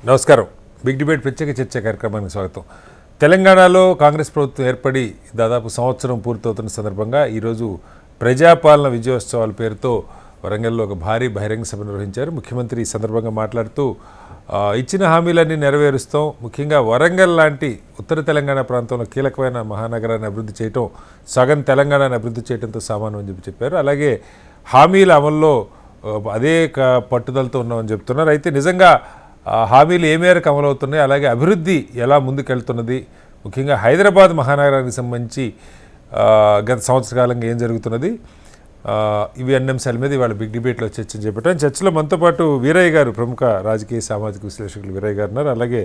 నమస్కారం. Big debate ప్రత్యేక చర్చ కార్యక్రమానికి స్వాగతం. తెలంగాణలో కాంగ్రెస్ ప్రభుత్వం ఏర్పడి దాదాపు సంవత్సరం పూర్తవుతున్న సందర్భంగా ఈరోజు ప్రజాపాలన విజయోత్సవాల పేరుతో వరంగల్లో ఒక భారీ బహిరంగ సభ నిర్వహించారు. ముఖ్యమంత్రి ఈ సందర్భంగా మాట్లాడుతూ ఇచ్చిన హామీలన్నీ నెరవేరుస్తాం, ముఖ్యంగా వరంగల్ లాంటి ఉత్తర తెలంగాణ ప్రాంతంలో కీలకమైన మహానగరాన్ని అభివృద్ధి చేయటం సగం తెలంగాణని అభివృద్ధి చేయడంతో సమానం అని చెప్పారు. అలాగే హామీల అమల్లో అదే పట్టుదలతో ఉన్నామని చెప్తున్నారు. అయితే నిజంగా హామీలు ఏ మేరకు అమలవుతున్నాయి, అలాగే అభివృద్ధి ఎలా ముందుకెళ్తున్నది, ముఖ్యంగా హైదరాబాద్ మహానగరానికి సంబంధించి గత సంవత్సర కాలంగా ఏం జరుగుతున్నది, ఇవి అన్ని అంశాల మీద ఇవాళ బిగ్ డిబేట్లో చర్చ చేపట్టాం. చర్చలో మనతో పాటు వీరయ్య గారు, ప్రముఖ రాజకీయ సామాజిక విశ్లేషకులు వీరయ్య గారు ఉన్నారు. అలాగే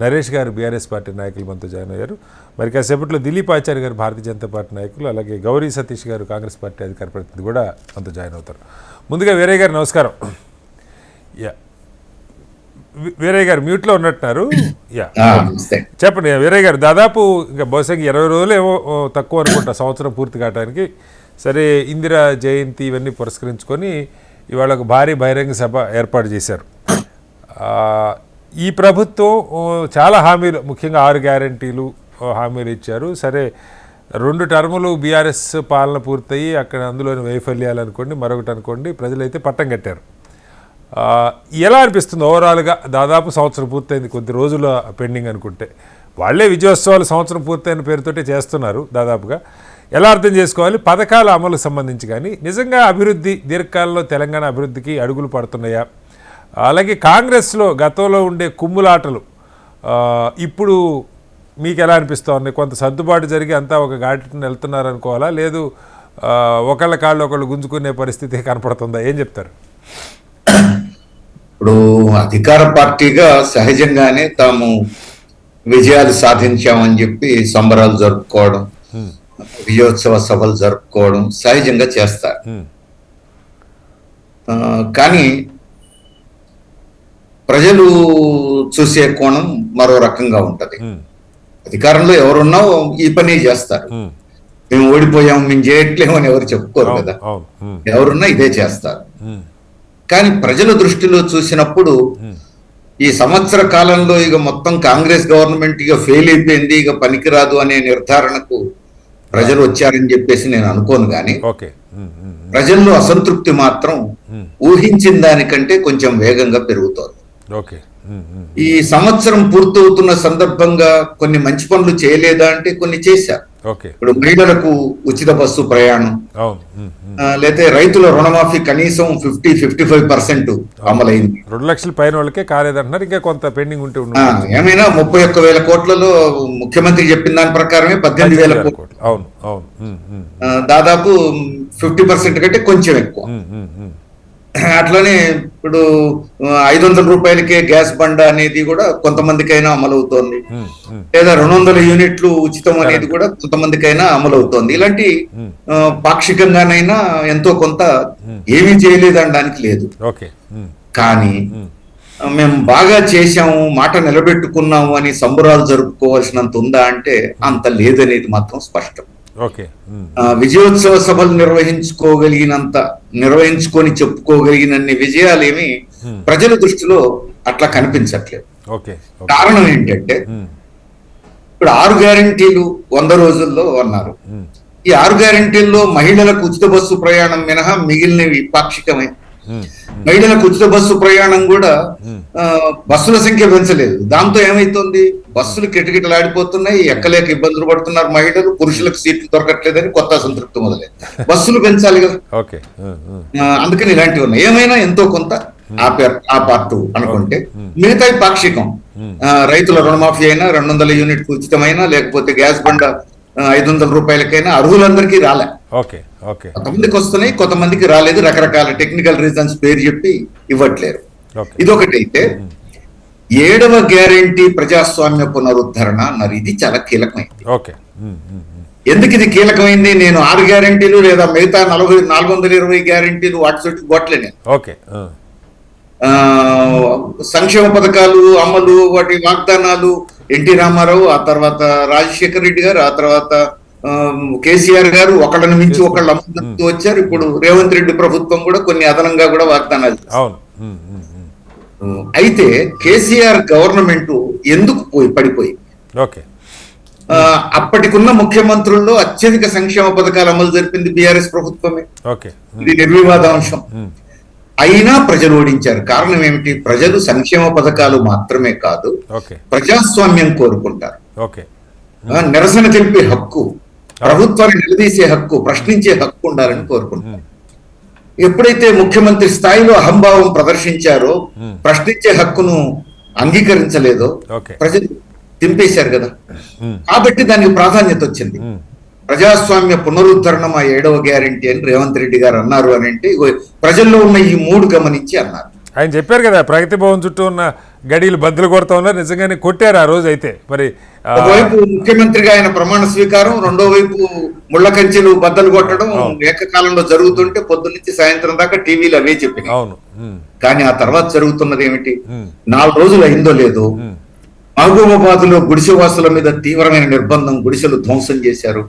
నరేష్ గారు బీఆర్ఎస్ పార్టీ నాయకులు మనతో జాయిన్ అయ్యారు. మరి కాసేపట్లో దిలీప్ ఆచార్య గారు భారతీయ జనతా పార్టీ నాయకులు, అలాగే గౌరీ సతీష్ గారు కాంగ్రెస్ పార్టీ అధికార ప్రతినిధి కూడా మనతో జాయిన్ అవుతారు. ముందుగా వీరయ్య గారు నమస్కారం. వీరయ్య గారు మ్యూట్లో ఉన్నట్టున్నారు. చెప్పండి వీరయ్య గారు. దాదాపు ఇంకా బహుశా 20 రోజులు ఏమో తక్కువ అనుకుంటా సంవత్సరం పూర్తి కావడానికి. సరే, ఇందిరా జయంతి ఇవన్నీ పురస్కరించుకొని ఇవాళ ఒక భారీ బహిరంగ సభ ఏర్పాటు చేశారు. ఈ ప్రభుత్వం చాలా హామీలు, ముఖ్యంగా 6 గ్యారంటీలు హామీలు ఇచ్చారు. సరే, 2 టర్ములు బీఆర్ఎస్ పాలన పూర్తయి అక్కడ అందులోని వైఫల్యాలు అనుకోండి, మరొకటి అనుకోండి, ప్రజలైతే పట్టం కట్టారు. ఎలా అనిపిస్తుంది ఓవరాల్గా? దాదాపు సంవత్సరం పూర్తయింది, కొద్ది రోజుల పెండింగ్ అనుకుంటే. వాళ్ళే విజయోత్సవాలు సంవత్సరం పూర్తయిన పేరుతోటే చేస్తున్నారు దాదాపుగా. ఎలా అర్థం చేసుకోవాలి? పథకాల అమలుకు సంబంధించి కానీ నిజంగా అభివృద్ధి దీర్ఘకాలంలో తెలంగాణ అభివృద్ధికి అడుగులు పడుతున్నాయా? అలాగే కాంగ్రెస్లో గతంలో ఉండే కుమ్ములాటలు ఇప్పుడు మీకు ఎలా అనిపిస్తూ ఉన్నాయి? కొంత సర్దుబాటు జరిగి అంతా ఒక ఘాటిని వెళ్తున్నారు అనుకోవాలా, లేదు ఒకళ్ళ కాళ్ళు ఒకళ్ళు గుంజుకునే పరిస్థితి కనపడుతుందా? ఏం చెప్తారు? ఇప్పుడు అధికార పార్టీగా సహజంగానే తాము విజయాలు సాధించామని చెప్పి సంబరాలు జరుపుకోవడం, విజయోత్సవ సభలు జరుపుకోవడం సహజంగా చేస్తారు. కానీ ప్రజలు చూసే కోణం మరో రకంగా ఉంటది. అధికారంలో ఎవరున్నా ఈ పని చేస్తారు. మేము ఓడిపోయాం, మేము చేయట్లేమని ఎవరు చెప్పుకోరు కదా. ఎవరున్నా ఇదే చేస్తారు. కానీ ప్రజల దృష్టిలో చూసినప్పుడు ఈ సంవత్సర కాలంలో ఇక మొత్తం కాంగ్రెస్ గవర్నమెంట్ ఇక ఫెయిల్ అయిపోయింది, ఇక పనికిరాదు అనే నిర్ధారణకు ప్రజలు వచ్చారని చెప్పేసి నేను అనుకోను. కానీ ప్రజల్లో అసంతృప్తి మాత్రం ఊహించిన దానికంటే కొంచెం వేగంగా పెరుగుతోంది. ఈ సంవత్సరం పూర్తవుతున్న సందర్భంగా కొన్ని మంచి పనులు చేయలేదా అంటే కొన్ని చేశారు. ఇప్పుడు మహిళలకు ఉచిత బస్సు ప్రయాణం, లేకపోతే రైతుల రుణమాఫీ కనీసం 50-55% అమలైంది. 2 లక్షల పైన వాళ్ళకే కాలేదంటున్నారు, ఇంకా కొంత పెండింగ్ ఉంటే ఏమైనా 31,000 కోట్లలో ముఖ్యమంత్రి చెప్పిన దాని ప్రకారమే 18,000 కోట్లు. దాదాపు 50% కంటే కొంచెం ఎక్కువ. అట్లనే ఇప్పుడు 500 రూపాయలకే గ్యాస్ బండ అనేది కూడా కొంతమందికైనా అమలవుతోంది, లేదా 200 యూనిట్లు ఉచితం అనేది కూడా కొంతమందికైనా అమలవుతోంది. ఇలాంటి పాక్షికంగానైనా ఎంతో కొంత ఏమీ చేయలేదనడానికి లేదు. కానీ మేము బాగా చేశాము, మాట నిలబెట్టుకున్నాము అని సంబరాలు జరుపుకోవాల్సినంత ఉందా అంటే అంత లేదనేది మాత్రం స్పష్టం. విజయోత్సవ సభలు నిర్వహించుకొని చెప్పుకోగలిగినన్ని విజయాలేమి ప్రజల దృష్టిలో అట్లా కనిపించట్లేదు. కారణం ఏంటంటే ఇప్పుడు 6 గ్యారంటీలు 100 రోజుల్లో అన్నారు. ఈ 6 గ్యారంటీల్లో మహిళలకు ఉచిత బస్సు ప్రయాణం మినహా మిగిలినవి పాక్షికమే. మహిళలకు ఉచిత బస్సు ప్రయాణం కూడా బస్సుల సంఖ్య పెంచలేదు. దాంతో ఏమైతుంది, బస్సులు కిటకిటలాడిపోతున్నాయి, ఎక్కలేక ఇబ్బందులు పడుతున్నారు మహిళలు, పురుషులకు సీట్లు దొరకట్లేదని కొత్త అసంతృప్తి మొదలైంది. బస్సులు పెంచాలి కదా, అందుకని ఇలాంటివి ఉన్నాయి. ఏమైనా ఎంతో కొంత ఆ పార్ట్ అనుకుంటే మిగతా పాక్షికం. రైతుల రుణమాఫీ అయినా, 200 యూనిట్లు ఉచితమైనా, లేకపోతే గ్యాస్ బండ 500 రూపాయలకైనా అర్హులందరికీ రాలే. కొంతమందికి వస్తున్నాయి, కొంతమందికి రాలేదు. రకరకాల టెక్నికల్ రీజన్స్ పేరు చెప్పి ఇవ్వట్లేరు. ఇదొకటి. అయితే 7వ గ్యారంటీ ప్రజాస్వామ్య పునరుద్ధరణ అన్నారు. ఇది చాలా కీలకమైంది. ఎందుకు ఇది కీలకమైంది? నేను 6 గ్యారంటీలు లేదా మిగతా 420 గ్యారంటీలు వాటి కొట్టలే. నేను సంక్షేమ పథకాలు అమలు, వాటి వాగ్దానాలు ఎన్టీ రామారావు, ఆ తర్వాత రాజశేఖర రెడ్డి గారు, ఆ తర్వాత కేసీఆర్ గారు ఒకళ్ళని మించి ఒకళ్ళు అమలు వచ్చారు. ఇప్పుడు రేవంత్ రెడ్డి ప్రభుత్వం కూడా కొన్ని అదనంగా కూడా వాగ్దానాలు. అయితే కేసీఆర్ గవర్నమెంట్ ఎందుకు పడిపోయి ఓకే అప్పటికున్న ముఖ్యమంత్రుల్లో అత్యధిక సంక్షేమ పథకాలు అమలు జరిపింది బీఆర్ఎస్ ప్రభుత్వమే. ఓకే ఇది నిర్వివాదాంశం. అయినా ప్రజలు ఓడించారు. కారణం ఏమిటి? ప్రజలు సంక్షేమ పథకాలు మాత్రమే కాదు, ప్రజాస్వామ్యం కోరుకుంటారు. నిరసన తెలిపే హక్కు, ప్రభుత్వాన్ని నిలదీసే హక్కు, ప్రశ్నించే హక్కు ఉండాలని కోరుకుంటారు. ఎప్పుడైతే ముఖ్యమంత్రి స్థాయిలో అహంభావం ప్రదర్శించారో, ప్రశ్నించే హక్కును అంగీకరించలేదో ప్రజలు దింపేశారు కదా. కాబట్టి దానికి ప్రాధాన్యత వచ్చింది. ప్రజాస్వామ్య పునరుద్ధరణ మా 7వ గ్యారంటీ అని రేవంత్ రెడ్డి గారు అన్నారు అని అంటే ప్రజల్లో ఉన్న ఈ 3 గమనించి అన్నారు. ఆయన చెప్పారు కదా, ప్రగతి భవన్ చుట్టూ ఉన్న గడియలు బద్దలు కొడతా ఉన్నారు, నిజంగానే కొట్టారు ఆ రోజు. అయితే మరి ఒకవైపు ముఖ్యమంత్రిగా ఆయన ప్రమాణ స్వీకారం, రెండో వైపు ముళ్ళ కంచెలు బద్దలు కొట్టడం ఏకకాలంలో జరుగుతుంటే పొద్దున్నుంచి సాయంత్రం దాకా టీవీలు అవే చెప్పినాయి. అవును. కానీ ఆ తర్వాత జరుగుతున్నది ఏమిటి? 4 రోజులు అయిందో లేదో మహబూబాబాద్ లో గుడిసెవాసుల మీద తీవ్రమైన నిర్బంధం, గుడిసెలు ధ్వంసం చేశారు.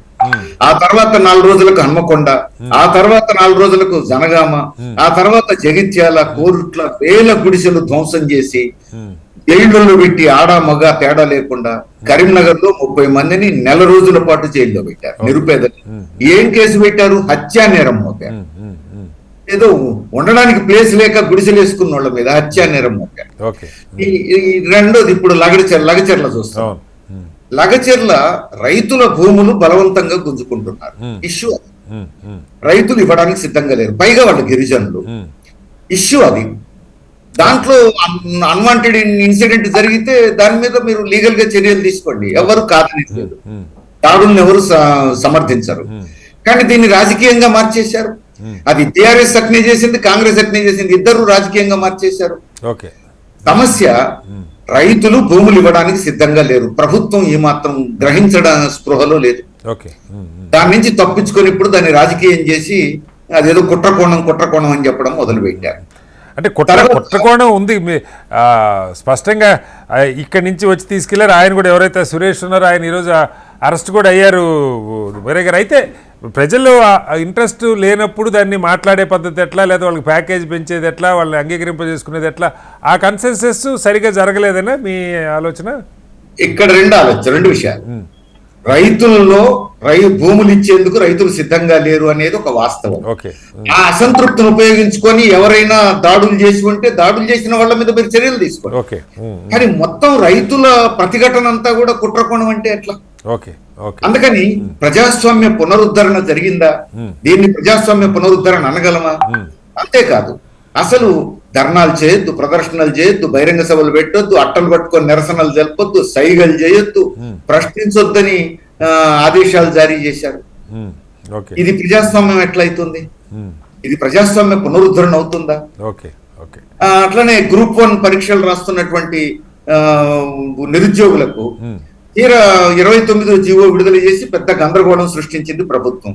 ఆ తర్వాత 4 రోజులకు హన్మకొండ, ఆ తర్వాత 4 రోజులకు జనగామ, ఆ తర్వాత జగిత్యాల, కోరుట్ల వేల గుడిసెలు ధ్వంసం చేసి జైళ్లలో పెట్టి ఆడ మగ తేడా లేకుండా కరీంనగర్ లో 30 మందిని నెల రోజుల పాటు జైల్లో పెట్టారు నిరుపేదలు. ఏం కేసు పెట్టారు? హత్యా నేరం మోపారు. ఏదో ఉండడానికి ప్లేస్ లేక గుడిసెలు వేసుకున్న వాళ్ళ మీద హత్యా నేరం మోపారు. రెండోది ఇప్పుడు లగచెర్ల చూస్తాం. లగచెర్ల రైతుల భూములు బలవంతంగా గుంజుకుంటున్నారు. ఇష్యూ అది. రైతులు ఇవ్వడానికి సిద్ధంగా లేరు, పైగా వాళ్ళు గిరిజనులు. ఇష్యూ అది. దాంట్లో అన్వాంటెడ్ ఇన్సిడెంట్ జరిగితే దాని మీద మీరు లీగల్ గా చర్యలు తీసుకోండి, ఎవరు కాదని లేదు, దాడుల్ని ఎవరు సమర్థించరు. కానీ దీన్ని రాజకీయంగా మార్చేశారు. అది టిఆర్ఎస్ అట్నే చేసింది, కాంగ్రెస్ అట్నే చేసింది, ఇద్దరు రాజకీయంగా మార్చేశారు. సమస్య రైతులు భూములు ఇవ్వడానికి సిద్ధంగా లేరు. ప్రభుత్వం ఈ మాత్రం గ్రహించడం స్పృహలో లేదు. దాని నుంచి తప్పించుకొని ఇప్పుడు దాన్ని రాజకీయం చేసి అదేదో కుట్రకోణం అని చెప్పడం మొదలు పెట్టారు. అంటే కుట్రకోణం ఉంది స్పష్టంగా. ఇక్కడి నుంచి వచ్చి తీసుకెళ్లారు. ఆయన కూడా ఎవరైతే సురేష్ ఉన్నారో ఆయన ఈరోజు అరెస్ట్ కూడా అయ్యారు వేరే గారు. అయితే ప్రజల్లో ఇంట్రెస్ట్ లేనప్పుడు దాన్ని మాట్లాడే పద్ధతి ఎట్లా, లేదా వాళ్ళకి ప్యాకేజ్ పెంచేది ఎట్లా, వాళ్ళని అంగీకరింపజేసుకునేది ఎట్లా, ఆ కన్సెన్సస్ సరిగా జరగలేదనా మీ ఆలోచన? ఇక్కడ రెండు విషయాలు. రైతుల్లో భూములు ఇచ్చేందుకు రైతులు సిద్ధంగా లేరు అనేది ఒక వాస్తవం. ఆ అసంతృప్తిని ఉపయోగించుకొని ఎవరైనా దాడులు చేసి ఉంటే దాడులు చేసిన వాళ్ళ మీద మీరు చర్యలు తీసుకోండి. కానీ మొత్తం రైతుల ప్రతిఘటన అంతా కూడా కుట్రకోణం అంటే ఎట్లా? అందుకని ప్రజాస్వామ్య పునరుద్ధరణ జరిగిందా? దీన్ని ప్రజాస్వామ్య పునరుద్ధరణ అనగలమా? అంతేకాదు, అసలు ధర్నాలు చేయొద్దు, ప్రదర్శనలు చేయొద్దు, బహిరంగ సభలు పెట్టొద్దు, అట్టలు పట్టుకొని నిరసనలు జరపొద్దు, సైగలు చేయొద్దు, ప్రశ్నించొద్దని ఆదేశాలు జారీ చేశారు. ఇది ప్రజాస్వామ్యం ఎట్లయితుంది? ఇది ప్రజాస్వామ్య పునరుద్ధరణ అవుతుందా? అట్లనే గ్రూప్ 1 పరీక్షలు రాస్తున్నటువంటి నిరుద్యోగులకు తీరా 29వ జీవో విడుదల చేసి పెద్ద గందరగోళం సృష్టించింది ప్రభుత్వం.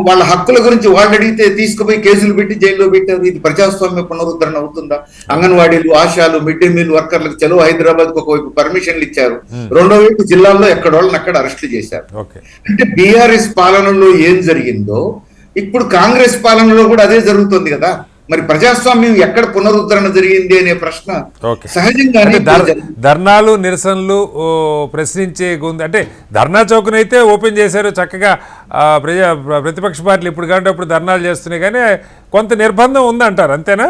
వాళ్ళ హక్కుల గురించి వాళ్ళు అడిగితే తీసుకుపోయి కేసులు పెట్టి జైల్లో పెట్టారు. ఇది ప్రజాస్వామ్య పునరుద్ధరణ అవుతుందా? అంగన్వాడీలు, ఆశాలు, మిడ్ డే మీల్ వర్కర్లకు చలో హైదరాబాద్ కు ఒకవైపు పర్మిషన్లు ఇచ్చారు, రెండో వైపు జిల్లాల్లో ఎక్కడ వాళ్ళని అక్కడ అరెస్టులు చేశారు. అంటే బీఆర్ఎస్ పాలనలో ఏం జరిగిందో ఇప్పుడు కాంగ్రెస్ పాలనలో కూడా అదే జరుగుతుంది కదా. మరి ప్రజాస్వామ్యం ఎక్కడ పునరుద్ధరణ జరిగింది అనే ప్రశ్న సహజంగానే. ధర్నాలు, నిరసనలు, ప్రశ్నించే గొంతు అంటే ధర్నా చౌకనైతే ఓపెన్ చేశారు చక్కగా. ప్రతిపక్ష పార్టీలు ఇప్పుడు కంటే అప్పుడు ధర్నాలు చేస్తున్నాయి, కానీ కొంత నిర్బంధం ఉందంటారు, అంతేనా?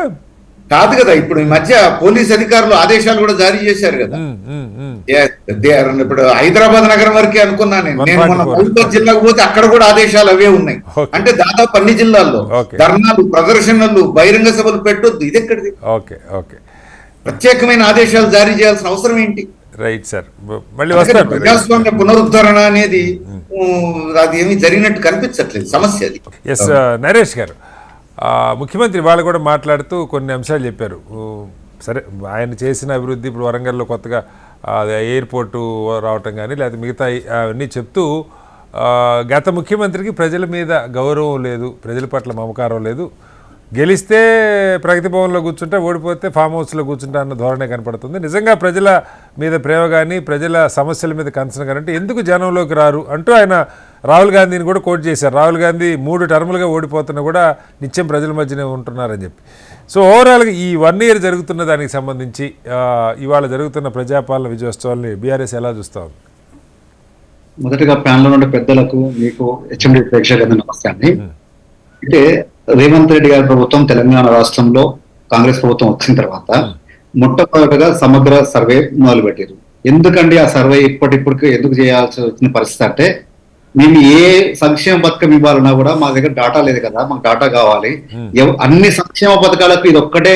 కాదు కదా. ఇప్పుడు ఈ మధ్య పోలీస్ అధికారులు ఆదేశాలు కూడా జారీ చేశారు కదా. ఇప్పుడు హైదరాబాద్ నగరం వరకే అనుకున్నాను నేను మన మహబూబాబాద్ జిల్లాకు పోతే అక్కడ కూడా ఆదేశాలు అవే ఉన్నాయి. అంటే దాదాపు అన్ని జిల్లాల్లో ధర్నాలు, ప్రదర్శనలు, బహిరంగ సభలు పెట్టొద్దు. ఇది ఎక్కడిది? ప్రత్యేకమైన ఆదేశాలు జారీ చేయాల్సిన అవసరం ఏంటి? Right sir. ప్రజాస్వామ్య పునరుద్ధరణ అనేది అది ఏమి జరిగినట్టు కనిపించట్లేదు. సమస్య అది. ఎస్ నరేష్ గారు, ముఖ్యమంత్రి వాళ్ళు కూడా మాట్లాడుతూ కొన్ని అంశాలు చెప్పారు. సరే, ఆయన చేసిన అభివృద్ధి, ఇప్పుడు వరంగల్లో కొత్తగా ఎయిర్పోర్టు రావటం కానీ లేదా మిగతా అవన్నీ చెప్తూ గత ముఖ్యమంత్రికి ప్రజల మీద గౌరవం లేదు, ప్రజల పట్ల మమకారం లేదు, గెలిస్తే ప్రగతి భవన్లో కూర్చుంటే, ఓడిపోతే ఫామ్ హౌస్లో కూర్చుంటా అన్న ధోరణే కనపడుతుంది. నిజంగా ప్రజల మీద ప్రేమ కానీ ప్రజల సమస్యల మీద కన్సర్న్ కానీ అంటే ఎందుకు జనంలోకి రారు అంటూ ఆయన రాహుల్ గాంధీని కూడా కోట్ చేశారు. రాహుల్ గాంధీ 3 టర్ములుగా ఓడిపోతున్నా కూడా నిత్యం ప్రజల మధ్యనే ఉంటున్నారని చెప్పి. సో ఓవరాల్గా ఈ 1 year జరుగుతున్న దానికి సంబంధించి ఇవాళ జరుగుతున్న ప్రజాపాలన విజయోత్సవాన్ని బీఆర్ఎస్ ఎలా చూస్తా ఉంది? మొదటిగా ప్యానల్ నుండి పెద్దలకు మీకు హెచ్ఎండి ప్రేక్షకులకు నమస్తే అండి. అంటే రేవంత్ రెడ్డి గారి ప్రభుత్వం తెలంగాణ రాష్ట్రంలో కాంగ్రెస్ ప్రభుత్వం వచ్చిన తర్వాత మొట్టమొదటిగా సమగ్ర సర్వే మొదలుపెట్టారు. ఎందుకండి ఆ సర్వే ఇప్పటిప్పటికి ఎందుకు చేయాల్సి వచ్చిన పరిస్థితి అంటే, మేము ఏ సంక్షేమ పథకం ఇవ్వాలన్నా కూడా మా దగ్గర డాటా లేదు కదా, మాకు డాటా కావాలి. అన్ని సంక్షేమ పథకాలకు ఇది ఒక్కటే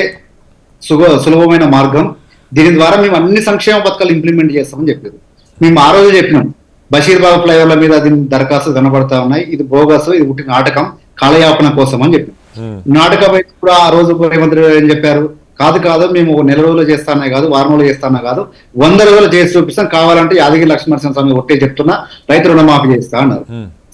సులభమైన మార్గం, దీని ద్వారా మేము అన్ని సంక్షేమ పథకాలు ఇంప్లిమెంట్ చేస్తామని చెప్పారు. మేము ఆ రోజు చెప్పినాం, బషీర్బాగ్ ఫ్లైఓవర్ల మీద దీని దరఖాస్తు కనబడతా ఉన్నాయి, ఇది బోగస్, ఇది ఉట్టి నాటకం, కాలయాపన కోసం అని చెప్పి. నాటకం అయితే కూడా ఆ రోజు రేవంత్ రెడ్డి ఏం చెప్పారు, కాదు మేము 1 నెల రోజులు చేస్తానే కాదు, 1 వారం రోజులు చేస్తానే కాదు, 100 రోజులు చేసి చూపిస్తాం, కావాలంటే యాదగిరి లక్ష్మణ్ స్వామి ఒట్టే చెప్తున్నా రైతు రుణమాఫీ చేస్తా అన్నారు.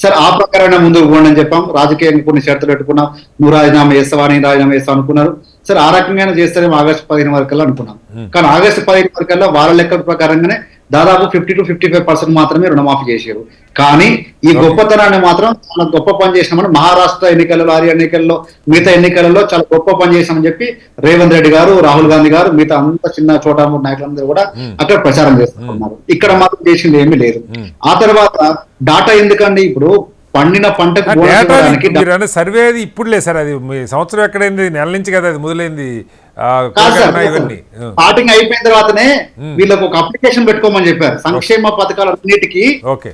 సరే ఆ ప్రకారంగా ముందుకు పోండి అని చెప్పాం. రాజకీయంగా కొన్ని షరతులు పెట్టుకున్నాం, నువ్వు రాజీనామా చేస్తావా, నేను రాజీనామా చేస్తావు అనుకున్నారు. సరే ఆ రకంగానే చేస్తారేమో ఆగస్టు 15 వరకల్లా అనుకున్నాం. కానీ ఆగస్టు 15 వరకల్లా వాళ్ళ లెక్కల ప్రకారంగానే దాదాపు 50 to 55% మాత్రమే రుణమాఫీ చేశారు. కానీ ఈ గొప్పతనాన్ని మాత్రం చాలా గొప్ప పని చేసినామని మహారాష్ట్ర ఎన్నికలలో, హర్యానా ఎన్నికల్లో, మిగతా ఎన్నికలలో చాలా గొప్ప పని చేశామని చెప్పి రేవంత్ రెడ్డి గారు, రాహుల్ గాంధీ గారు, మిగతా అంత చిన్న చోట నాయకులందరూ కూడా అక్కడ ప్రచారం చేస్తున్నారు. ఇక్కడ మాత్రం చేసింది ఏమీ లేదు. ఆ తర్వాత డాటా ఎందుకండి, ఇప్పుడు పండిన పంటకు సర్వే అది ఇప్పుడు లేదు సార్, అది సంవత్సరం ఎక్కడైంది, నెల నుంచి కదా అది మొదలైంది. స్టార్టింగ్ అయిపోయిన తర్వాతనే వీళ్ళకి ఒక అప్లికేషన్ పెట్టుకోమని చెప్పారు. సంక్షేమ పథకాలన్నిటికీ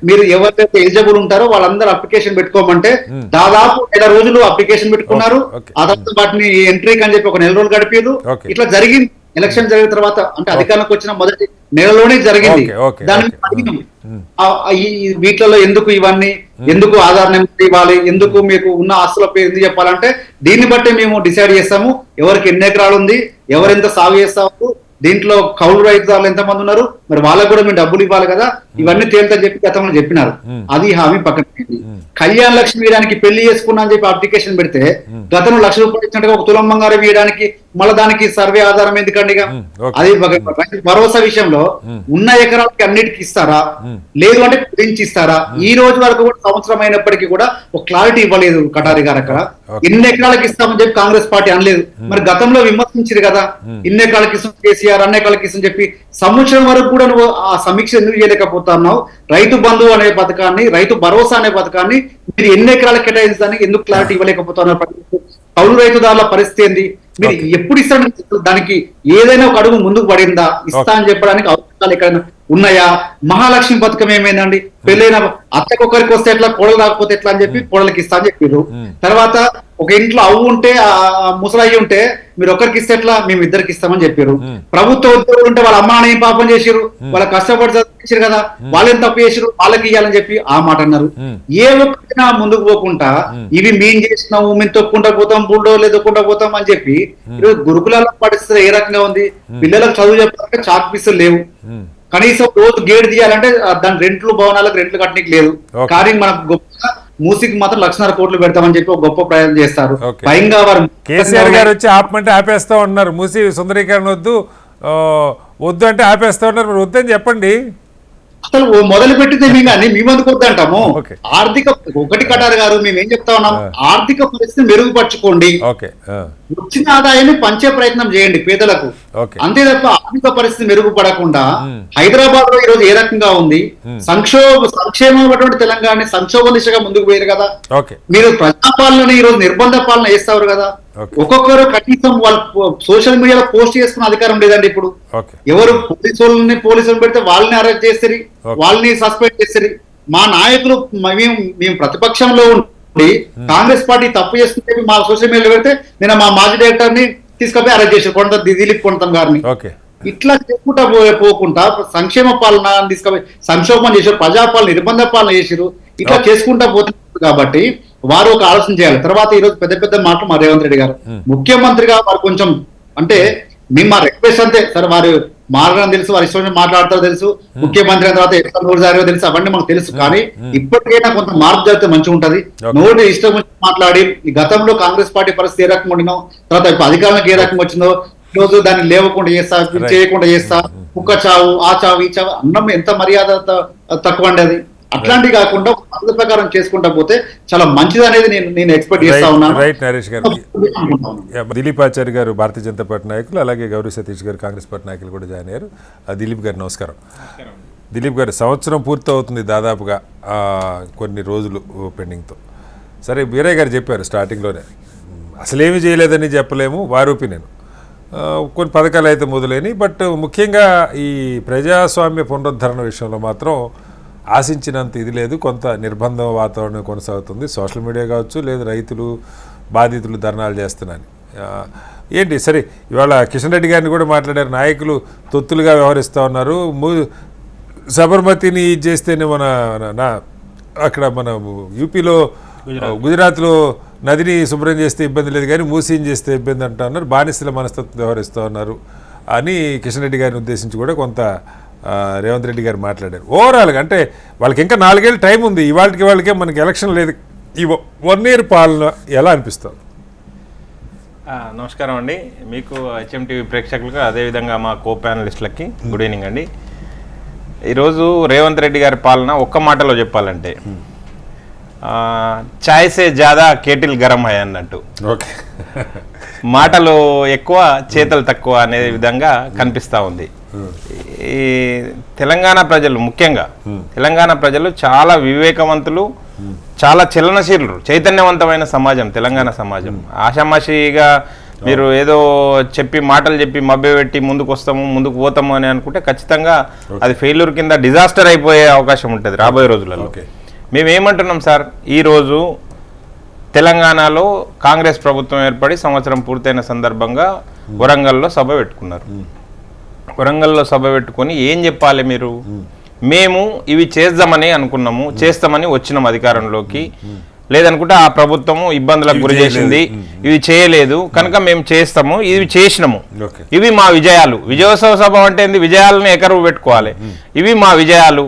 మీరు ఎవరైతే ఎలిజిబుల్ ఉంటారో వాళ్ళందరూ అప్లికేషన్ పెట్టుకోమంటే దాదాపు 1 రోజులు అప్లికేషన్ పెట్టుకున్నారు. ఆ తర్వాత వాటిని ఎంట్రీకి అని చెప్పి ఒక 1 నెల రోజులు గడిపారు. ఇట్లా జరిగింది. ఎలక్షన్ జరిగిన తర్వాత అంటే అధికారంలోకి వచ్చిన మొదటి నెలలోనే జరిగింది. దాని వీటిలో ఎందుకు ఇవన్నీ, ఎందుకు ఆధార్ నెంబర్ ఇవ్వాలి, ఎందుకు మీకు ఉన్న ఆస్తుల పేరు ఎందుకు చెప్పాలంటే దీన్ని బట్టి మేము డిసైడ్ చేస్తాము ఎవరికి ఎన్ని ఎకరాలు ఉంది, ఎవరెంత సాగు చేస్తాము, దీంట్లో కౌలు రైతుదారులు ఎంతమంది ఉన్నారు, మరి వాళ్ళకు కూడా మేము డబ్బులు ఇవ్వాలి కదా, ఇవన్నీ తేలుతా చెప్పి గతంలో చెప్పినారు. అది హామీ పక్కన పెట్టి కళ్యాణ లక్ష్మి వేయడానికి పెళ్లి చేసుకున్నా అని చెప్పి అప్లికేషన్ పెడితే గతంలో ₹1,00,000 ఇచ్చినట్టుగా ఒక తులం బంగారం వేయడానికి మళ్ళీ దానికి సర్వే ఆధారం ఎందుకండి? అది భరోసా విషయంలో ఉన్న ఎకరాలకి అన్నిటికి ఇస్తారా, లేదు అంటే గురించి ఇస్తారా? ఈ రోజు వరకు కూడా సంవత్సరం అయినప్పటికీ కూడా ఒక క్లారిటీ ఇవ్వలేదు కటారి గారు. అక్కడ ఎన్ని ఎకరాలకు ఇస్తామని చెప్పి కాంగ్రెస్ పార్టీ అనలేదు. మరి గతంలో విమర్శించారు కదా, ఇన్ని ఎకరాలకి ఇస్తాం కేసీఆర్, అన్ని ఎకరాలకి ఇస్తాం చెప్పి సంవత్సరం వరకు కూడా నువ్వు ఆ సమీక్ష ఎందుకు చేయలేకపోతున్నావు? రైతు బంధు అనే పథకాన్ని, రైతు భరోసా అనే పథకాన్ని మీరు ఎన్ని ఎకరాలకు కేటాయించడానికి ఎందుకు క్లారిటీ ఇవ్వలేకపోతున్నారు? కౌలు రైతుదారుల పరిస్థితి ఏంది? మీరు ఎప్పుడు ఇస్తాడు? దానికి ఏదైనా ఒక అడుగు ముందుకు పడిందా? ఇస్తా అని చెప్పడానికి అవకాశాలు ఎక్కడైనా ఉన్నాయా? మహాలక్ష్మి పథకం ఏమైందండి? పెళ్ళైన అత్తకొకరికి వస్తే ఎట్లా, కోడలు రాకపోతే ఎట్లా అని చెప్పి కోడలకి ఇస్తా అని చెప్పారు. తర్వాత ఒక ఇంట్లో అవ్వు ఉంటే, ముసలయ్యి ఉంటే మీరు ఒకరికి ఇస్తే ఎట్లా, మేము 2కి ఇస్తామని చెప్పారు. ప్రభుత్వ ఉద్యోగులు ఉంటే వాళ్ళ అమ్మ ఏం పాపం చేసిరు, వాళ్ళ కష్టపడి చదివించారు కదా, వాళ్ళేం తప్పు చేసిరు, వాళ్ళకి ఇవ్వాలని చెప్పి ఆ మాట అన్నారు. ఏ ఒక్కైనా ముందుకు పోకుండా ఇవి మేము చేసినాము, మేము తొక్కుంటా పోతాం, బుల్డోలు ఎదుక్కుంటా పోతాం అని చెప్పి ఈరోజు గురుకులాల పరిస్థితి ఏ రకంగా ఉంది? పిల్లలకు చదువు చెప్పాలంటే చాక్ పీసులు లేవు, కనీసం రోజు గేట్ తీయాలంటే దాని రెంట్లు, భవనాలకు రెంట్లు కట్టడానికి లేదు. కానీ మనకు గొప్పగా మూసికి మాత్రం ₹1,00,000 పెడతామని చెప్పి ఒక గొప్ప ప్రయత్నం చేస్తారు. పైగా వారు కేసీఆర్ గారు వచ్చి ఆపమంటే ఆపేస్తా ఉన్నారు, మూసి సుందరీకరణ వద్దు అంటే ఆపేస్తా ఉన్నారు. మరి వద్దని చెప్పండి. అసలు మొదలు పెట్టిందే మేము, కానీ మేము ఎందుకు వద్దంటాము? ఆర్థిక ఒకటి కటారు గారు, మేము ఏం చెప్తా ఉన్నాం, ఆర్థిక పరిస్థితిని మెరుగుపరచుకోండి, వచ్చిన ఆదాయాన్ని పంచే ప్రయత్నం చేయండి పేదలకు, అంతే తప్ప ఆర్థిక పరిస్థితి మెరుగుపడకుండా హైదరాబాద్ లో ఈ రోజు ఏ రకంగా ఉంది, సంక్షేమమైనటువంటి తెలంగాణ సంక్షోభ దిశగా ముందుకు పోయారు కదా. మీరు ప్రజాపాలన ఈ రోజు నిర్బంధ పాలన చేస్తారు కదా. ఒక్కొక్కరు కనీసం వాళ్ళు సోషల్ మీడియాలో పోస్ట్ చేసుకున్న అధికారం లేదండి. ఇప్పుడు ఎవరు పోలీసులను పెడితే వాళ్ళని అరెస్ట్ చేస్తారు, వాళ్ళని సస్పెండ్ చేస్తారు. మా నాయకులు మేము ప్రతిపక్షంలో ఉండి కాంగ్రెస్ పార్టీ తప్పు చేస్తుంటే మా సోషల్ మీడియాలో పెడితే నేను మా మాజీ డైరెక్టర్ ని తీసుకుపోయి అరెస్ట్ చేశారు, దిలీప్ కొంతం గారిని. ఇట్లా చేసుకుంటా పోకుండా సంక్షేమ పాలన తీసుకుపోయి సంక్షోభం చేశారు, ప్రజాపాలన నిర్బంధ పాలన చేశారు. ఇట్లా చేసుకుంటా పోతున్నారు కాబట్టి వారు ఒక ఆలోచన చేయాలి. తర్వాత ఈ రోజు పెద్ద పెద్ద మాటలు మా రేవంత్ రెడ్డి గారు ముఖ్యమంత్రిగా వారు కొంచెం అంటే మేము మా రిక్వెస్ట్ అంతే సార్, వారు మారడం తెలుసు, వారి ఇష్టం మాట్లాడతారో తెలుసు, ముఖ్యమంత్రి అయిన తర్వాత ఎట్లా నోరు జారో తెలుసు, అవన్నీ మనకు తెలుసు. కానీ ఇప్పటికైనా కొంత మార్పు జరిగితే మంచిగా ఉంటది. నోటి ఇష్టం మాట్లాడి గతంలో కాంగ్రెస్ పార్టీ పరిస్థితి ఏ రకంగా ఉండినో, తర్వాత ఇప్పుడు అధికారంలోకి ఏ రకంగా వచ్చిందో, ఈ రోజు దాన్ని లేవకుండా చేస్తా, చేయకుండా చేస్తా, కుక్క చావు, ఆ చావు, ఈ చావు, అన్నం ఎంత మర్యాద తక్కువ అండి. అది అట్లాంటి కాకుండా పద్ధతి ప్రకారం చేసుకుంటా పోతే చాలా మంచిది అనేది నేను ఎక్స్పెక్ట్ చేస్తా ఉన్నాను. రైట్ నరేష్ గారు. దిలీప్ ఆచార్య గారు భారతీయ జనతా పార్టీ నాయకులు, అలాగే గౌరీ సతీష్ గారు కాంగ్రెస్ పార్టీ నాయకులు కూడా జాయిన్ అయ్యారు. దిలీప్ గారు నమస్కారం. దిలీప్ గారు, సంవత్సరం పూర్తి అవుతుంది దాదాపుగా, కొన్ని రోజులు పెండింగ్తో. సరే, వీరయ్య గారు చెప్పారు స్టార్టింగ్లోనే, అసలేమీ చేయలేదని చెప్పలేము, వారి ఒపీనియన్. కొన్ని పథకాలు అయితే మొదలైనవి, బట్ ముఖ్యంగా ఈ ప్రజాస్వామ్య పునరుద్ధరణ విషయంలో మాత్రం ఆశించినంత ఇది లేదు. కొంత నిర్బంధం వాతావరణం కొనసాగుతుంది. సోషల్ మీడియా కావచ్చు, లేదా రైతులు బాధితులు ధర్నాలు చేస్తున్నారని. ఏంటి సరే, ఇవాళ కిషన్ రెడ్డి గారిని కూడా మాట్లాడారు. నాయకులు తొత్తులుగా వ్యవహరిస్తూ ఉన్నారు. సబర్మతిని ఇది చేస్తేనే అక్కడ మన యూపీలో గుజరాత్లో నదిని శుభ్రం చేస్తే ఇబ్బంది లేదు, కానీ మూసీని చేస్తే ఇబ్బంది అంటూ ఉన్నారు. బానిసల మనస్తత్వం వ్యవహరిస్తూ ఉన్నారు అని కిషన్ రెడ్డి గారిని ఉద్దేశించి కూడా కొంత రేవంత్ రెడ్డి గారు మాట్లాడారు. ఓవరాల్గా అంటే వాళ్ళకి ఇంకా 4 ఏళ్ళు టైం ఉంది. వాళ్ళకే మనకి ఎలక్షన్ లేదు. ఈ 1 ఇయర్ పాలన ఎలా అనిపిస్తుంది? నమస్కారం అండి, మీకు HMTV ప్రేక్షకులకు, అదేవిధంగా మా కో ప్యానలిస్టులకి గుడ్ ఈవినింగ్ అండి. ఈరోజు రేవంత్ రెడ్డి గారి పాలన ఒక్క మాటలో చెప్పాలంటే చాయ్ సే జాదా కేటిల్ గరం హై అన్నట్టు. ఓకే, మాటలు ఎక్కువ చేతలు తక్కువ అనే విధంగా కనిపిస్తూ ఉంది. ఈ తెలంగాణ ప్రజలు, ముఖ్యంగా తెలంగాణ ప్రజలు చాలా వివేకవంతులు, చాలా చలనశీలురు, చైతన్యవంతమైన సమాజం తెలంగాణ సమాజం. ఆషామాషిగా మీరు ఏదో చెప్పి మాటలు చెప్పి మభ్యపెట్టి ముందుకు వస్తాము, ముందుకు పోతాము అని అనుకుంటే ఖచ్చితంగా అది ఫెయిల్యూర్ కింద డిజాస్టర్ అయిపోయే అవకాశం ఉంటుంది రాబోయే రోజులలో. మేమేమంటున్నాం సార్, ఈరోజు తెలంగాణలో కాంగ్రెస్ ప్రభుత్వం ఏర్పడి సంవత్సరం పూర్తయిన సందర్భంగా వరంగల్లో సభ పెట్టుకున్నారు. వరంగల్లో సభ పెట్టుకొని ఏం చెప్పాలి మీరు? మేము ఇవి చేద్దామని అనుకున్నాము, చేస్తామని వచ్చినాం అధికారంలోకి, లేదనుకుంటే ఆ ప్రభుత్వము ఇబ్బందులకు గురి చేసింది, ఇవి చేయలేదు కనుక మేము చేస్తాము, ఇవి చేసినాము, ఇవి మా విజయాలు. విజయోత్సవ సభ అంటే ఏంది? విజయాలను ఎకరువు పెట్టుకోవాలి. ఇవి మా విజయాలు,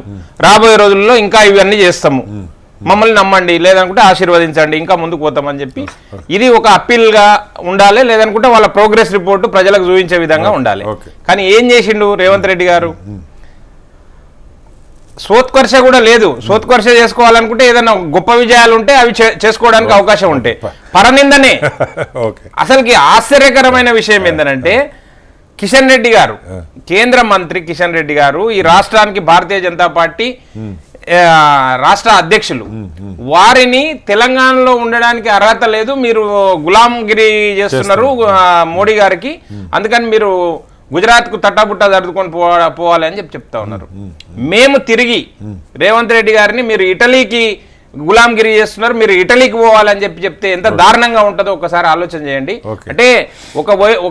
రాబోయే రోజుల్లో ఇంకా ఇవన్నీ చేస్తాము, మమ్మల్ని నమ్మండి, లేదనుకుంటే ఆశీర్వదించండి, ఇంకా ముందుకు పోతామని చెప్పి ఇది ఒక అప్పీల్గా ఉండాలి. లేదనుకుంటే వాళ్ళ ప్రోగ్రెస్ రిపోర్టు ప్రజలకు చూపించే విధంగా ఉండాలి. కానీ ఏం చేసిండు రేవంత్ రెడ్డి గారు? సోత్కర్ష కూడా లేదు. సోత్కర్ష చేసుకోవాలనుకుంటే ఏదైనా గొప్ప విజయాలు ఉంటే అవి చేసుకోవడానికి అవకాశం ఉంటే పరనిందనే. అసలుకి ఆశ్చర్యకరమైన విషయం ఏంటంటే, కిషన్ రెడ్డి గారు, కేంద్ర మంత్రి కిషన్ రెడ్డి గారు, ఈ రాష్ట్రానికి భారతీయ జనతా పార్టీ రాష్ట్ర అధ్యక్షులు, వారిని తెలంగాణలో ఉండడానికి అర్హత లేదు, మీరు గులాంగిరి చేస్తున్నారు మోడీ గారికి, అందుకని మీరు గుజరాత్కు తట్టాబుట్టా జరుపుకొని పోవాలి అని చెప్తా ఉన్నారు. మేము తిరిగి రేవంత్ రెడ్డి గారిని మీరు ఇటలీకి గులాంగిరి చేస్తున్నారు, మీరు ఇటలీకి పోవాలని చెప్తే ఎంత దారుణంగా ఉంటుందో ఒకసారి ఆలోచన చేయండి. అంటే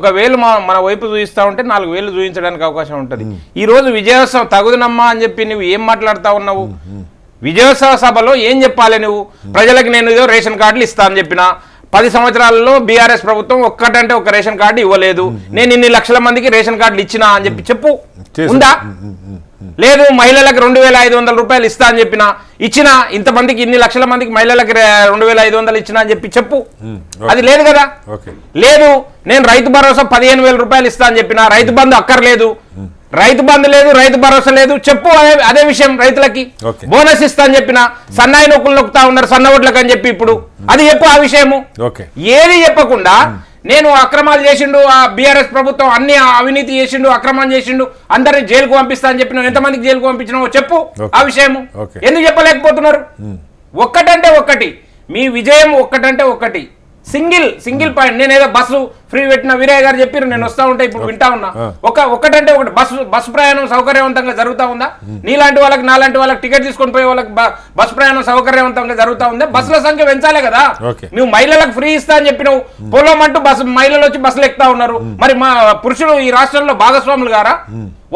ఒకవేళ మన వైపు చూపిస్తా ఉంటే 4 వేలు చూపించడానికి అవకాశం ఉంటుంది. ఈ రోజు విజయోత్సవం తగుదనమ్మా అని చెప్పి నువ్వు ఏం మాట్లాడుతా ఉన్నావు? విజయోత్సవ సభలో ఏం చెప్పాలి నువ్వు? ప్రజలకు నేను ఏదో రేషన్ కార్డులు ఇస్తా అని చెప్పినా, 10 సంవత్సరాలలో బీఆర్ఎస్ ప్రభుత్వం ఒక్కటంటే ఒక రేషన్ కార్డు ఇవ్వలేదు, నేను ఇన్ని లక్షల మందికి రేషన్ కార్డులు ఇచ్చినా అని చెప్పు ఉందా? లేదు. మహిళలకు 2500 రూపాయలు ఇస్తా అని చెప్పినా, ఇచ్చినా, ఇంతమందికి ఇన్ని లక్షల మందికి మహిళలకు 2500 ఇచ్చినా అని చెప్పు, అది లేదు కదా. లేదు. నేను రైతు భరోసా 15,000 రూపాయలు ఇస్తా అని చెప్పినా, రైతు బంధు అక్కర్లేదు, రైతు బంధు లేదు, రైతు భరోసా లేదు, చెప్పు అదే విషయం. రైతులకి బోనస్ ఇస్తా అని చెప్పిన, సన్నాయి నొక్కులు నొక్కుతా ఉన్నారు సన్న ఓట్లకు అని చెప్పి, ఇప్పుడు అది చెప్పు ఆ విషయము. ఏది చెప్పకుండా నేను అక్రమాలు చేసిండు, ఆ బీఆర్ఎస్ ప్రభుత్వం అన్ని అవినీతి చేసిండు, అక్రమం చేసిండు, అందరిని జైలుకు పంపిస్తా అని చెప్పిన, ఎంతమందికి జైలుకు పంపించినావో చెప్పు ఆ విషయము. ఎందుకు చెప్పలేకపోతున్నారు? ఒక్కటంటే ఒక్కటి, మీ విజయం ఒక్కటంటే ఒక్కటి, సింగిల్ పాయింట్. నేను ఏదో బస్సు ఫ్రీ పెట్టిన వీరయ్య గారు చెప్పారు, నేను వస్తా ఉంటా, ఇప్పుడు వింటా ఉన్నా. ఒకటంటే ఒకటి, బస్సు ప్రయాణం సౌకర్యవంతంగా జరుగుతా ఉందా? నీలాంటి వాళ్ళకి, నాలాంటి వాళ్ళకి టికెట్ తీసుకొని పోయే వాళ్ళకి బస్సు ప్రయాణం సౌకర్యవంతంగా జరుగుతా ఉందా? బస్సుల సంఖ్య పెంచాలి కదా. నువ్వు మహిళలకు ఫ్రీ ఇస్తా అని చెప్పినావు, పొలం అంటూ మహిళలు వచ్చి బస్సులు ఎక్కుతా ఉన్నారు. మరి మా పురుషులు ఈ రాష్ట్రంలో భాగస్వాములు గారా?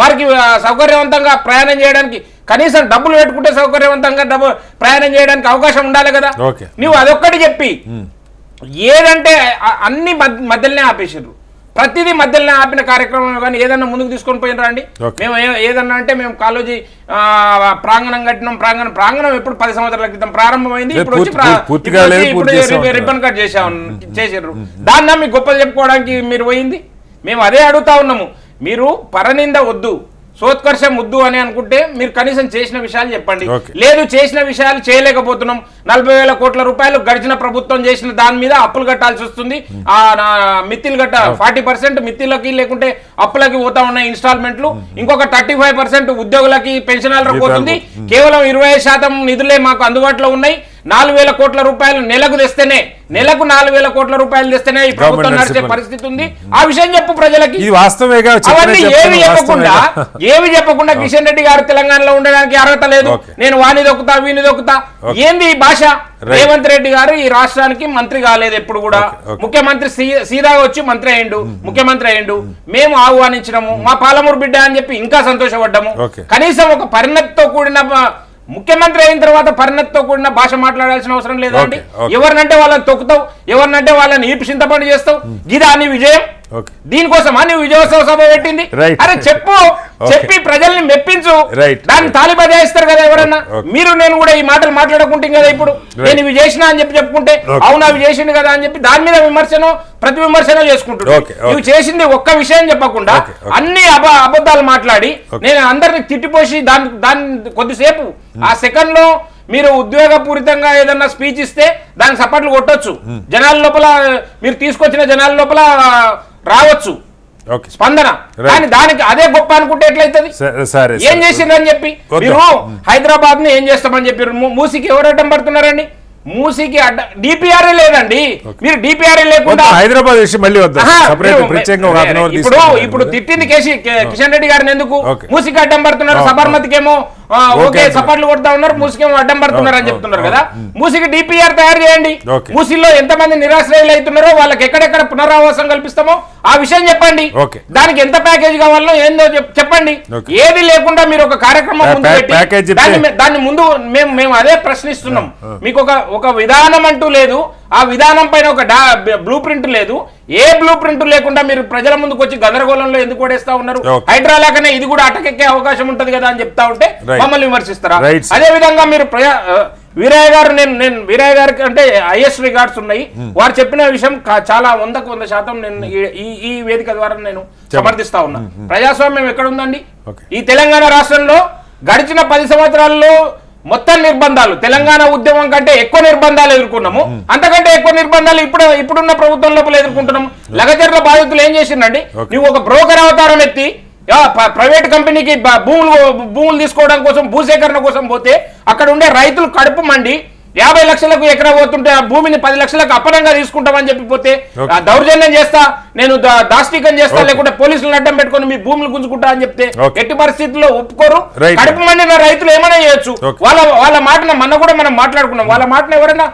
వారికి సౌకర్యవంతంగా ప్రయాణం చేయడానికి కనీసం డబ్బులు పెట్టుకుంటే సౌకర్యవంతంగా ప్రయాణం చేయడానికి అవకాశం ఉండాలి కదా. నువ్వు అదొక్కటి చెప్పి ఏదంటే అన్ని మధ్యలోనే ఆపేసారు, ప్రతిదీ మధ్యలోనే ఆపిన కార్యక్రమం. కానీ ఏదన్నా ముందుకు తీసుకొని పోయినరా అండి? మేము ఏదన్నా అంటే మేము కాలేజీ ప్రాంగణం కట్టినాం. ప్రాంగణం ఎప్పుడు 10 సంవత్సరాల క్రితం ప్రారంభమైంది, ఇప్పుడు వచ్చి రిబ్బన్ కట్ చేసారు. దాన్ని మీకు గొప్పలు చెప్పుకోవడానికి మీరు పోయింది. మేము అదే అడుగుతా ఉన్నాము. మీరు పరనింద వద్దు, సోత్కర్ష ముద్దు అని అనుకుంటే మీరు కనీసం చేసిన విషయాలు చెప్పండి. Okay. లేదు చేసిన విషయాలు చేయలేకపోతున్నాం, 40,000 కోట్ల రూపాయలు గడిచిన ప్రభుత్వం చేసిన దాని మీద అప్పులు కట్టాల్సి వస్తుంది, మిత్తిలు 40% మిత్తిలకి లేకుంటే అప్పులకి పోతా ఉన్నాయి ఇన్స్టాల్మెంట్లు, ఇంకొక 35% ఉద్యోగులకి పెన్షనర్లకు పోతుంది, కేవలం 25% నిధులే మాకు అందుబాటులో ఉన్నాయి, 4,000 కోట్ల రూపాయలు నెలకు 4,000 కోట్ల రూపాయలు తెస్తేనే ఈ ప్రభుత్వం నడిచే పరిస్థితి ఉంది. ఆ విషయం చెప్పు ప్రజలకి. ఇది వాస్తవేగా అవన్నీ ఏవి చెప్పకుండా కిషన్ రెడ్డి గారు తెలంగాణలో ఉండడానికి అర్హత లేదు, నేను వాణి దొక్కుతా వీని దొక్కుతా, ఏంది ఈ భాష? రేవంత్ రెడ్డి గారు ఈ రాష్ట్రానికి మంత్రి కాలేదు ఎప్పుడు కూడా, ముఖ్యమంత్రి సీదాగా వచ్చి ముఖ్యమంత్రి అయ్యిండు, మేము ఆహ్వానించినాము, మా పాలమూరు బిడ్డ అని చెప్పి ఇంకా సంతోషపడ్డాము. కనీసం ఒక పరిణతితో కూడిన ముఖ్యమంత్రి అయిన తర్వాత పరిణతితో కూడిన భాష మాట్లాడాల్సిన అవసరం లేదా అండి? ఎవరినంటే వాళ్ళని తొక్కుతావు, ఎవరినంటే వాళ్ళని ఈపు చింతపండు చేస్తావు, గిదా నీ విజయం? దీనికోసమా నువ్వు విజయోత్సవ సభ పెట్టింది? అరే చెప్పి ప్రజల్ని మెప్పించు, దాన్ని తాలిబజాయిస్తారు కదా ఎవరన్నా. మీరు నేను కూడా ఈ మాటలు మాట్లాడుకుంటాం కదా, ఇప్పుడు నేను ఇవి చేసినా అని చెప్పుకుంటే అవును అవి చేసింది కదా అని చెప్పి దాని మీద ప్రతి విమర్శన చేసుకుంటున్నాడు. నువ్వు చేసింది ఒక్క విషయం చెప్పకుండా అన్ని అబద్ధాలు మాట్లాడి నేను అందరిని తిట్టిపోసి దాన్ని కొద్దిసేపు ఆ సెకండ్ లో మీరు ఉద్వేగపూరితంగా ఏదన్నా స్పీచ్ ఇస్తే దానికి సపోర్ట్లు కొట్టొచ్చు, జనాల లోపల మీరు తీసుకొచ్చిన జనాల లోపల రావచ్చు స్పందన, కానీ దానికి అదే గొప్ప అనుకుంటే ఎట్లయితది? ఏం చేసిండ్రని చెప్పి మీరు హైదరాబాద్ ని ఏం చేస్తామని చెప్పారు? మూసీకి ఎవరు అడ్డం పడుతున్నారండి? మూసీకి డిపిఆర్ఏ లేదండి, మీరు డిపిఆర్ఏ లేకుండా హైదరాబాద్ ఇప్పుడు తిట్టింది కిషన్ రెడ్డి గారిని ఎందుకు? మూసీకి అడ్డం పడుతున్నారు, సబర్మతికేమో ఓకే సపోర్ట్లు కొడతా ఉన్నారు, మూసీకేమో అడ్డం పడుతున్నారు అని చెప్తున్నారు కదా. మూసీకి డిపిఆర్ తయారు చేయండి, మూసీలో ఎంతమంది నిరాశ్రయులు అవుతున్నారో వాళ్ళకి ఎక్కడెక్కడ పునరావాసం కల్పిస్తామో ఆ విషయం చెప్పండి, దానికి ఎంత ప్యాకేజ్ కావాలో ఏందో చెప్పండి. ఏది లేకుండా మీరు ఒక కార్యక్రమం ముందు పెట్టి దాన్ని ముందు మేము అదే ప్రశ్నిస్తున్నాం. మీకు ఒక విధానం అంటూ లేదు, ఆ విధానం పైన ఒక బ్లూ ప్రింట్ లేదు, ఏ బ్లూ ప్రింట్ లేకుండా మీరు ప్రజల ముందుకు వచ్చి గందరగోళంలో ఎందుకు ఓడేస్తా ఉన్నారు? హైడ్రా లాగానే ఇది కూడా అటకెక్కే అవకాశం ఉంటది కదా అని చెప్తా ఉంటే మమ్మల్ని విమర్శిస్తారా? అదే విధంగా మీరు వీరయ్య గారు నేను వీరయ్య గారికి అంటే ఐఎస్ రికార్డ్స్ ఉన్నాయి, వారు చెప్పిన విషయం చాలా 100% నేను ఈ వేదిక ద్వారా నేను సమర్థిస్తా ఉన్నా. ప్రజాస్వామ్యం ఎక్కడ ఉందండి? ఈ తెలంగాణ రాష్ట్రంలో గడిచిన 10 సంవత్సరాల్లో మొత్తం నిర్బంధాలు, తెలంగాణ ఉద్యమం కంటే ఎక్కువ నిర్బంధాలు ఎదుర్కొన్నాము, అంతకంటే ఎక్కువ నిర్బంధాలు ఇప్పుడున్న ప్రభుత్వం లోపల ఎదుర్కొంటున్నాము. లగచర్ల బాధితులు ఏం చేసిందండి? నువ్వు ఒక బ్రోకర్ అవతారం ఎత్తి ప్రైవేట్ కంపెనీకి భూములు తీసుకోవడం కోసం భూసేకరణ కోసం పోతే అక్కడ ఉండే రైతులు కడుపు మండి 50 లక్షలకు ఎకరా పోతుంటే ఆ భూమిని 10 లక్షలకు అప్పనంగా తీసుకుంటామని చెప్పిపోతే దౌర్జన్యం చేస్తా, నేను దాష్టికం చేస్తా, లేకుంటే పోలీసులను అడ్డం పెట్టుకుని మీ భూములు గుంజుకుంటా అని చెప్తే ఎట్టి పరిస్థితుల్లో ఒప్పుకోరు. కడుపు మండిన రైతులు ఏమైనా చేయొచ్చు, వాళ్ళ మాటను మనం మాట్లాడుకున్నాం, వాళ్ళ మాటను ఎవరైనా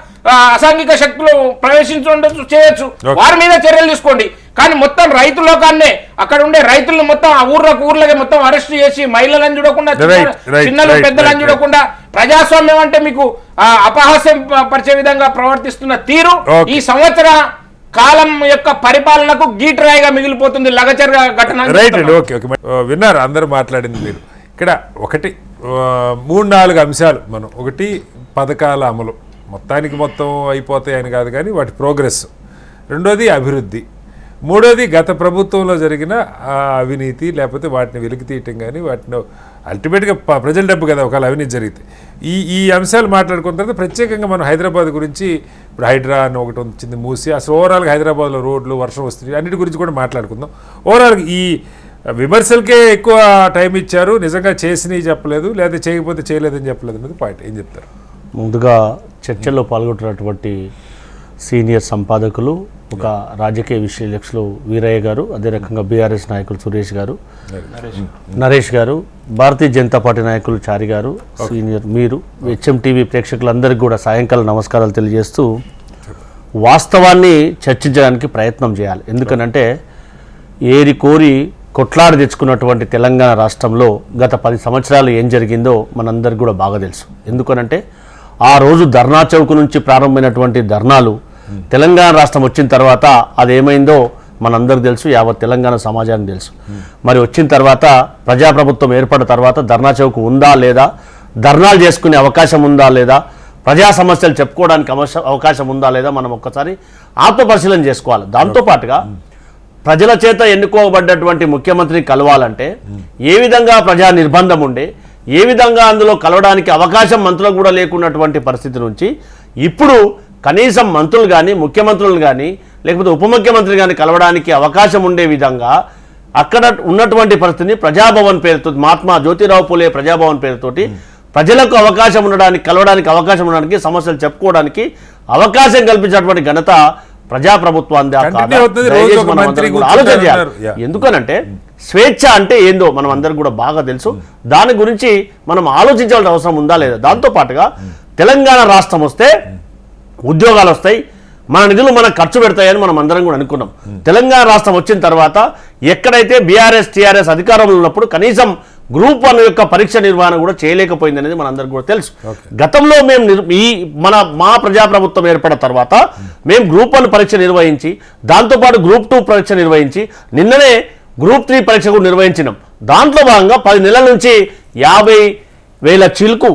అసాంఘిక శక్తులు ప్రవేశించు చేయొచ్చు, వారి మీద చర్యలు తీసుకోండి. కానీ మొత్తం రైతు లోకాన్నే అక్కడ ఉండే రైతులను మొత్తం ఆ ఊర్లకి మొత్తం అరెస్ట్ చేసి మహిళలను చూడకుండా చిన్నలు పెద్దలను చూడకుండా ప్రజాస్వామ్యం అంటే మీకు అపహాస్యం పరిచే విధంగా ప్రవర్తిస్తున్న తీరు ఈ సంవత్సర కాలం యొక్క పరిపాలనకు గీటరాయిగా మిగిలిపోతుంది లగచర్ ఘటన. విన్నారు అందరూ మాట్లాడింది. మీరు ఇక్కడ 3-4 అంశాలు మనం, ఒకటి పథకాల అమలు, మొత్తం అయిపోతాయని కాదు కానీ వాటి ప్రోగ్రెస్, రెండోది అభివృద్ధి, మూడోది గత ప్రభుత్వంలో జరిగిన అవినీతి లేకపోతే వాటిని వెలికి తీయటం కానీ వాటిని అల్టిమేట్గా ప్రజల డబ్బు కదా ఒకవేళ అవినీతి జరిగితే ఈ అంశాలు మాట్లాడుకున్న తర్వాత ప్రత్యేకంగా మనం హైదరాబాద్ గురించి ఇప్పుడు హైడ్రా అని ఒకటి వచ్చింది, మూసి, అసలు ఓవరాల్గా హైదరాబాద్లో రోడ్లు వర్షం వస్తుంది అన్నిటి గురించి కూడా మాట్లాడుకుందాం. ఓవరాల్గా ఈ విమర్శలకే ఎక్కువ టైం ఇచ్చారు, నిజంగా చేసినవి చెప్పలేదు లేదా చేయకపోతే చేయలేదని చెప్పలేదు అనేది పాయింట్. ఏం చెప్తారు? ముందుగా చర్చల్లో పాల్గొంటున్నటువంటి సీనియర్ సంపాదకులు, ఒక రాజకీయ విశ్లేషకులు వీరయ్య గారు, అదే రకంగా బీఆర్ఎస్ నాయకులు సురేష్ గారు, నరేష్ గారు, భారతీయ జనతా పార్టీ నాయకులు చారి గారు, సీనియర్ మీరు, HMTV ప్రేక్షకులందరికీ కూడా సాయంకాలం నమస్కారాలు తెలియజేస్తూ వాస్తవాన్ని చర్చించడానికి ప్రయత్నం చేయాలి. ఎందుకనంటే ఏరి కోరి కొట్లాడి తెచ్చుకున్నటువంటి తెలంగాణ రాష్ట్రంలో గత 10 సంవత్సరాలు ఏం జరిగిందో మనందరికీ కూడా బాగా తెలుసు. ఎందుకనంటే ఆ రోజు ధర్నా చౌక్ నుంచి ప్రారంభమైనటువంటి ధర్నాలు తెలంగాణ రాష్ట్రం వచ్చిన తర్వాత అదేమైందో మనందరికీ తెలుసు, యావత్ తెలంగాణ సమాజానికి తెలుసు. మరి వచ్చిన తర్వాత ప్రజాప్రభుత్వం ఏర్పడిన తర్వాత ధర్నా చౌక్ ఉందా లేదా, ధర్నాలు చేసుకునే అవకాశం ఉందా లేదా, ప్రజా సమస్యలు చెప్పుకోవడానికి అవకాశం ఉందా లేదా మనం ఒక్కసారి ఆత్మపరిశీలన చేసుకోవాలి. దాంతోపాటుగా ప్రజల చేత ఎన్నుకోబడ్డటువంటి ముఖ్యమంత్రిని కలవాలంటే ఏ విధంగా ప్రజా నిర్బంధం ఉండే, ఏ విధంగా అందులో కలవడానికి అవకాశం మంత్రులకు కూడా లేకున్నటువంటి పరిస్థితి నుంచి ఇప్పుడు కనీసం మంత్రులు కానీ, ముఖ్యమంత్రులు కానీ, లేకపోతే ఉప ముఖ్యమంత్రి కానీ కలవడానికి అవకాశం ఉండే విధంగా అక్కడ ఉన్నటువంటి పరిస్థితిని ప్రజాభవన్ పేరుతో, మహాత్మా జ్యోతిరావు పూలే ప్రజాభవన్ పేరుతోటి ప్రజలకు అవకాశం ఉండడానికి, కలవడానికి అవకాశం ఉండడానికి, సమస్యలు చెప్పుకోవడానికి అవకాశం కల్పించినటువంటి ఘనత ప్రజాప్రభుత్వాన్ని ఆలోచన చేయాలి. ఎందుకనంటే స్వేచ్ఛ అంటే ఏందో మనం అందరికి కూడా బాగా తెలుసు. దాని గురించి మనం ఆలోచించాల్సిన అవసరం ఉందా లేదా. దాంతో పాటుగా తెలంగాణ రాష్ట్రం వస్తే ఉద్యోగాలు వస్తాయి, మన నిధులు మనకు ఖర్చు పెడతాయని మనం అందరం కూడా అనుకున్నాం. తెలంగాణ రాష్ట్రం వచ్చిన తర్వాత ఎక్కడైతే బీఆర్ఎస్ టీఆర్ఎస్ అధికారంలో ఉన్నప్పుడు కనీసం గ్రూప్ 1 యొక్క పరీక్ష నిర్వహణ కూడా చేయలేకపోయింది అనేది మనందరికీ కూడా తెలుసు. గతంలో మేము మా ప్రజాప్రభుత్వం ఏర్పడిన తర్వాత మేము గ్రూప్ 1 పరీక్ష నిర్వహించి, దాంతోపాటు గ్రూప్ 2 పరీక్ష నిర్వహించి, నిన్ననే గ్రూప్ 3 పరీక్ష కూడా నిర్వహించినాం. దాంట్లో భాగంగా 10 నెలల నుంచి 50,000 చిలుకు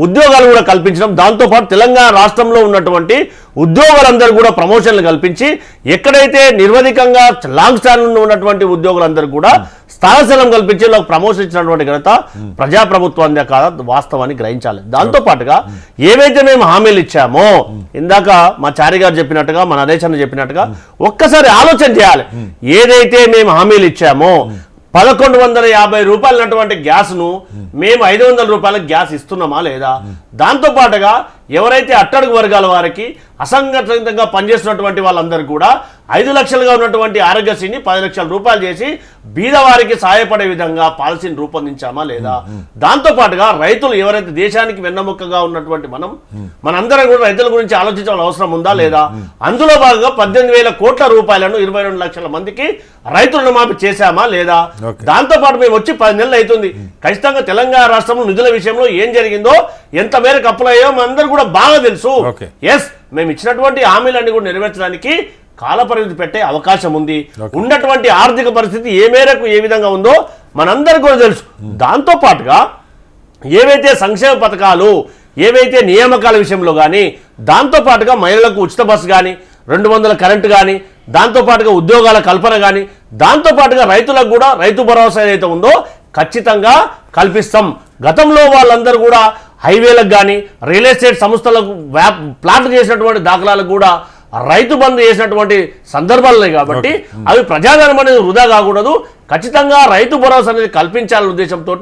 ఉద్యోగాలు కూడా కల్పించడం, దాంతోపాటు తెలంగాణ రాష్ట్రంలో ఉన్నటువంటి ఉద్యోగులందరూ కూడా ప్రమోషన్లు కల్పించి, ఎక్కడైతే నిర్వధికంగా లాంగ్ స్టాండ్ ఉన్నటువంటి ఉద్యోగులందరూ కూడా స్థానశలం కల్పించి ప్రమోషన్ ఇచ్చినటువంటి ఘనత ప్రజాప్రభుత్వాన్ని కాదా వాస్తవాన్ని గ్రహించాలి. దాంతోపాటుగా ఏవైతే మేము హామీలు ఇచ్చామో, ఇందాక మా చారి గారు చెప్పినట్టుగా, మన నరేష్ అన్న చెప్పినట్టుగా ఒక్కసారి ఆలోచన చేయాలి. ఏదైతే మేము హామీలు ఇచ్చామో 1150 రూపాయలటువంటి గ్యాస్ను మేము 500 రూపాయలకు గ్యాస్ ఇస్తున్నామా లేదా. దాంతోపాటుగా ఎవరైతే అట్టడుగు వర్గాల వారికి అసంఘటితంగా పనిచేస్తున్నటువంటి వాళ్ళందరూ కూడా 5 లక్షలుగా ఉన్నటువంటి ఆరోగ్యశ్రీని 10 లక్షల రూపాయలు చేసి బీదవారికి సహాయపడే విధంగా పాలసీని రూపొందించామా లేదా. దాంతోపాటుగా రైతులు ఎవరైతే దేశానికి వెన్నముక్కగా ఉన్నటువంటి మనందరం కూడా రైతుల గురించి ఆలోచించాల్సిన అవసరం ఉందా లేదా. అందులో భాగంగా 18,000 కోట్ల రూపాయలను 22 లక్షల మందికి రైతు రుణమాఫీ చేశామా లేదా. దాంతోపాటు మేము వచ్చి 10 నెలలు అవుతుంది. ఖచ్చితంగా తెలంగాణ రాష్ట్రంలో నిధుల విషయంలో ఏం జరిగిందో, ఎంత మేరకు అప్పులయ్యో మనందరూ కూడా బాగా తెలుసు. ఎస్, మేము ఇచ్చినటువంటి హామీలన్నీ కూడా నెరవేర్చడానికి కాలపరిమితి పెట్టే అవకాశం ఉంది. ఉన్నటువంటి ఆర్థిక పరిస్థితి ఏ మేరకు ఏ విధంగా ఉందో మనందరికీ కూడా తెలుసు. దాంతో పాటుగా ఏవైతే సంక్షేమ పథకాలు, ఏవైతే నియామకాల విషయంలో కానీ, దాంతో పాటుగా మహిళలకు ఉచిత బస్సు కానీ, 200 కరెంటు కానీ, దాంతోపాటుగా ఉద్యోగాల కల్పన కానీ, దాంతోపాటుగా రైతులకు కూడా రైతు భరోసా ఏదైతే ఉందో ఖచ్చితంగా కల్పిస్తాం. గతంలో వాళ్ళందరూ కూడా హైవేలకు కానీ, రియల్ ఎస్టేట్ సంస్థలకు ప్లాట్లు చేసినటువంటి దాఖలాలకు కూడా రైతు బంధు చేసినటువంటి సందర్భాలు కాబట్టి అవి ప్రజాధనం అనేది వృధా కాకూడదు. ఖచ్చితంగా రైతు భరోసా అనేది కల్పించాలనే ఉద్దేశంతో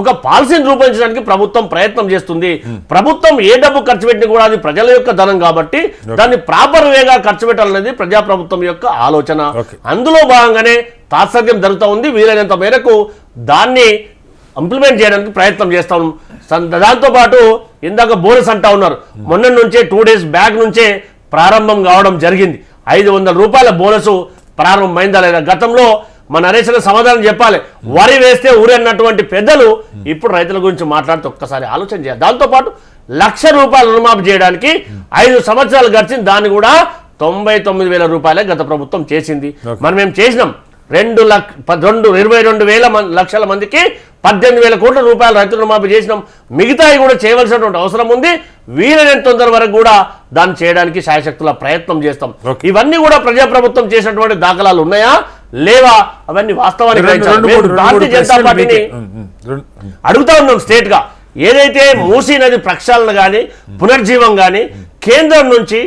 ఒక పాలసీని రూపొందించడానికి ప్రభుత్వం ప్రయత్నం చేస్తుంది. ప్రభుత్వం ఏ డబ్బు ఖర్చు పెట్టినా కూడా అది ప్రజల యొక్క ధనం కాబట్టి దాన్ని ప్రాపర్ వేగా ఖర్చు పెట్టాలనేది ప్రజాప్రభుత్వం యొక్క ఆలోచన. అందులో భాగంగానే తాత్సర్యం జరుగుతూ ఉంది. వీలైనంత మేరకు దాన్ని ఇంప్లిమెంట్ చేయడానికి ప్రయత్నం చేస్తాం. దాంతోపాటు ఇందాక బోనస్ అంటా ఉన్నారు. మొన్న నుంచే 2 days బ్యాక్ నుంచే ప్రారంభం కావడం జరిగింది. 500 రూపాయల బోనసు ప్రారంభమైందా లేదా. గతంలో మన నరేషన్ సమాధానం చెప్పాలి. వరి వేస్తే ఊరన్నటువంటి పెద్దలు ఇప్పుడు రైతుల గురించి మాట్లాడితే ఒక్కసారి ఆలోచన చేయాలి. దాంతోపాటు 1,00,000 రూపాయలు రుణమాఫీ చేయడానికి 5 సంవత్సరాలు గడిచింది. దాన్ని కూడా 99,000 రూపాయలే గత ప్రభుత్వం చేసింది. మనం ఏం చేసినాం, 22 లక్షల మందికి 18,000 కోట్ల రూపాయలు రైతు రుణమాఫీ చేసినాం. మిగతాయి కూడా చేయవలసినటువంటి అవసరం ఉంది. వీలైనంత తొందర వరకు కూడా దాన్ని చేయడానికి శాయశక్తుల ప్రయత్నం చేస్తాం. ఇవన్నీ కూడా ప్రజాప్రభుత్వం చేసినటువంటి దాఖలాలు ఉన్నాయా లేవా అవన్నీ వాస్తవానికి భారతీయ జనతా పార్టీని అడుగుతా ఉన్నాం స్టేట్ గా. ఏదైతే మూసీ నది ప్రక్షాళన కానీ, పునర్జీవం కానీ కేంద్రం నుంచి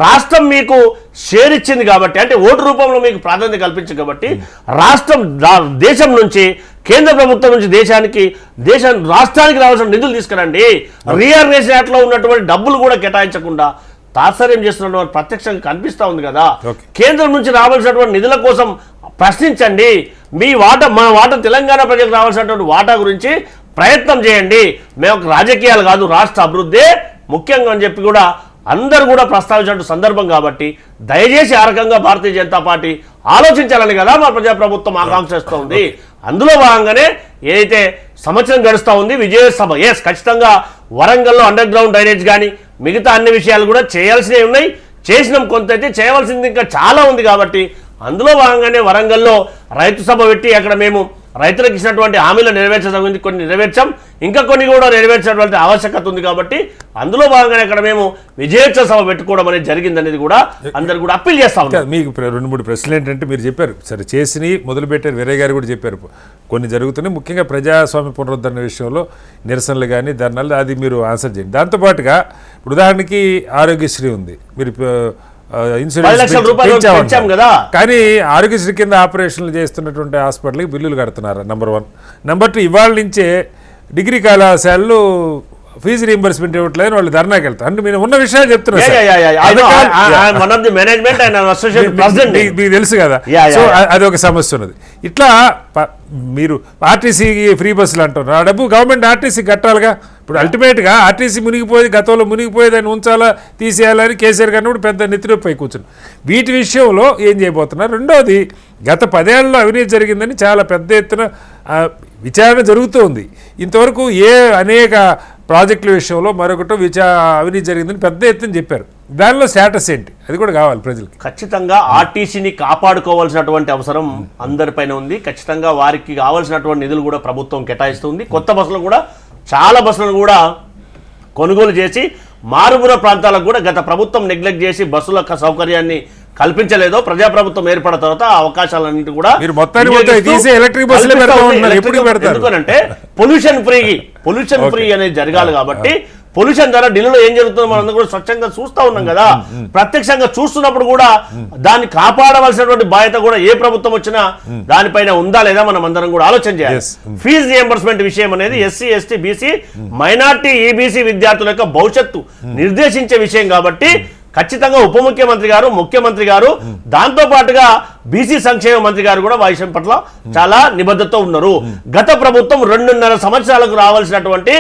రాష్ట్రం మీకు షేర్ ఇచ్చింది కాబట్టి, అంటే ఓటు రూపంలో మీకు ప్రాధాన్యత కల్పించింది కాబట్టి, దేశం నుంచి కేంద్ర ప్రభుత్వం నుంచి రాష్ట్రానికి రావాల్సిన నిధులు తీసుకురండి. రీఆర్గనైజేషన్ యాక్ట్ లో ఉన్నటువంటి డబ్బులు కూడా కేటాయించకుండా తాత్సర్యం చేస్తున్నటువంటి ప్రత్యక్షంగా కనిపిస్తా ఉంది కదా. కేంద్రం నుంచి రావాల్సినటువంటి నిధుల కోసం ప్రశ్నించండి. మన వాటా తెలంగాణ ప్రజలకు రావాల్సినటువంటి వాటా గురించి ప్రయత్నం చేయండి. మేము రాజకీయాలు కాదు, రాష్ట్ర అభివృద్ధి ముఖ్యంగా అని చెప్పి కూడా అందరూ కూడా ప్రస్తావించిన సందర్భం కాబట్టి దయచేసి ఆ రకంగా భారతీయ జనతా పార్టీ ఆలోచించాలని కదా మా ప్రజాప్రభుత్వం ఆకాంక్షిస్తూ ఉంది. అందులో భాగంగానే ఏదైతే సంవత్సరం గడుస్తూ ఉంది విజయ సభ. ఖచ్చితంగా వరంగల్లో అండర్ గ్రౌండ్ డ్రైనేజ్ కానీ మిగతా అన్ని విషయాలు కూడా చేయాల్సినవి ఉన్నాయి. చేసినాం, కొంత అయితే చేయవలసింది ఇంకా చాలా ఉంది. కాబట్టి అందులో భాగంగానే వరంగల్లో రైతు సభ పెట్టి అక్కడ మేము రైతులకు ఇచ్చినటువంటి హామీలు నెరవేర్చడం కొన్ని నెరవేర్చాం, ఇంకా కొన్ని కూడా నెరవేర్చేటువంటి ఆవశ్యకత ఉంది. కాబట్టి అందులో భాగంగానే ఇక్కడ మేము విజయోత్సవ సభ పెట్టుకోవడం అనేది జరిగిందనేది కూడా అందరు కూడా అప్పీల్ చేస్తా ఉంటాం. మీకు 2-3 ప్రశ్నలు ఏంటంటే మీరు చెప్పారు సరే చేసి మొదలుపెట్టారు, వీరయ్య గారు కూడా చెప్పారు కొన్ని జరుగుతున్నాయి, ముఖ్యంగా ప్రజాస్వామ్య పునరుద్ధరణ విషయంలో నిరసనలు కానీ ధర్నాలు, అది మీరు ఆన్సర్ చేయండి. దాంతోపాటుగా ఇప్పుడు ఉదాహరణకి ఆరోగ్యశ్రీ ఉంది, మీరు పెంచాం కదా, కానీ ఆరోగ్యశ్రీ కింద ఆపరేషన్లు చేస్తున్నటువంటి హాస్పిటల్కి బిల్లులు కడుతున్నారు. నెంబర్ 1. నెంబర్ 2, ఇవాళ నుంచే డిగ్రీ కళాశాలలు ఫీజు రీంబర్స్మెంట్ ఇవ్వట్లేదు, వాళ్ళు ధర్నాకి వెళ్తారు. అంటే మీరు ఉన్న విషయాలు చెప్తున్నారు, మీకు తెలుసు కదా. సో అది ఒక సమస్య ఉన్నది. ఇట్లా మీరు ఆర్టీసీకి ఫ్రీ బస్సులు అంటున్నారు, ఆ డబ్బు గవర్నమెంట్ ఆర్టీసీ కట్టాలిగా. ఇప్పుడు అల్టిమేట్గా ఆర్టీసీ మునిగిపోయేది, గతంలో మునిగిపోయేదాన్ని ఉంచాలా తీసేయాలని కేసీఆర్ గారిని కూడా పెద్ద నెత్తినొప్పి కూర్చుని వీటి విషయంలో ఏం చేయబోతున్నారు. రెండోది, గత 10 ఏళ్లలో అవినీతి జరిగిందని చాలా పెద్ద ఎత్తున విచారణ జరుగుతూ ఉంది. ఇంతవరకు అనేక ప్రాజెక్టుల విషయంలో మరొకటి అవినీతి జరిగిందని పెద్ద ఎత్తున చెప్పారు. దానిలో స్టేటస్ ఏంటి, అది కూడా కావాలి ప్రజలకి. ఖచ్చితంగా ఆర్టీసీని కాపాడుకోవాల్సినటువంటి అవసరం అందరిపైన ఉంది. ఖచ్చితంగా వారికి కావాల్సినటువంటి నిధులు కూడా ప్రభుత్వం కేటాయిస్తుంది. కొత్త బస్సులు కూడా చాలా బస్సులను కూడా కొనుగోలు చేసి మారుమూల ప్రాంతాలకు కూడా గత ప్రభుత్వం నెగ్లెక్ట్ చేసి బస్సుల సౌకర్యాన్ని కల్పించలేదో ప్రజాప్రభుత్వం ఏర్పడిన తర్వాత అవకాశాలన్నింటి కూడా ఎందుకంటే పొల్యూషన్ ఫ్రీ అనేది జరగాలి. కాబట్టి పొల్యూషన్ ద్వారా ఢిల్లీలో ఏం జరుగుతుందో మనం కూడా స్వచ్ఛంగా చూస్తూ ఉన్నాం కదా. ప్రత్యక్షంగా చూస్తున్నప్పుడు కూడా దాన్ని కాపాడవలసినటువంటి బాధ్యత కూడా ఏ ప్రభుత్వం వచ్చినా దానిపైన ఉందా లేదా మనం అందరం కూడా ఆలోచన చేయాలి. ఫీజు రియంబర్స్మెంట్ విషయం అనేది SC, ST, BC, minority, EBC విద్యార్థుల యొక్క భవిష్యత్తు నిర్దేశించే విషయం. కాబట్టి ఖచ్చితంగా ఉప ముఖ్యమంత్రి గారు, ముఖ్యమంత్రి గారు, దాంతో పాటుగా బీసీ సంక్షేమ మంత్రి గారు కూడా విషయం పట్ల చాలా నిబద్ధతతో ఉన్నారు. గత ప్రభుత్వం 2.5 సంవత్సరాలకు రావాల్సినటువంటి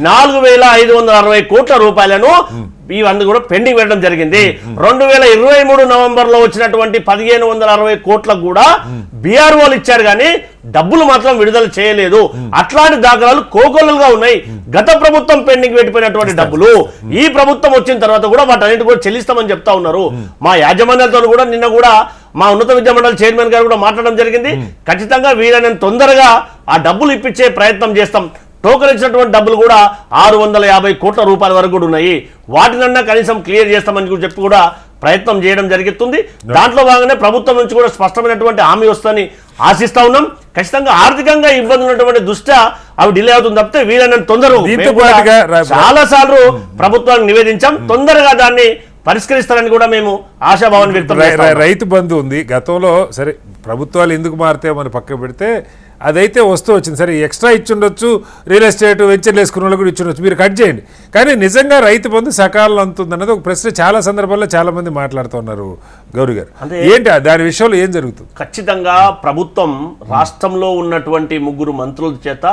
4,560 కోట్ల రూపాయలను ఇవన్నీ కూడా పెండింగ్ పెట్టడం జరిగింది. 2023 నవంబర్లో వచ్చినటువంటి 1,560 కోట్లకు కూడా బీఆర్ఓలు ఇచ్చారు, కానీ డబ్బులు మాత్రం విడుదల చేయలేదు. అట్లాంటి దాఖలాలు కోకొల్లలుగా ఉన్నాయి. గత ప్రభుత్వం పెండింగ్ పెట్టిపోయినటువంటి డబ్బులు ఈ ప్రభుత్వం వచ్చిన తర్వాత కూడా వాటన్నిటి కూడా చెల్లిస్తామని చెప్తా ఉన్నారు. మా యాజమాన్యాలతో కూడా నిన్న కూడా మా ఉన్నత విద్యా మండలి చైర్మన్ గారు కూడా మాట్లాడడం జరిగింది. ఖచ్చితంగా వీళ్ళని తొందరగా ఆ డబ్బులు ఇప్పించే ప్రయత్నం చేస్తాం. టోకెన్ ఇచ్చినటువంటి డబ్బులు కూడా 650 కోట్ల రూపాయల వరకు కూడా ఉన్నాయి. వాటినన్నా కనీసం క్లియర్ చేస్తామని చెప్పి కూడా ప్రయత్నం చేయడం జరుగుతుంది. దాంట్లో భాగంగానే ప్రభుత్వం నుంచి కూడా స్పష్టమైనటువంటి హామీ వస్తుందని ఆశిస్తా ఉన్నాం. ఖచ్చితంగా ఆర్థికంగా ఇబ్బంది ఉన్నటువంటి దృష్ట్యా అవి డిలే అవుతుంది తప్పితే వీళ్ళని తొందరగా చాలా సార్లు ప్రభుత్వానికి నివేదించాం, తొందరగా దాన్ని పరిష్కరిస్తారని కూడా మేము ఆశాభావాన్ని వ్యక్తం చేస్తాం. రైతు బంధు ఉంది గతంలో, సరే ప్రభుత్వాలు ఎందుకు మారితే మనం పక్క పెడితే అదైతే వస్తూ వచ్చింది. సరే ఎక్స్ట్రా ఇచ్చుండొచ్చు, రియల్ ఎస్టేట్ వెంచర్లు వేసుకున్న వాళ్ళు కూడా ఇచ్చుండొచ్చు, మీరు కట్ చేయండి. కానీ నిజంగా రైతు బంధు సకాలంలో అందుతుందన్నది ఒక ప్రశ్న చాలా సందర్భాల్లో చాలా మంది మాట్లాడుతున్నారు. గౌరీ గారు, ఏంటి దాని విషయంలో ఏం జరుగుతుంది? ఖచ్చితంగా ప్రభుత్వం రాష్ట్రంలో ఉన్నటువంటి 3 మంత్రుల చేత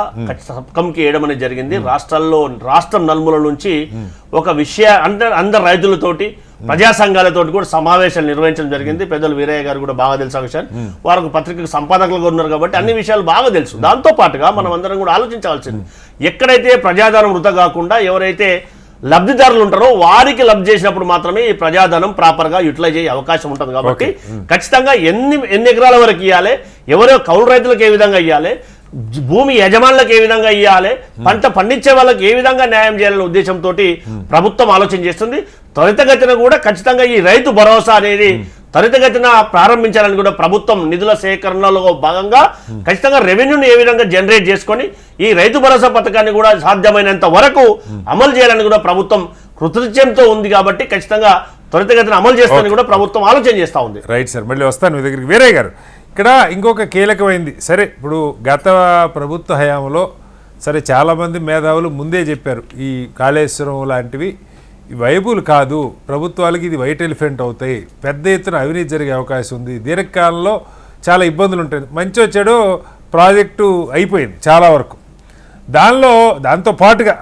సబ్కమిటీ వేయడం అనేది జరిగింది. రాష్ట్రం నలుమూల నుంచి ఒక అందరు రైతులతోటి, ప్రజా సంఘాలతో కూడా సమావేశాలు నిర్వహించడం జరిగింది. పెద్దలు వీరయ్య గారు కూడా బాగా తెలుసు ఆ విషయాలు. వారు పత్రిక సంపాదకులుగా ఉన్నారు కాబట్టి అన్ని విషయాలు బాగా తెలుసు. దాంతో పాటుగా మనం అందరం కూడా ఆలోచించాల్సింది, ఎక్కడైతే ప్రజాధనం వృధా కాకుండా ఎవరైతే లబ్ధిదారులు ఉంటారో వారికి లబ్ధి చేసినప్పుడు మాత్రమే ఈ ప్రజాధనం ప్రాపర్ గా యూటిలైజ్ అయ్యే అవకాశం ఉంటుంది. కాబట్టి ఖచ్చితంగా ఎన్ని ఎకరాల వరకు ఇవ్వాలి, ఎవరో కౌలు రైతులకు ఏ విధంగా ఇవ్వాలి, భూమి యజమానులకు ఏ విధంగా ఇవ్వాలి, పంట పండించే వాళ్ళకి ఏ విధంగా న్యాయం చేయాలనే ఉద్దేశంతో ప్రభుత్వం ఆలోచన చేస్తుంది. త్వరితగతిన కూడా ఖచ్చితంగా ఈ రైతు భరోసా అనేది త్వరితగతిన ప్రారంభించాలని కూడా ప్రభుత్వం నిధుల సేకరణలో భాగంగా ఖచ్చితంగా రెవెన్యూని ఏ విధంగా జనరేట్ చేసుకొని ఈ రైతు భరోసా పథకాన్ని కూడా సాధ్యమైనంత వరకు అమలు చేయాలని కూడా ప్రభుత్వం కృతనిశ్చయంతో ఉంది. కాబట్టి ఖచ్చితంగా త్వరితగతిన అమలు చేస్తానని కూడా ప్రభుత్వం ఆలోచన చేస్తూ ఉంది. రైట్ సార్, మళ్ళీ వస్తాను మీ దగ్గరికి. వీరయ్య గారు, ఇక్కడ ఇంకొక కీలకమైంది, సరే ఇప్పుడు గత ప్రభుత్వ హయాంలో సరే చాలామంది మేధావులు ముందే చెప్పారు ఈ కాళేశ్వరం లాంటివి వైబుల్ కాదు, ప్రభుత్వాలకి ఇది వైట్ ఎలిఫెంట్ అవుతాయి, పెద్ద ఎత్తున అవినీతి జరిగే అవకాశం ఉంది, దీర్ఘకాలంలో చాలా ఇబ్బందులు ఉంటాయి. మంచి వచ్చాడో ప్రాజెక్టు అయిపోయింది చాలా వరకు, దాంతో పాటుగా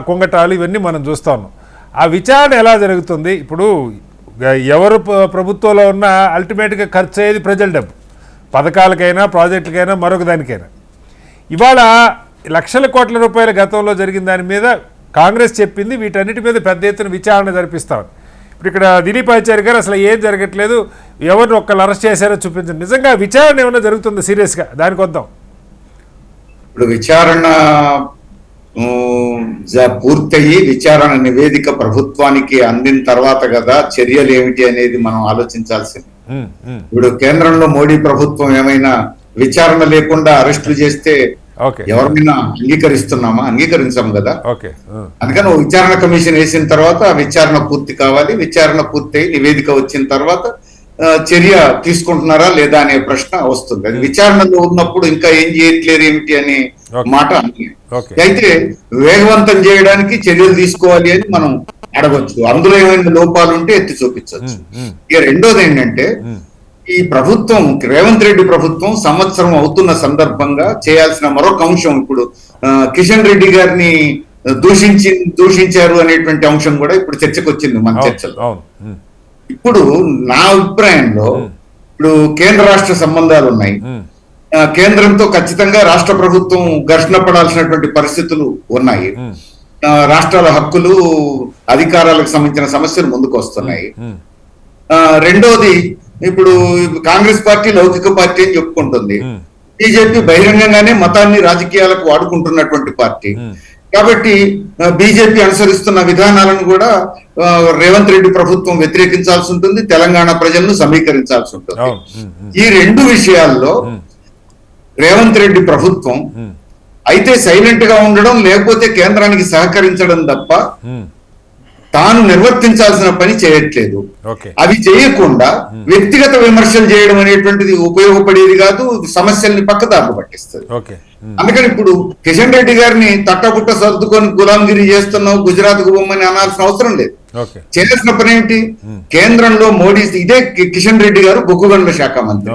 కొంగటాలు ఇవన్నీ మనం చూస్తూ ఉన్నాం. ఆ విచారణ ఎలా జరుగుతుంది? ఇప్పుడు ఎవరు ప్రభుత్వంలో ఉన్నా అల్టిమేట్గా ఖర్చు అయ్యేది ప్రజల డబ్బు, పథకాలకైనా ప్రాజెక్టులకైనా మరొక దానికైనా. ఇవాళ లక్షల కోట్ల రూపాయల గతంలో జరిగిన దాని మీద కాంగ్రెస్ చెప్పింది వీటన్నిటి మీద పెద్ద ఎత్తున విచారణ జరిపిస్తామని. ఇప్పుడు ఇక్కడ దిలీప్ ఆచార్య గారు అసలు ఏం జరగట్లేదు, ఎవరిని ఒక్కళ్ళు అరెస్ట్ చేశారో చూపించండి. నిజంగా విచారణ ఏమైనా జరుగుతుందో సీరియస్గా, దానికి వద్దాం. ఇప్పుడు విచారణ పూర్తయి విచారణ నివేదిక ప్రభుత్వానికి అందిన తర్వాత కదా చర్యలు ఏమిటి అనేది మనం ఆలోచించాల్సింది. ఇప్పుడు కేంద్రంలో మోడీ ప్రభుత్వం ఏమైనా విచారణ లేకుండా అరెస్టులు చేస్తే ఎవరైనా అంగీకరిస్తున్నామా? అంగీకరించాం కదా. అందుకని విచారణ కమిషన్ వేసిన తర్వాత విచారణ పూర్తి కావాలి. విచారణ పూర్తి నివేదిక వచ్చిన తర్వాత చర్య తీసుకుంటున్నారా లేదా అనే ప్రశ్న వస్తుంది. అది విచారణలో ఉన్నప్పుడు ఇంకా ఏం చేయట్లేదు ఏమిటి అనే మాట అయితే వేగవంతం చేయడానికి చర్యలు తీసుకోవాలి అని మనం అడగొచ్చు. అందులో ఏమైనా లోపాలు ఉంటే ఎత్తి చూపించవచ్చు. ఇక రెండోది ఏంటంటే ఈ ప్రభుత్వం రేవంత్ రెడ్డి ప్రభుత్వం సంవత్సరం అవుతున్న సందర్భంగా చేయాల్సిన మరొక అంశం, ఇప్పుడు కిషన్ రెడ్డి గారిని దూషించారు అనేటువంటి అంశం కూడా ఇప్పుడు చర్చకు వచ్చింది మన చర్చలో. ఇప్పుడు నా అభిప్రాయంలో ఇప్పుడు కేంద్ర రాష్ట్ర సంబంధాలు ఉన్నాయి. కేంద్రంతో ఖచ్చితంగా రాష్ట్ర ప్రభుత్వం ఘర్షణ పడాల్సినటువంటి పరిస్థితులు ఉన్నాయి. రాష్ట్రాల హక్కులు అధికారాలకు సంబంధించిన సమస్యలు ముందుకు వస్తున్నాయి. రెండోది ఇప్పుడు కాంగ్రెస్ పార్టీ లౌకిక పార్టీ అని చెప్పుకుంటుంది. బీజేపీ బహిరంగంగానే మతాన్ని రాజకీయాలకు వాడుకుంటున్నటువంటి పార్టీ. కాబట్టి బీజేపీ అనుసరిస్తున్న విధానాలను కూడా రేవంత్ రెడ్డి ప్రభుత్వం వ్యతిరేకించాల్సి ఉంటుంది, తెలంగాణ ప్రజలను సమీకరించాల్సి ఉంటుంది. ఈ రెండు విషయాల్లో రేవంత్ రెడ్డి ప్రభుత్వం అయితే సైలెంట్ గా ఉండడం, లేకపోతే కేంద్రానికి సహకరించడం తప్ప తాను నిర్వర్తించాల్సిన పని చేయట్లేదు. అవి చేయకుండా వ్యక్తిగత విమర్శలు చేయడం అనేటువంటిది ఉపయోగపడేది కాదు, సమస్యల్ని పక్కదారులు పట్టిస్తుంది. అందుకని ఇప్పుడు కిషన్ రెడ్డి గారిని తట్టబుట్ట సర్దుకొని గులాంగిరి చేస్తున్నావు, గుజరాత్ కు బొమ్మని అనాల్సిన అవసరం లేదు. చేయాల్సిన పని ఏంటి? కేంద్రంలో మోడీ, ఇదే కిషన్ రెడ్డి గారు బొగ్గు గనుల శాఖ మంత్రి,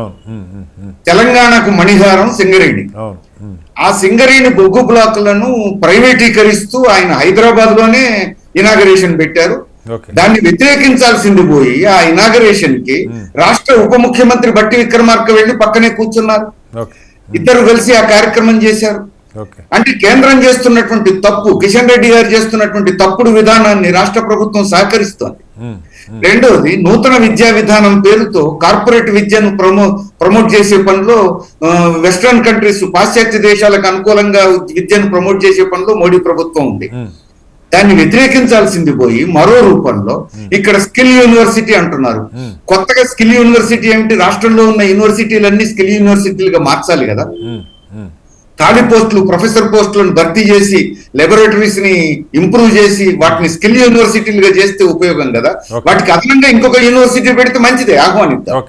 తెలంగాణకు మణిహారం సింగరేణి. ఆ సింగరేణి బొగ్గు బ్లాకులను ప్రైవేటీకరిస్తూ ఆయన హైదరాబాద్ లోనే ఇనాగరేషన్ పెట్టారు. దాన్ని వ్యతిరేకించాల్సింది పోయి ఆ ఇనాగరేషన్ కి రాష్ట్ర ఉప ముఖ్యమంత్రి బట్టి విక్రమార్క వెళ్లి పక్కనే కూర్చున్నారు. ఇద్దరు కలిసి ఆ కార్యక్రమం చేశారు. అంటే కేంద్రం చేస్తున్నటువంటి తప్పు, కిషన్ రెడ్డి గారు చేస్తున్నటువంటి తప్పుడు విధానాన్ని రాష్ట్ర ప్రభుత్వం సహకరిస్తోంది. రెండోది, నూతన విద్యా విధానం పేరుతో కార్పొరేట్ విద్యను ప్రమోట్ చేసే పనిలో వెస్ట్రన్ కంట్రీస్, పాశ్చాత్య దేశాలకు అనుకూలంగా విద్యను ప్రమోట్ చేసే పనిలో మోడీ ప్రభుత్వం ఉంది. దాన్ని వ్యతిరేకించాల్సింది పోయి మరో రూపంలో ఇక్కడ స్కిల్ యూనివర్సిటీ అంటున్నారు. కొత్తగా స్కిల్ యూనివర్సిటీ ఏమిటి? రాష్ట్రంలో ఉన్న యూనివర్సిటీలన్నీ స్కిల్ యూనివర్సిటీలుగా మార్చాలి కదా. ఖాళీ పోస్టులు, ప్రొఫెసర్ పోస్టులను భర్తీ చేసి లాబొరేటరీస్ ని ఇంప్రూవ్ చేసి వాటిని స్కిల్ యూనివర్సిటీలుగా చేస్తే ఉపయోగం కదా. వాటికి అదనంగా ఇంకొక యూనివర్సిటీ పెడితే మంచిదే, ఆహ్వానిద్దాం.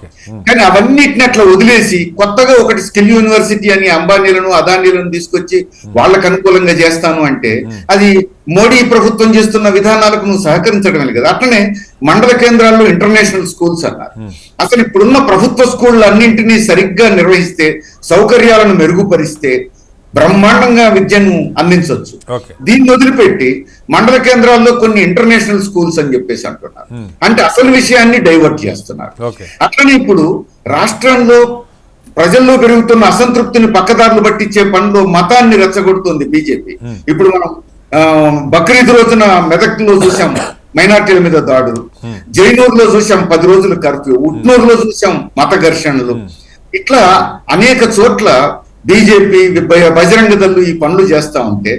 కానీ అవన్నిటిని అట్లా వదిలేసి కొత్తగా ఒకటి స్కిల్ యూనివర్సిటీ అని అంబానీలను అదానీలను తీసుకొచ్చి వాళ్ళకు అనుకూలంగా చేస్తాను అంటే అది మోడీ ప్రభుత్వం చేస్తున్న విధానాలకు నువ్వు సహకరించడమే కదా. అట్లనే మండల కేంద్రాల్లో ఇంటర్నేషనల్ స్కూల్స్ అన్నారు. అసలు ఇప్పుడున్న ప్రభుత్వ స్కూళ్ళు అన్నింటినీ సరిగ్గా నిర్వహిస్తే, సౌకర్యాలను మెరుగుపరిస్తే బ్రహ్మాండంగా విద్యను అందించవచ్చు. దీన్ని వదిలిపెట్టి మండల కేంద్రాల్లో కొన్ని ఇంటర్నేషనల్ స్కూల్స్ అని చెప్పేసి అంటున్నారు. అంటే అసలు విషయాన్ని డైవర్ట్ చేస్తున్నారు. అట్లనే ఇప్పుడు రాష్ట్రంలో ప్రజల్లో పెరుగుతున్న అసంతృప్తిని పక్కదారులు పట్టించే పనిలో మతాన్ని రెచ్చగొడుతుంది బీజేపీ. ఇప్పుడు మనం బక్రీద్ రోజున మెదక్లో చూసాం మైనార్టీల మీద దాడులు, జైనూరులో చూసాం 10 రోజులు కర్ఫ్యూ, ఉట్నూరులో చూసాం మత ఘర్షణలు. ఇట్లా అనేక చోట్ల బీజేపీ, బజరంగ దళ్ ఈ పనులు చేస్తా ఉంటే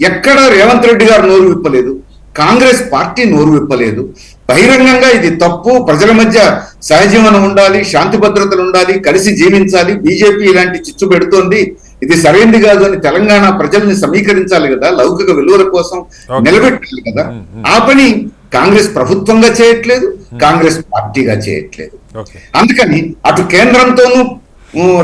ఎక్కడ రేవంత్ రెడ్డి గారు నోరు విప్పలేదు, కాంగ్రెస్ పార్టీ నోరు విప్పలేదు. బహిరంగంగా ఇది తప్పు, ప్రజల మధ్య సహజీవనం ఉండాలి, శాంతి భద్రతలు ఉండాలి, కలిసి జీవించాలి, బీజేపీ ఇలాంటి చిచ్చు పెడుతోంది, ఇది సరైనది కాదు అని తెలంగాణ ప్రజల్ని సమీకరించాలి కదా, లౌకిక విలువల కోసం నిలబెట్టాలి కదా. ఆ పని కాంగ్రెస్ ప్రభుత్వంగా చేయట్లేదు, కాంగ్రెస్ పార్టీగా చేయట్లేదు. అందుకని అటు కేంద్రంతోనూ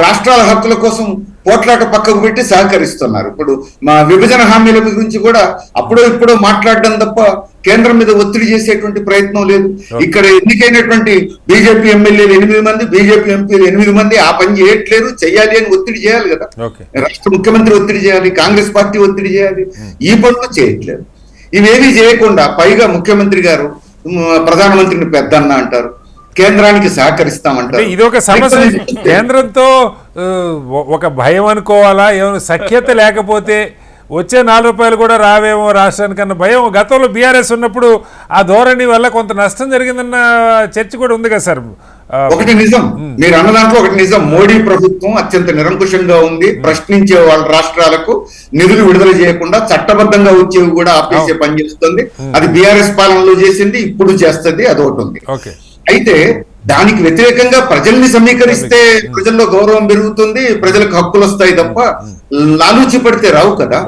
రాష్ట్రాల హక్కుల కోసం పోట్లాట పక్కకు పెట్టి సహకరిస్తున్నారు. ఇప్పుడు మా విభజన హామీల గురించి కూడా అప్పుడో ఇప్పుడో మాట్లాడడం తప్ప కేంద్రం మీద ఒత్తిడి చేసేటువంటి ప్రయత్నం లేదు. ఇక్కడ ఎన్నికైనటువంటి బీజేపీ ఎమ్మెల్యేలు 8 మంది, బీజేపీ ఎంపీలు 8 మంది ఆ పని చేయట్లేదు, చెయ్యాలి అని ఒత్తిడి చేయాలి కదా. రాష్ట్ర ముఖ్యమంత్రి ఒత్తిడి చేయాలి, కాంగ్రెస్ పార్టీ ఒత్తిడి చేయాలి. ఈ పనులు చేయట్లేదు. ఇవేమీ చేయకుండా పైగా ముఖ్యమంత్రి గారు ప్రధానమంత్రిని పెద్దన్న అంటారు, కేంద్రానికి సహకరిస్తామంటారు. ఇది ఒక సమస్య. కేంద్రంతో ఒక భయం అనుకోవాలా, ఏమైనా సఖ్యత లేకపోతే వచ్చే 4 రూపాయలు కూడా రావేమో రాష్ట్రానికన్నా భయం. గతంలో బీఆర్ఎస్ ఉన్నప్పుడు ఆ ధోరణి వల్ల కొంత నష్టం జరిగిందన్న చర్చ కూడా ఉంది కదా సార్. ఒకటి నిజం, మీరు అన్న దాంట్లో ఒకటి నిజం. మోడీ ప్రభుత్వం అత్యంత నిరంకుశంగా ఉంది. ప్రశ్నించే వాళ్ళ రాష్ట్రాలకు నిధులు విడుదల చేయకుండా చట్టబద్ధంగా వచ్చేవి కూడా ఆపేసే పని చేస్తుంది. అది బీఆర్ఎస్ పాలనలో చేసింది, ఇప్పుడు చేస్తుంది. అది ఒకటి ఉంది. అయితే దానికి వ్యతిరేకంగా ప్రజల్ని సమీకరిస్తే ప్రజల్లో గౌరవం పెరుగుతుంది, ప్రజలకు హక్కులు వస్తాయి తప్ప లాలూచి పడితే రావు కదా.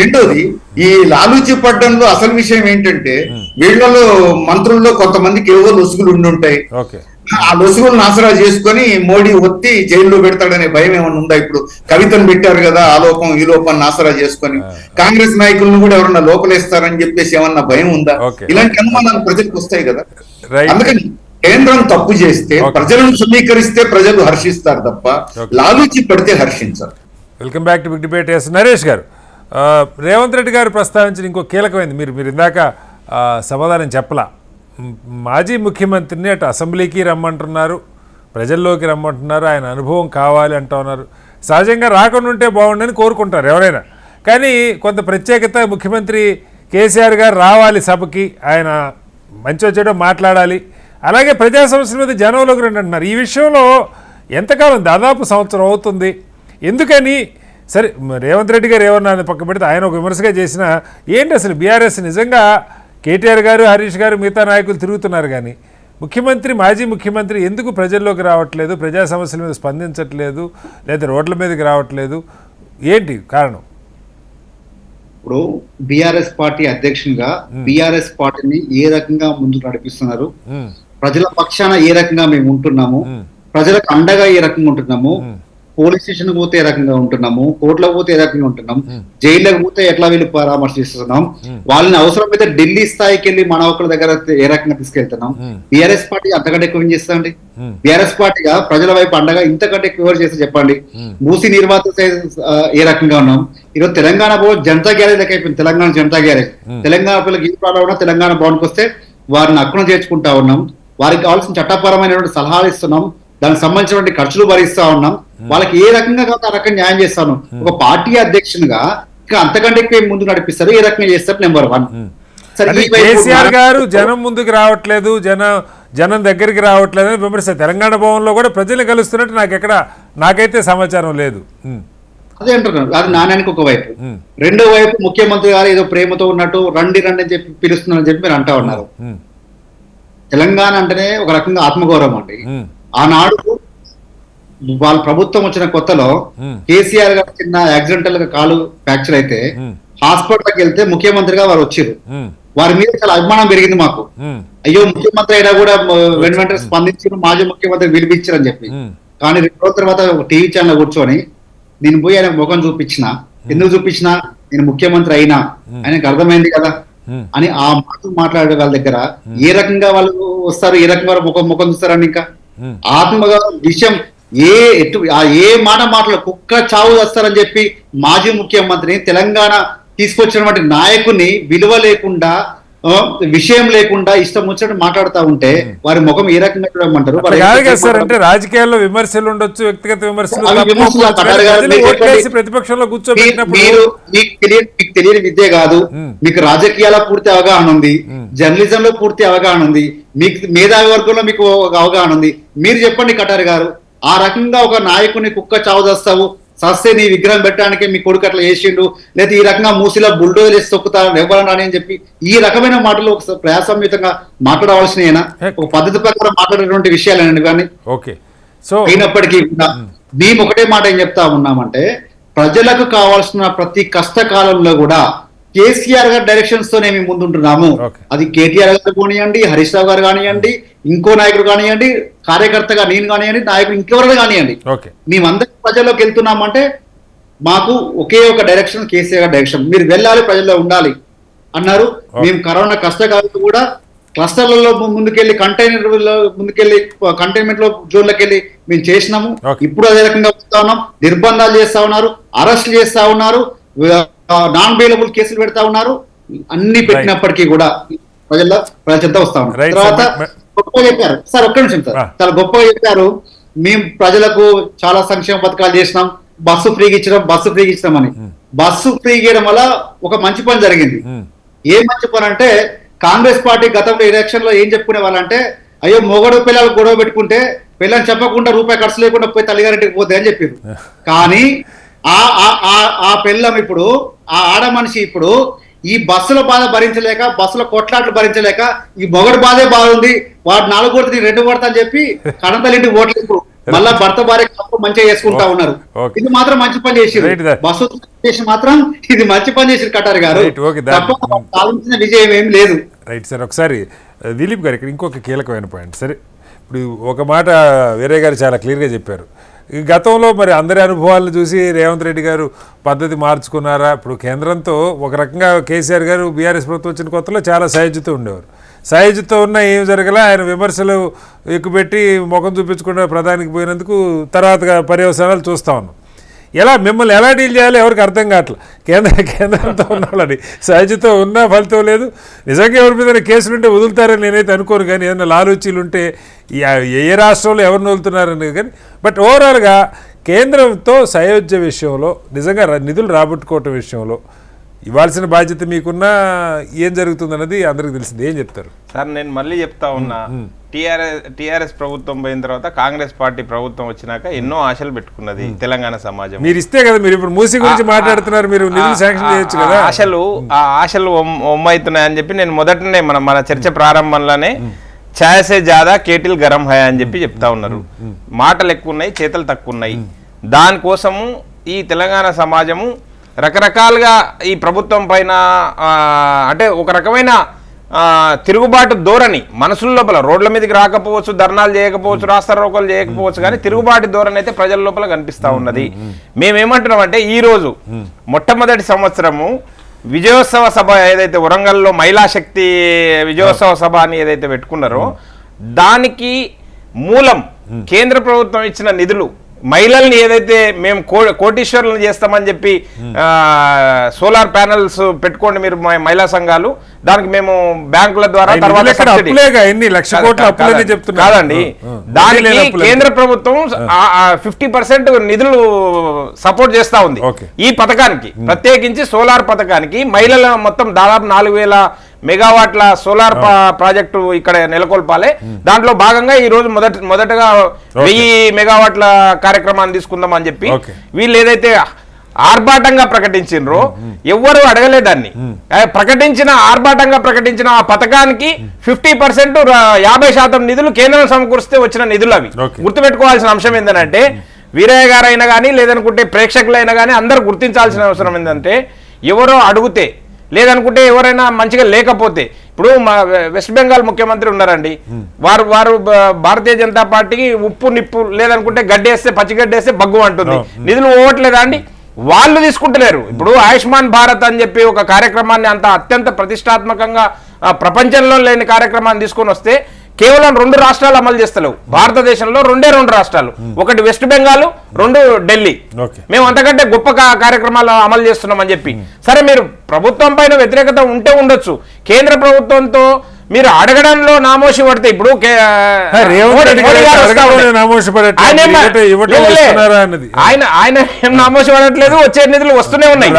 రెండోది, ఈ లాలూచి పడ్డంలో అసలు విషయం ఏంటంటే వీళ్ళలో మంత్రుల్లో కొంతమందికి ఏవో లొసుగులు ఉండుంటాయి. ఆ లొసుగులను ఆసరా చేసుకొని మోడీ ఒత్తి జైల్లో పెడతాడనే భయం ఏమన్నా ఉందా? ఇప్పుడు కవితను పెట్టారు కదా, ఆ లోపం ఈ లోపాన్ని ఆసరా చేసుకొని కాంగ్రెస్ నాయకులను కూడా ఎవరన్నా లోపలేస్తారని చెప్పేసి ఏమన్నా భయం ఉందా? ఇలాంటి అనుమానాలు ప్రజలకు వస్తాయి కదా. అందుకని కేంద్రం తప్పు చేస్తే ప్రజలను సమీకరిస్తే ప్రజలు హర్షిస్తారు తప్ప లాలూచి పడితే హర్షించారు. Welcome back to big debate. Naresh garu, Revanth Reddy గారు ప్రస్తావించిన ఇంకో కీలకమైంది, మీరు ఇందాక సమాధానం చెప్పలా. మాజీ ముఖ్యమంత్రిని అటు అసెంబ్లీకి రమ్మంటున్నారు, ప్రజల్లోకి రమ్మంటున్నారు, ఆయన అనుభవం కావాలి అంటున్నారు. సహజంగా రాకుండా ఉంటే బాగుండని కోరుకుంటారు ఎవరైనా, కానీ కొంత ప్రత్యేకత ముఖ్యమంత్రి కేసీఆర్ గారు రావాలి సభకి, ఆయన మంచి చెడో మాట్లాడాలి, అలాగే ప్రజా సమస్యల మీద జనంలోకి రండి అంటున్నారు. ఈ విషయంలో ఎంతకాలం, దాదాపు సంవత్సరం అవుతుంది. ఎందుకని? సరే, రేవంత్ రెడ్డి గారు ఏమన్నా పక్క పెడితే ఆయన ఒక విమర్శగా చేసిన ఏంటి అసలు బీఆర్ఎస్ నిజంగా కేటీఆర్ గారు, హరీష్ గారు, మిగతా నాయకులు తిరుగుతున్నారు, కానీ ముఖ్యమంత్రి, మాజీ ముఖ్యమంత్రి ఎందుకు ప్రజల్లోకి రావట్లేదు, ప్రజా సమస్యల మీద స్పందించట్లేదు, లేదా రోడ్ల మీదకి రావట్లేదు, ఏంటి కారణం? ఇప్పుడు బీఆర్ఎస్ పార్టీ అధ్యక్షునిగా బీఆర్ఎస్ పార్టీని ఏ రకంగా ముందుకు నడిపిస్తున్నారు, ప్రజల పక్షాన ఏ రకంగా మేము ఉంటున్నాము, ప్రజలకు అండగా ఏ రకంగా ఉంటున్నాము, పోలీస్ స్టేషన్ పోతే ఏ రకంగా ఉంటున్నాము, కోర్టులకు పోతే ఏ రకంగా ఉంటున్నాం, జైల్లోకి పోతే ఎట్లా వీళ్ళు పరామర్శిస్తున్నాం, వాళ్ళని అవసరమైతే ఢిల్లీ స్థాయికి వెళ్ళి మన ఒకరి దగ్గర ఏ రకంగా తీసుకెళ్తున్నాం. బీఆర్ఎస్ పార్టీ అంతకంటే ఎక్కువ ఏం చేస్తాండి? బీఆర్ఎస్ పార్టీగా ప్రజల వైపు అండగా ఇంతకంటే ఎక్కువ చేస్తే చెప్పండి. మూసి నిర్వాత ఏ రకంగా ఉన్నాం. ఈరోజు తెలంగాణ భవన్ జనతా గ్యారేజ్ లెక్క అయిపోయింది. తెలంగాణ జనతా గ్యారేజ్. తెలంగాణ పిల్లలకి ఈ ప్రాబ్లం ఉన్నా తెలంగాణ భవన్కి వస్తే వారిని అక్కున చేర్చుకుంటా ఉన్నాం, వారికి కావాల్సిన చట్టపరమైనటువంటి సలహాలు ఇస్తున్నాం, దానికి సంబంధించినటువంటి ఖర్చులు భరిస్తా ఉన్నాం, వాళ్ళకి ఏ రకంగా కాదు ఆ రకంగా న్యాయం చేస్తాను. ఒక పార్టీ అధ్యక్షునిగా ఇంకా అంతకంటే ఎక్కువ ముందు నడిపిస్తారు, ఏ రకంగా చేస్తారు. నెంబర్ 1. కేసీఆర్ గారు జనం ముందుకు రావట్లేదు, జనం దగ్గరికి రావట్లేదు అని విమర్శ. తెలంగాణ భవన్లో కూడా ప్రజలు కలుస్తున్నట్టు నాకైతే సమాచారం లేదు. అదే అంటున్నారు. అది నాణ్యానికి ఒక వైపు. రెండో వైపు ముఖ్యమంత్రి గారు ఏదో ప్రేమతో ఉన్నట్టు రండి రండి అని చెప్పి పిలుస్తున్నారని చెప్పి మీరు అంటా ఉన్నారు. తెలంగాణ అంటేనే ఒక రకంగా ఆత్మగౌరవం అండి. ఆనాడు వాళ్ళ ప్రభుత్వం వచ్చిన కొత్తలో కేసీఆర్ గారు చిన్న యాక్సిడెంటల్ గా కాలు ఫ్రాక్చర్ అయితే హాస్పిటల్కి వెళ్తే ముఖ్యమంత్రిగా వారు వచ్చారు. వారి మీద చాలా అభిమానం పెరిగింది మాకు. అయ్యో ముఖ్యమంత్రి అయినా కూడా వెంటనే స్పందించారు, మాజీ ముఖ్యమంత్రి పిలిపించారని చెప్పి. కానీ 2 రోజుల తర్వాత టీవీ ఛానల్ కూర్చొని నేను పోయి ఆయన ముఖం చూపించిన, ఎందుకు చూపించినా నేను ముఖ్యమంత్రి అయినా ఆయనకు అర్థమైంది కదా అని ఆ మాటలు మాట్లాడే వాళ్ళ దగ్గర ఏ రకంగా వాళ్ళు వస్తారు, ఏ రకంగా ముఖం చూస్తారని ఇంకా ఆత్మగా విషయం ఏ మాటలు కుక్క చావు వస్తారని చెప్పి మాజీ ముఖ్యమంత్రిని తెలంగాణ తీసుకొచ్చినటువంటి నాయకుని విలువ లేకుండా, విషయం లేకుండా ఇష్టం వచ్చినట్టు మాట్లాడుతూ ఉంటే వారి ముఖం ఏ రకంగా చూడమంటారు? అంటే రాజకీయాల్లో విమర్శలు ఉండొచ్చు, వ్యక్తిగత విమర్శలు, ప్రతిపక్షంలో కూర్చోబెట్టినప్పుడు మీకు తెలియని విద్య కాదు, మీకు రాజకీయాల పూర్తి అవగాహన ఉంది, జర్నలిజం లో పూర్తి అవగాహన ఉంది, మీకు మేధావి వర్గంలో మీకు అవగాహన ఉంది. మీరు చెప్పండి కటారి గారు, ఆ రకంగా ఒక నాయకుని కుక్క చావు చేస్తావు, సస్తే నీ విగ్రహం పెట్టడానికి మీ కొడుకు అట్లా చేసిండు, లేదా ఈ రకంగా మూసిలో బుల్డోజర్ వేసి తొక్కుతారు ఎవరని అని చెప్పి ఈ రకమైన మాటలు ఒక ప్రయాసంయుతంగా మాట్లాడవలసినైనా ఒక పద్ధతి ప్రకారం మాట్లాడేటువంటి విషయాలేనండి. కానీ అయినప్పటికీ మేము ఒకటే మాట ఏం చెప్తా ఉన్నామంటే, ప్రజలకు కావాల్సిన ప్రతి కష్టకాలంలో కూడా కేసీఆర్ గారి డైరెక్షన్స్ తోనే మేము ముందుంటున్నాము. అది కేటీఆర్ గారు కానివ్వండి, హరీష్ రావు గారు కానివ్వండి, ఇంకో నాయకుడు కానివ్వండి, కార్యకర్తగా నేను కానివ్వండి, నాయకుడు ఇంకెవరైనా కానివ్వండి, మేమందరం ప్రజల్లోకి వెళ్తున్నామంటే మాకు ఒకే ఒక డైరెక్షన్, కేసీఆర్ గారి డైరెక్షన్. మీరు వెళ్ళాలి, ప్రజల్లో ఉండాలి అన్నారు. మేము కరోనా కష్టకాలంలో కూడా క్లస్టర్లలో ముందుకెళ్లి కంటైన్మెంట్ లో జోన్లకు వెళ్ళి మేము చేసినాము. ఇప్పుడు అదే రకంగా వస్తా ఉన్నాం. నిర్బంధాలు చేస్తా ఉన్నారు, అరెస్టులు చేస్తా ఉన్నారు, నాన్ బెయిలబుల్ కేసులు పెడతా ఉన్నారు. అన్ని పెట్టినప్పటికీ కూడా ప్రజల చెంత వస్తా ఉన్నారు. తర్వాత గొప్పగా చెప్పారు సార్, ఒక్క నిమిషం సార్, చాలా గొప్పగా చెప్పారు. మేము ప్రజలకు చాలా సంక్షేమ పథకాలు చేసినాం, బస్సు ఫ్రీగా ఇచ్చినాం అని. బస్సు ఫ్రీ ఇవ్వడం వల్ల ఒక మంచి పని జరిగింది. ఏ మంచి పని అంటే, కాంగ్రెస్ పార్టీ గతంలో ఎలక్షన్ లో ఏం చెప్పుకునే వాళ్ళంటే అయ్యో మొగడు పిల్లలు గొడవ పెట్టుకుంటే పిల్లని చెప్పకుండా రూపాయి ఖర్చు లేకుండా పోయి తల్లిగారింటికి పోతే అని చెప్పారు. కానీ ఆ పిల్లం ఇప్పుడు ఆ ఆడ మనిషి ఇప్పుడు ఈ బస్సుల బాధ భరించలేక, బస్సుల కొట్లాట్లు భరించలేక ఈ మొగడు బాధే బాగుంది, వాడు 4 కొడితే 2 కొడతా అని చెప్పి కడంతలింటికి ఓట్లు ఇప్పుడు మళ్ళా భర్త భార్య మంచిగా చేసుకుంటా ఉన్నారు. ఇది మాత్రం మంచి పని చేసిరు. బస్సు చేసి మాత్రం ఇది మంచి పని చేసిరు కటారి గారు. సాధించిన విజయం ఏం లేదు. Right sir. ఒకసారి దిలీప్ గారు ఇక్కడ ఇంకొక కీలకమైన పాయింట్. సరే, ఇప్పుడు ఒక మాట వేరే గారు చాలా క్లియర్గా చెప్పారు. ఈ గతంలో మరి అందరి అనుభవాలను చూసి రేవంత్ రెడ్డి గారు పద్ధతి మార్చుకున్నారా? ఇప్పుడు కేంద్రంతో ఒక రకంగా కేసీఆర్ గారు బీఆర్ఎస్ ప్రభుత్వం వచ్చిన కొత్తలో చాలా సహజతో ఉండేవారు. సహజతో ఉన్న ఏం జరగలా, ఆయన విమర్శలు ఎక్కుపెట్టి ముఖం చూపించకుండా ప్రధానికి పోయినందుకు తర్వాత పర్యవసానాలు చూస్తూ ఉన్నాం. మిమ్మల్ని ఎలా డీల్ చేయాలో ఎవరికి అర్థం కావట్లేదు. కేంద్రంతో ఉన్న వాళ్ళని సహజతో ఉన్నా ఫలితం లేదు. నిజంగా ఎవరి మీద కేసులు ఉంటే వదులుతారని నేనైతే అనుకోను, కానీ ఏదైనా లాలూచీలు ఉంటే ఏ రాష్ట్రంలో ఎవరిని వదులుతున్నారని. కానీ బట్ ఓవరాల్గా కేంద్రంతో సయోధ్య విషయంలో నిజంగా నిధులు రాబట్టుకోవటం విషయంలో ఇవ్వాల్సిన బాధ్యత మీకున్నా ఏం జరుగుతుందన్నది అందరికి తెలిసింది. ఏం చెప్తారు సార్? నేను మళ్ళీ చెప్తా ఉన్నా, టీఆర్ఎస్ ప్రభుత్వం పోయిన తర్వాత కాంగ్రెస్ పార్టీ ప్రభుత్వం వచ్చినాక ఎన్నో ఆశలు పెట్టుకున్నది తెలంగాణ సమాజం. మీరు ఇస్తే కదా, మీరు ఇప్పుడు మూసీ గురించి మాట్లాడుతున్నారు, మీరు నిధులు శాంక్షన్ చేయొచ్చు కదా. ఆశలు ఒమ్మవుతున్నాయని చెప్పి నేను మొదటనే మన చర్చ ప్రారంభంలోనే ఛాయసే జాదా కేటిల్ గరం హయా అని చెప్పి చెప్తా ఉన్నారు. మాటలు ఎక్కువ ఉన్నాయి, చేతలు తక్కువ ఉన్నాయి. దానికోసము ఈ తెలంగాణ సమాజము రకరకాలుగా ఈ ప్రభుత్వం పైన అంటే ఒక రకమైన తిరుగుబాటు ధోరణి మనసుల లోపల, రోడ్ల మీదకి రాకపోవచ్చు, ధర్నాలు చేయకపోవచ్చు, రాస్తారోకోలు చేయకపోవచ్చు, కానీ తిరుగుబాటు ధోరణి అయితే ప్రజల లోపల కనిపిస్తూ ఉన్నది. మేమేమంటున్నామంటే ఈరోజు మొట్టమొదటి సంవత్సరము విజయోత్సవ సభ ఏదైతే వరంగల్లో మహిళా శక్తి విజయోత్సవ సభ అని ఏదైతే పెట్టుకున్నారో దానికి మూలం కేంద్ర ప్రభుత్వం ఇచ్చిన నిధులు. మహిళల్ని ఏదైతే మేము కోటీశ్వరులను చేస్తామని చెప్పి సోలార్ ప్యానల్స్ పెట్టుకోండి మీరు మహిళా సంఘాలు, దానికి మేము బ్యాంకుల ద్వారా తర్వాత కాదండి, దానికి కేంద్ర ప్రభుత్వం 50% నిధులు సపోర్ట్ చేస్తా ఉంది. ఈ పథకానికి ప్రత్యేకించి సోలార్ పథకానికి మహిళల మొత్తం దాదాపు 4000 మెగావాట్ల సోలార్ ప్రాజెక్టు ఇక్కడ నెలకొల్పాలి. దాంట్లో భాగంగా ఈ రోజు మొదటగా 1000 మెగావాట్ల కార్యక్రమాన్ని తీసుకుందాం అని చెప్పి వీళ్ళు ఏదైతే ఆర్భాటంగా ప్రకటించారో ఎవ్వరూ అడగలేదాన్ని. ఆర్భాటంగా ప్రకటించిన ఆ పథకానికి 50% 50% నిధులు కేంద్రం సమకూరిస్తే వచ్చిన నిధులు అవి. గుర్తుపెట్టుకోవాల్సిన అంశం ఏంటంటే వీరయ్య గారైనా కానీ లేదనుకుంటే ప్రేక్షకులైనా కానీ అందరూ గుర్తించాల్సిన అవసరం ఏంటంటే ఎవరో అడిగితే లేదనుకుంటే ఎవరైనా మంచిగా లేకపోతే, ఇప్పుడు మా వెస్ట్ బెంగాల్ ముఖ్యమంత్రి ఉన్నారండి, వారు భారతీయ జనతా పార్టీకి ఉప్పు నిప్పు లేదనుకుంటే గడ్డేస్తే పచ్చిగడ్డేస్తే బగ్గు అంటుంది. నిధులు పోవట్లేదా అండి? వాళ్ళు తీసుకుంటలేరు. ఇప్పుడు ఆయుష్మాన్ భారత్ అని చెప్పి ఒక కార్యక్రమాన్ని అంత అత్యంత ప్రతిష్టాత్మకంగా ప్రపంచంలో లేని కార్యక్రమాన్ని తీసుకొని వస్తే కేవలం 2 రాష్ట్రాలు అమలు చేస్తలేవు. భారతదేశంలో 2 రాష్ట్రాలు, ఒకటి వెస్ట్ బెంగాల్, 2 ఢిల్లీ. మేము అంతకంటే గొప్ప కార్యక్రమాలు అమలు చేస్తున్నామని చెప్పి. సరే, మీరు ప్రభుత్వం పైన వ్యతిరేకత ఉంటే ఉండొచ్చు, కేంద్ర ప్రభుత్వంతో మీరు అడగడంలో నామోషి పడితే ఇప్పుడు ఆయన ఏం నామోషి పడట్లేదు, వచ్చే నిధులు వస్తూనే ఉన్నాయి,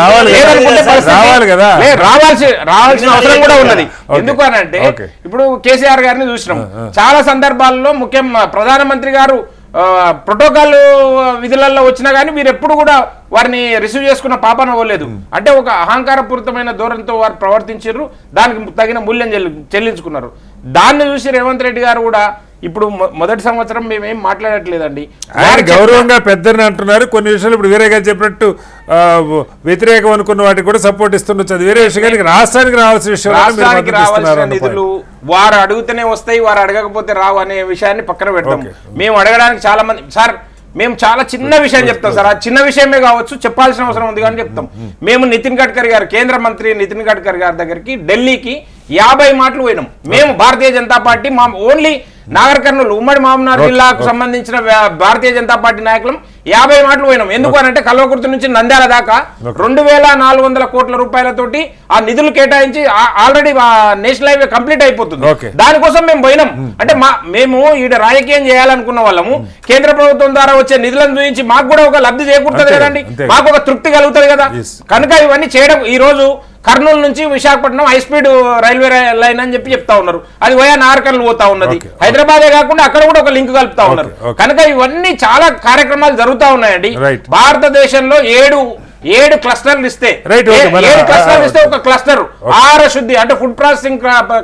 రావాల్సిన అవసరం కూడా ఉన్నది. ఎందుకు అని అంటే ఇప్పుడు కేసీఆర్ గారిని చూసినాం చాలా సందర్భాల్లో, ప్రధానమంత్రి గారు ప్రోటోకాల్ విధులలో వచ్చినా కానీ మీరు ఎప్పుడు కూడా వారిని రిసీవ్ చేసుకున్న పాపన పోలేదు. అంటే ఒక అహంకారపూరితమైన ధోరణితో వారు ప్రవర్తించారు, దానికి తగిన మూల్యం చెల్లించుకున్నారు. దాన్ని చూసి రేవంత్ రెడ్డి గారు కూడా ఇప్పుడు మొదటి సంవత్సరం మేమేం మాట్లాడట్లేదండి, ఆయన గౌరవంగా పెద్దని అంటున్నారు. కొన్ని విషయాలు ఇప్పుడు వేరే గారు చెప్పినట్టు వ్యతిరేకం అనుకున్న వాటికి కూడా సపోర్ట్ ఇస్తుండొచ్చు, అది వేరే విషయం. కానీ రాష్ట్రానికి రావాల్సిన విషయం, రాష్ట్రానికి రావాల్సిన నిధులు వారు అడుగుతూనే వస్తాయి, వారు అడగకపోతే రావు అనే విషయాన్ని పక్కన పెడతాం. మేము అడగడానికి చాలా మంది సార్, మేము చాలా చిన్న విషయం చెప్తాం సార్, ఆ చిన్న విషయమే కావచ్చు, చెప్పాల్సిన అవసరం ఉంది కానీ చెప్తాం. మేము నితిన్ గడ్కరీ గారు, కేంద్ర మంత్రి నితిన్ గడ్కరీ గారి దగ్గరికి ఢిల్లీకి 50 మాటలు పోయినాం. మేము భారతీయ జనతా పార్టీ ఓన్లీ నాగర్ కర్నూలు ఉమ్మడి మహబూబ్నగర్ జిల్లాకు సంబంధించిన భారతీయ జనతా పార్టీ నాయకులం 50 మాటలు పోయినాం. ఎందుకు అనంటే కల్వకుర్తి నుంచి నంద్యాల దాకా 2400 కోట్ల రూపాయలతోటి ఆ నిధులు కేటాయించి ఆల్రెడీ నేషనల్ హైవే కంప్లీట్ అయిపోతుంది. దానికోసం మేము పోయినాం. అంటే మేము ఈడ రాజకీయం చేయాలనుకున్న వాళ్ళము కేంద్ర ప్రభుత్వం ద్వారా వచ్చే నిధులను చూపించి మాకు కూడా ఒక లబ్ధి చేకూరుతుంది కదండి, మాకు ఒక తృప్తి కలుగుతుంది కదా. కనుక ఇవన్నీ చేయడం, ఈ రోజు కర్నూలు నుంచి Visakhapatnam high speed railway line అని చెప్పి చెప్తా ఉన్నారు, అది పోయా నాగర్ కర్నూలు పోతా ఉన్నది. హైదరాబాద్ హైదరాబాదే కాకుండా అక్కడ కూడా ఒక లింక్ కలుపుతా ఉన్నారు. కనుక ఇవన్నీ చాలా కార్యక్రమాలు జరుగుతూ ఉన్నాయండి. భారతదేశంలో ఏడు క్లస్టర్లు ఇస్తే 7 క్లస్టర్లు ఇస్తే ఒక క్లస్టర్ ఆహార శుద్ధి అంటే ఫుడ్ ప్రాసెసింగ్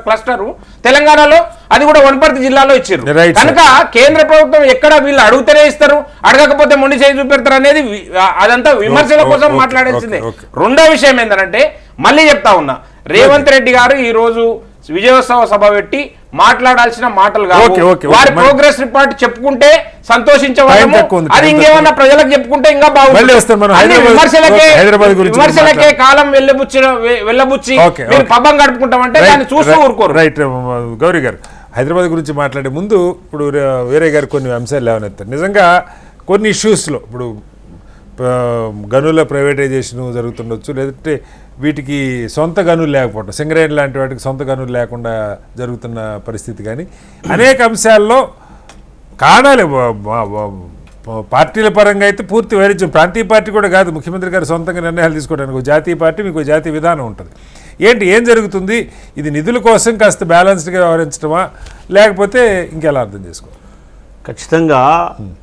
క్లస్టర్ తెలంగాణలో, అది కూడా వనపర్తి జిల్లాలో ఇచ్చారు. కనుక కేంద్ర ప్రభుత్వం ఎక్కడ వీళ్ళు అడుగుతూనే ఇస్తారు, అడగకపోతే మొండి చేయి చూపెడతారు అనేది అదంతా విమర్శల కోసం మాట్లాడాల్సిందే. రెండో విషయం ఏంటంటే మళ్ళీ చెప్తా ఉన్నా, రేవంత్ రెడ్డి గారు ఈ రోజు విజయోత్సవ సభ పెట్టి మాట్లాడాల్సిన మాటలు కావు. వారి ప్రోగ్రెస్ రిపోర్ట్ చెప్పుకుంటే సంతోషించవలము, అది ఇంకేమన్నా ప్రజలకు చెప్పుకుంటే ఇంకా బాగుంది. విమర్శలకే కాలం వెళ్ళబుచ్చి మీరు పబ్బం గడుపుకుంటామంటే దాన్ని చూస్తూ ఊరుకోరు. రైట్ గౌరీ గారు, హైదరాబాద్ గురించి మాట్లాడే ముందు ఇప్పుడు వేరే గారు కొన్ని అంశాలు లేవనెత్తారు. నిజంగా కొన్ని ఇష్యూస్లో ఇప్పుడు గనుల ప్రైవేటైజేషన్ జరుగుతుండొచ్చు, లేదంటే వీటికి సొంత గనులు లేకపోవడం, సింగరేణి లాంటి వాటికి సొంత గనులు లేకుండా జరుగుతున్న పరిస్థితి, కానీ అనేక అంశాల్లో కారణాలే పార్టీల పరంగా అయితే పూర్తి వైరుధ్యం. ప్రాంతీయ పార్టీ కూడా కాదు, ముఖ్యమంత్రి గారు సొంతంగా నిర్ణయాలు తీసుకోవడానికి జాతీయ పార్టీ, మీకు జాతీయ విధానం ఉంటుంది. ఏం జరుగుతుంది? ఇది నిధుల కోసం కాస్త బ్యాలెన్స్డ్గా వ్యవహరించడమా, లేకపోతే ఇంకెలా అర్థం చేసుకోవాలి? ఖచ్చితంగా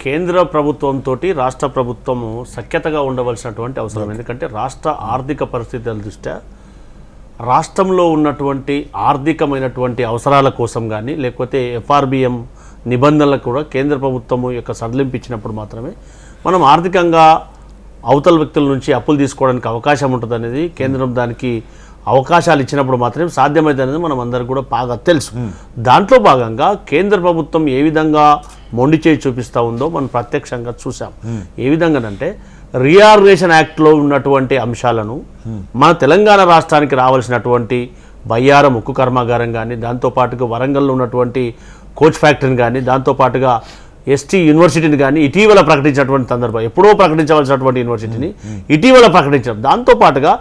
కేంద్ర ప్రభుత్వంతో రాష్ట్ర ప్రభుత్వము సఖ్యతగా ఉండవలసినటువంటి అవసరం. ఎందుకంటే రాష్ట్ర ఆర్థిక పరిస్థితుల దృష్ట్యా రాష్ట్రంలో ఉన్నటువంటి ఆర్థికమైనటువంటి అవసరాల కోసం కానీ, లేకపోతే FRBM నిబంధనలకు కూడా కేంద్ర ప్రభుత్వము యొక్క సడలింపించినప్పుడు మాత్రమే మనం ఆర్థికంగా అవతల వ్యక్తుల నుంచి అప్పులు తీసుకోవడానికి అవకాశం ఉంటుంది అనేది, కేంద్రం దానికి అవకాశాలు ఇచ్చినప్పుడు మాత్రమే సాధ్యమైంది అనేది మనం అందరికీ కూడా బాగా తెలుసు. దాంట్లో భాగంగా కేంద్ర ప్రభుత్వం ఏ విధంగా మొండి చేయి చూపిస్తూ ఉందో మనం ప్రత్యక్షంగా చూసాం. ఏ విధంగానంటే రీఆర్గనైజేషన్ యాక్ట్లో ఉన్నటువంటి అంశాలను మన తెలంగాణ రాష్ట్రానికి రావాల్సినటువంటి బయ్యారం ఉక్కు కర్మాగారం కానీ, దాంతోపాటుగా వరంగల్లో ఉన్నటువంటి కోచ్ ఫ్యాక్టరీని కానీ, దాంతోపాటుగా ST యూనివర్సిటీని కానీ ఇటీవల ప్రకటించినటువంటి సందర్భం, ఎప్పుడో ప్రకటించవలసినటువంటి యూనివర్సిటీని ఇటీవల ప్రకటించడం, దాంతోపాటుగా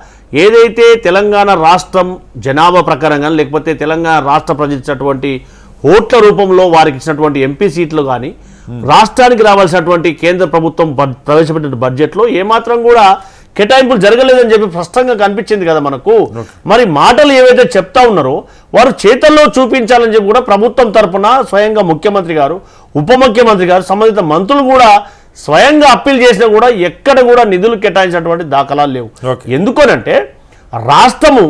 ఏదైతే తెలంగాణ రాష్ట్రం జనాభా ప్రకారం కానీ, లేకపోతే తెలంగాణ రాష్ట్ర ప్రజలు ఇచ్చినటువంటి ఓట్ల రూపంలో వారికి ఇచ్చినటువంటి MP సీట్లు కానీ, రాష్ట్రానికి రావాల్సినటువంటి కేంద్ర ప్రభుత్వం ప్రవేశపెట్టిన బడ్జెట్లో ఏమాత్రం కూడా కేటాయింపులు జరగలేదని చెప్పి స్పష్టంగా కనిపించింది కదా మనకు. మరి మాటలు ఏవైతే చెప్తా ఉన్నారో వారు చేతల్లో చూపించాలని చెప్పి కూడా ప్రభుత్వం తరఫున స్వయంగా ముఖ్యమంత్రి గారు, ఉప ముఖ్యమంత్రి గారు, సంబంధిత మంత్రులు కూడా స్వయంగా అప్పీల్ చేసినా కూడా ఎక్కడ కూడా నిధులు కేటాయించినటువంటి దాఖలాలు లేవు. ఎందుకనంటే రాష్ట్రము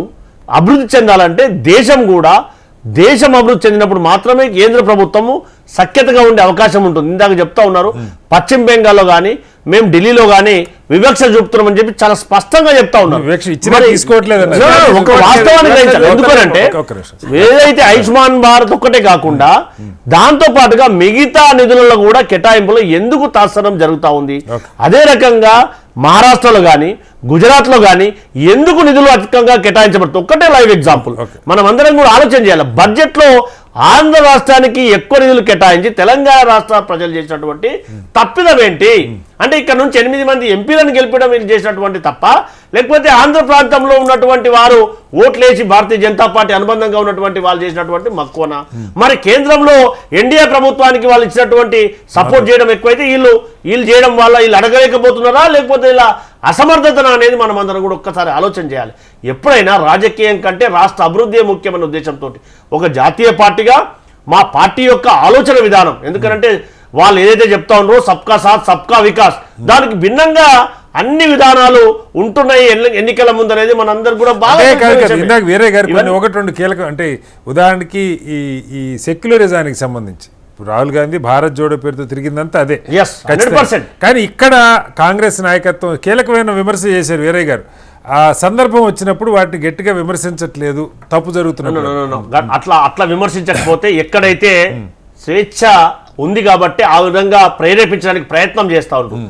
అభివృద్ధి చెందాలంటే దేశం అభివృద్ధి చెందినప్పుడు మాత్రమే కేంద్ర ప్రభుత్వము సఖ్యతగా ఉండే అవకాశం ఉంటుంది. ఇందాక చెప్తా ఉన్నారు, పశ్చిమ బెంగాల్లో కానీ మేము ఢిల్లీలో కానీ వివక్ష చూపుతున్నామని చెప్పి చాలా స్పష్టంగా చెప్తా ఉన్నారు. ఒక వాస్తవానికి ఎందుకంటే ఏదైతే ఆయుష్మాన్ భారత్ ఒక్కటే కాకుండా దాంతో పాటుగా మిగతా నిధులలో కూడా కేటాయింపులు ఎందుకు తాత్సరం జరుగుతూ ఉంది. అదే రకంగా మహారాష్ట్రలో కానీ గుజరాత్లో కానీ ఎందుకు నిధులు అధికంగా కేటాయించబడుతుంది. ఒక్కటే లైవ్ ఎగ్జాంపుల్ మనం అందరం కూడా ఆలోచన చేయాలి. బడ్జెట్లో ఆంధ్ర రాష్ట్రానికి ఎక్కువ నిధులు కేటాయించి తెలంగాణ రాష్ట్ర ప్రజలు చేసినటువంటి తప్పిదం ఏంటి అంటే ఇక్కడ నుంచి 8 మంది ఎంపీలను గెలిపడం చేసినటువంటి తప్ప, లేకపోతే ఆంధ్ర ప్రాంతంలో ఉన్నటువంటి వారు ఓట్లేసి భారతీయ జనతా పార్టీ అనుబంధంగా ఉన్నటువంటి వాళ్ళు చేసినటువంటి మక్కువన, మరి కేంద్రంలో ఎన్డీఏ ప్రభుత్వానికి వాళ్ళు ఇచ్చినటువంటి సపోర్ట్ చేయడం ఎక్కువైతే వీళ్ళు చేయడం వల్ల వీళ్ళు అడగలేకపోతున్నారా, లేకపోతే ఇలా అసమర్థతన అనేది మనం అందరం కూడా ఒక్కసారి ఆలోచన చేయాలి. ఎప్పుడైనా రాజకీయం కంటే రాష్ట్ర అభివృద్ధి ముఖ్యమైన ఉద్దేశంతో ఒక జాతీయ పార్టీగా మా పార్టీ యొక్క ఆలోచన విధానం, ఎందుకంటే వాళ్ళు ఏదైతే చెప్తా ఉన్నారో సబ్కా సాత్ సబ్కా వికాస్, దానికి భిన్నంగా అన్ని విధానాలు ఉంటున్నాయి ఎన్నికల ముందు అనేది మనందరూ కూడా బాగా. ఇందాక వేరే గారు ఒకటి రెండు కీలకం అంటే ఉదాహరణకి ఈ సెక్యులరిజానికి సంబంధించి రాహుల్ గాంధీ భారత్ జోడో పేరుతో తిరిగిందంతా అదే. కానీ ఇక్కడ కాంగ్రెస్ నాయకత్వం కీలకమైన విమర్శ చేశారు వేరే గారు. ఆ సందర్భం వచ్చినప్పుడు వాటిని గట్టిగా విమర్శించట్లేదు, తప్పు జరుగుతున్నప్పుడు అట్లా విమర్శించకపోతే ఎక్కడైతే స్వేచ్ఛ ఉంది కాబట్టి ఆ విధంగా ప్రేరేపించడానికి ప్రయత్నం చేస్తా ఉంటారు.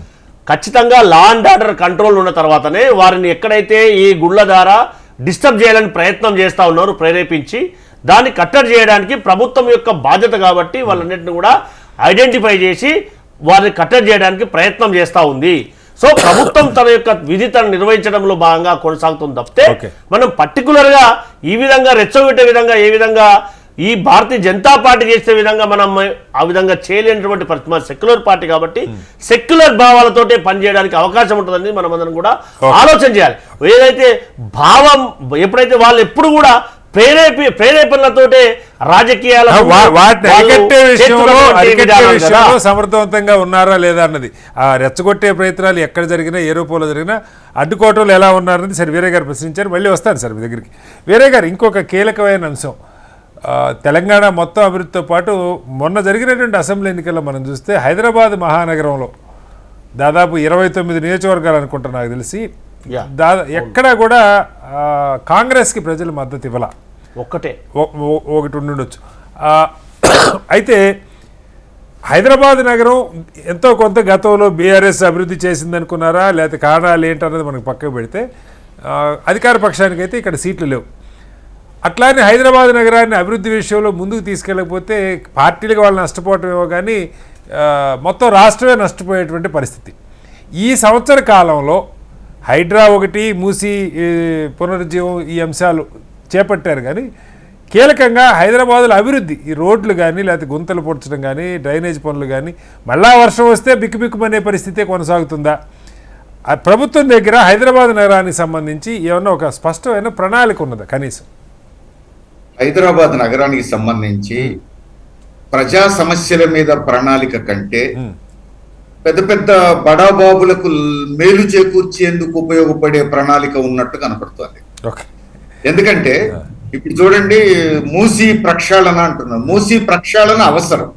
ఖచ్చితంగా లా అండ్ ఆర్డర్ కంట్రోల్ ఉన్న తర్వాతనే వారిని ఎక్కడైతే ఈ గుళ్ళ ద్వారా డిస్టర్బ్ చేయాలని ప్రయత్నం చేస్తూ ఉన్నారు, ప్రేరేపించి దాన్ని కట్టడి చేయడానికి ప్రభుత్వం యొక్క బాధ్యత కాబట్టి వాళ్ళన్నింటినీ కూడా ఐడెంటిఫై చేసి వారిని కట్టడి చేయడానికి ప్రయత్నం చేస్తూ ఉంది. సో ప్రభుత్వం తన యొక్క విధితను నిర్వహించడంలో భాగంగా కొనసాగుతుంది తప్పితే మనం పర్టికులర్గా ఈ విధంగా రెచ్చగొట్టే విధంగా ఏ విధంగా ఈ భారతీయ జనతా పార్టీ చేసే విధంగా మనం ఆ విధంగా చేయలేనటువంటి పరిస్థితి. సెక్యులర్ పార్టీ కాబట్టి సెక్యులర్ భావాలతోటే పనిచేయడానికి అవకాశం ఉంటుందని మనం అందరం కూడా ఆలోచన చేయాలి. ఏదైతే భావం ఎప్పుడైతే వాళ్ళు ఎప్పుడు కూడా ప్రేరేపణలతోటే రాజకీయాల వాటిని అరికట్టే విషయంలో సమర్థవంతంగా ఉన్నారా లేదా అన్నది, ఆ రెచ్చగొట్టే ప్రయత్నాలు ఎక్కడ జరిగినా ఏ రూపంలో జరిగినా అడ్డుకోవటంలో ఎలా ఉన్నారన్నది సరే వీరయ్య గారు ప్రశ్నించారు. మళ్ళీ వస్తాను సార్ మీ దగ్గరికి. వీరయ్య గారు, ఇంకొక కీలకమైన అంశం, తెలంగాణ మొత్తం అభివృద్ధితో పాటు మొన్న జరిగినటువంటి అసెంబ్లీ ఎన్నికల్లో మనం చూస్తే హైదరాబాద్ మహానగరంలో దాదాపు 29 నియోజకవర్గాలు అనుకుంటా నాకు తెలిసి, ఎక్కడా కూడా కాంగ్రెస్కి ప్రజలు మద్దతు ఇవ్వాల, ఒకటి ఉండుండొచ్చు. అయితే హైదరాబాద్ నగరం ఎంతో కొంత గతంలో బీఆర్ఎస్ అభివృద్ధి చేసిందనుకున్నారా, లేకపోతే కారణాలు ఏంటన్నది మనకు పక్కకు పెడితే అధికార పక్షానికైతే ఇక్కడ సీట్లు లేవు. అట్లానే హైదరాబాద్ నగరాన్ని అభివృద్ధి విషయంలో ముందుకు తీసుకెళ్ళకపోతే పార్టీలకు వాళ్ళు నష్టపోవటమేమో కానీ మొత్తం రాష్ట్రమే నష్టపోయేటువంటి పరిస్థితి. ఈ సంవత్సర కాలంలో హైడ్రా ఒకటి, మూసీ పునరుజ్జీవం, ఈ అంశాలు చేపట్టారు. కానీ కీలకంగా హైదరాబాదులో అభివృద్ధి, ఈ రోడ్లు కానీ లేకపోతే గుంతలు పొడ్చడం కానీ డ్రైనేజ్ పనులు కానీ, మళ్ళా వర్షం వస్తే బిక్కుబిక్కుమనే పరిస్థితే కొనసాగుతుందా? ప్రభుత్వం దగ్గర హైదరాబాద్ నగరానికి సంబంధించి ఏమన్నా ఒక స్పష్టమైన ప్రణాళిక ఉన్నదా కనీసం? హైదరాబాద్ నగరానికి సంబంధించి ప్రజా సమస్యల మీద ప్రణాళిక కంటే పెద్ద పెద్ద బడాబాబులకు మేలు చేకూర్చేందుకు ఉపయోగపడే ప్రణాళిక ఉన్నట్టు కనపడుతుంది. ఎందుకంటే ఇప్పుడు చూడండి, మూసీ ప్రక్షాళన అంటున్నారు. మూసీ ప్రక్షాళన అవసరం,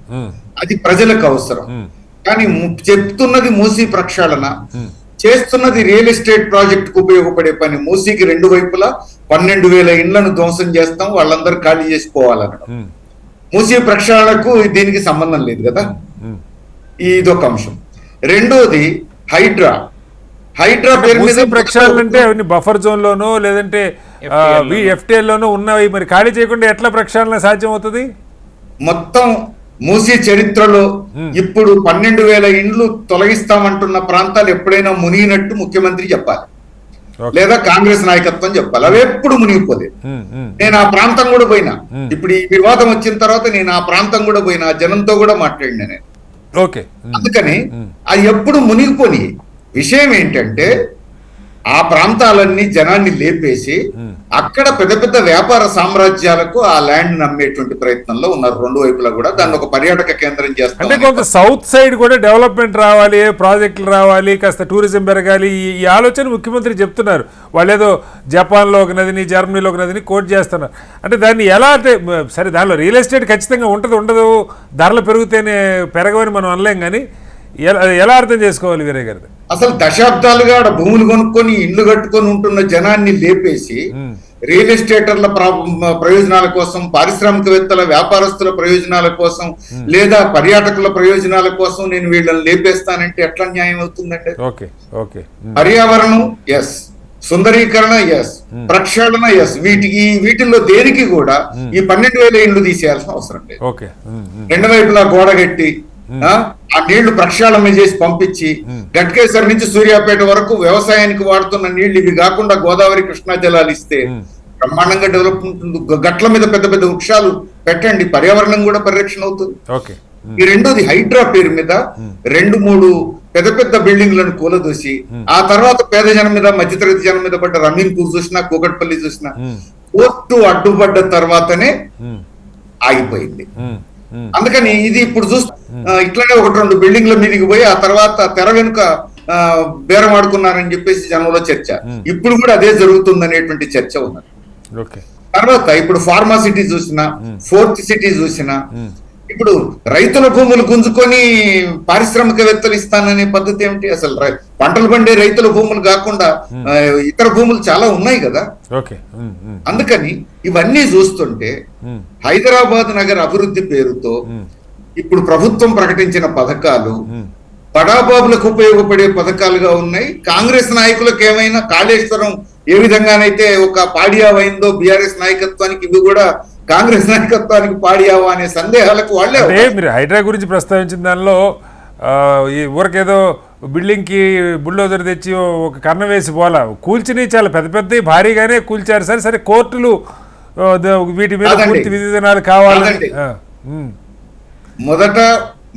అది ప్రజలకు అవసరం. కానీ చెప్తున్నది మూసీ ప్రక్షాళన, చేస్తున్నది రియల్ ఎస్టేట్ ప్రాజెక్ట్ కు ఉపయోగపడే పని. మూసీకి 2 వైపులా 12,000 ఇండ్లను ధ్వంసం చేస్తాం, వాళ్ళందరూ ఖాళీ చేసుకోవాలనడం. మూసీ ప్రక్షాళనకు దీనికి సంబంధం లేదు కదా, ఇదొక అంశం. రెండోది హైడ్రా పేరు మీద ప్రక్షాళన అంటే అవన్నీ బఫర్ జోన్ లోనో లేదంటే ఎఫ్టీఎల్ లోనో ఉన్నవి, మరి ఖాళీ చేయకుండా ఎట్లా ప్రక్షాళన సాధ్యం అవుతుంది? మొత్తం మూసీ చరిత్రలో ఇప్పుడు 12,000 ఇండ్లు తొలగిస్తామంటున్న ప్రాంతాలు ఎప్పుడైనా మునిగినట్టు ముఖ్యమంత్రి చెప్పాలి, లేదా కాంగ్రెస్ నాయకత్వం చెప్పాలి. అవి ఎప్పుడు మునిగిపోలేదు. నేను ఆ ప్రాంతం కూడా పోయినా, ఇప్పుడు ఈ వివాదం వచ్చిన తర్వాత నేను ఆ ప్రాంతం కూడా పోయినా, జనంతో కూడా మాట్లాడినా నేను. అందుకని అది ఎప్పుడు మునిగిపోని. విషయం ఏంటంటే ఆ ప్రాంతాలన్నీ జనాన్ని లేపేసి అక్కడ పెద్ద పెద్ద వ్యాపార సామ్రాజ్యాలకు ఆ ల్యాండ్ నమ్మేటువంటి ప్రయత్నంలో ఉన్నారు 2 వైపులా కూడా. దాన్ని ఒక పర్యాటక కేంద్రం చేస్తారు. అంటే కొంత సౌత్ సైడ్ కూడా డెవలప్మెంట్ రావాలి, ప్రాజెక్టులు రావాలి, కాస్త టూరిజం పెరగాలి, ఈ ఆలోచన ముఖ్యమంత్రి చెప్తున్నారు. వాళ్ళేదో జపాన్లో ఒక నదిని, జర్మనీలో ఒక నదిని కోట్ చేస్తున్నారు. అంటే దాన్ని ఎలా అంటే సరే, దానిలో రియల్ ఎస్టేట్ ఖచ్చితంగా ఉండదు, ధరలు పెరిగితేనే పెరగవని మనం అనలేం. కానీ ఎలా అర్థం చేసుకోవాలి వీరయ్య గారు? అసలు దశాబ్దాలుగా భూములు కొనుక్కొని ఇల్లు కట్టుకొని ఉంటున్న జనాన్ని లేపేసి రియల్ ఎస్టేటర్ల ప్రయోజనాల కోసం, పారిశ్రామికవేత్తల వ్యాపారస్తుల ప్రయోజనాల కోసం, లేదా పర్యాటకుల ప్రయోజనాల కోసం నేను వీళ్ళని లేపేస్తానంటే ఎట్లా న్యాయం అవుతుందండి? పర్యావరణం ఎస్, సుందరీకరణ ఎస్, ప్రక్షాళన ఎస్, వీటిల్లో దేనికి కూడా ఈ 12,000 ఇండ్లు తీసేయాల్సిన అవసరం లేదు. 2 వైపులా గోడ కట్టి ఆ నీళ్లు ప్రక్షాళన చేసి పంపించి గట్కేసర్ నుంచి సూర్యాపేట వరకు వ్యవసాయానికి వాడుతున్న నీళ్లు ఇవి కాకుండా గోదావరి కృష్ణా జలాలు ఇస్తే బ్రహ్మాండంగా డెవలప్మెంట్ ఉంటుంది. గట్ల మీద పెద్ద పెద్ద వృక్షాలు పెట్టండి, పర్యావరణం కూడా పరిరక్షణ అవుతుంది. ఈ రెండోది హైడ్రా పేరు మీద 2-3 పెద్ద పెద్ద బిల్డింగ్లను కూలదోసి ఆ తర్వాత పేద జనం మీద, మధ్యతరగతి జనం మీద పడ్డ రమీన్పూర్ చూసినా, కూకట్పల్లి చూసినా కోర్టు అడ్డుపడ్డ తర్వాతనే ఆగిపోయింది. అందుకని ఇది ఇప్పుడు ఇట్లానే 1-2 బిల్డింగ్ల మీదకి పోయి ఆ తర్వాత తెర వెనుక బేరం ఆడుకున్నారని చెప్పేసి జనంలో చర్చ. ఇప్పుడు కూడా అదే జరుగుతుందనేటువంటి చర్చ ఉన్నది. తర్వాత ఇప్పుడు ఫార్మా సిటీ చూసినా, ఫోర్త్ సిటీ చూసినా, ఇప్పుడు రైతుల భూములు గుంజుకొని పారిశ్రామికవేత్తలు ఇస్తాననే పద్ధతి ఏమిటి? అసలు పంటలు పండే రైతుల భూములు కాకుండా ఇతర భూములు చాలా ఉన్నాయి కదా. అందుకని ఇవన్నీ చూస్తుంటే హైదరాబాద్ నగర అభివృద్ధి పేరుతో ఇప్పుడు ప్రభుత్వం ప్రకటించిన పథకాలు బడాబాబులకు ఉపయోగపడే పథకాలుగా ఉన్నాయి. కాంగ్రెస్ నాయకులకు ఏమైనా కాళేశ్వరం ఏ విధంగానైతే ఒక పాడియావైందో బిఆర్ఎస్ నాయకత్వానికి, ఇవి కూడా కాంగ్రెస్ నాయకత్వానికి పాడియావా అనే సందేహాలకు వాళ్ళే. మీరు హైడ్రా గురించి ప్రస్తావించిన దానిలో ఈ ఊరికేదో బిల్డింగ్కి బుల్డోజర్ తెచ్చి ఒక కన్నం వేసి పోలా, కూల్చిని చాలా పెద్ద పెద్ద భారీగానే కూల్చారు. సరే కోర్టులు వీటి మీద పూర్తి విధానాలు కావాలని. మొదట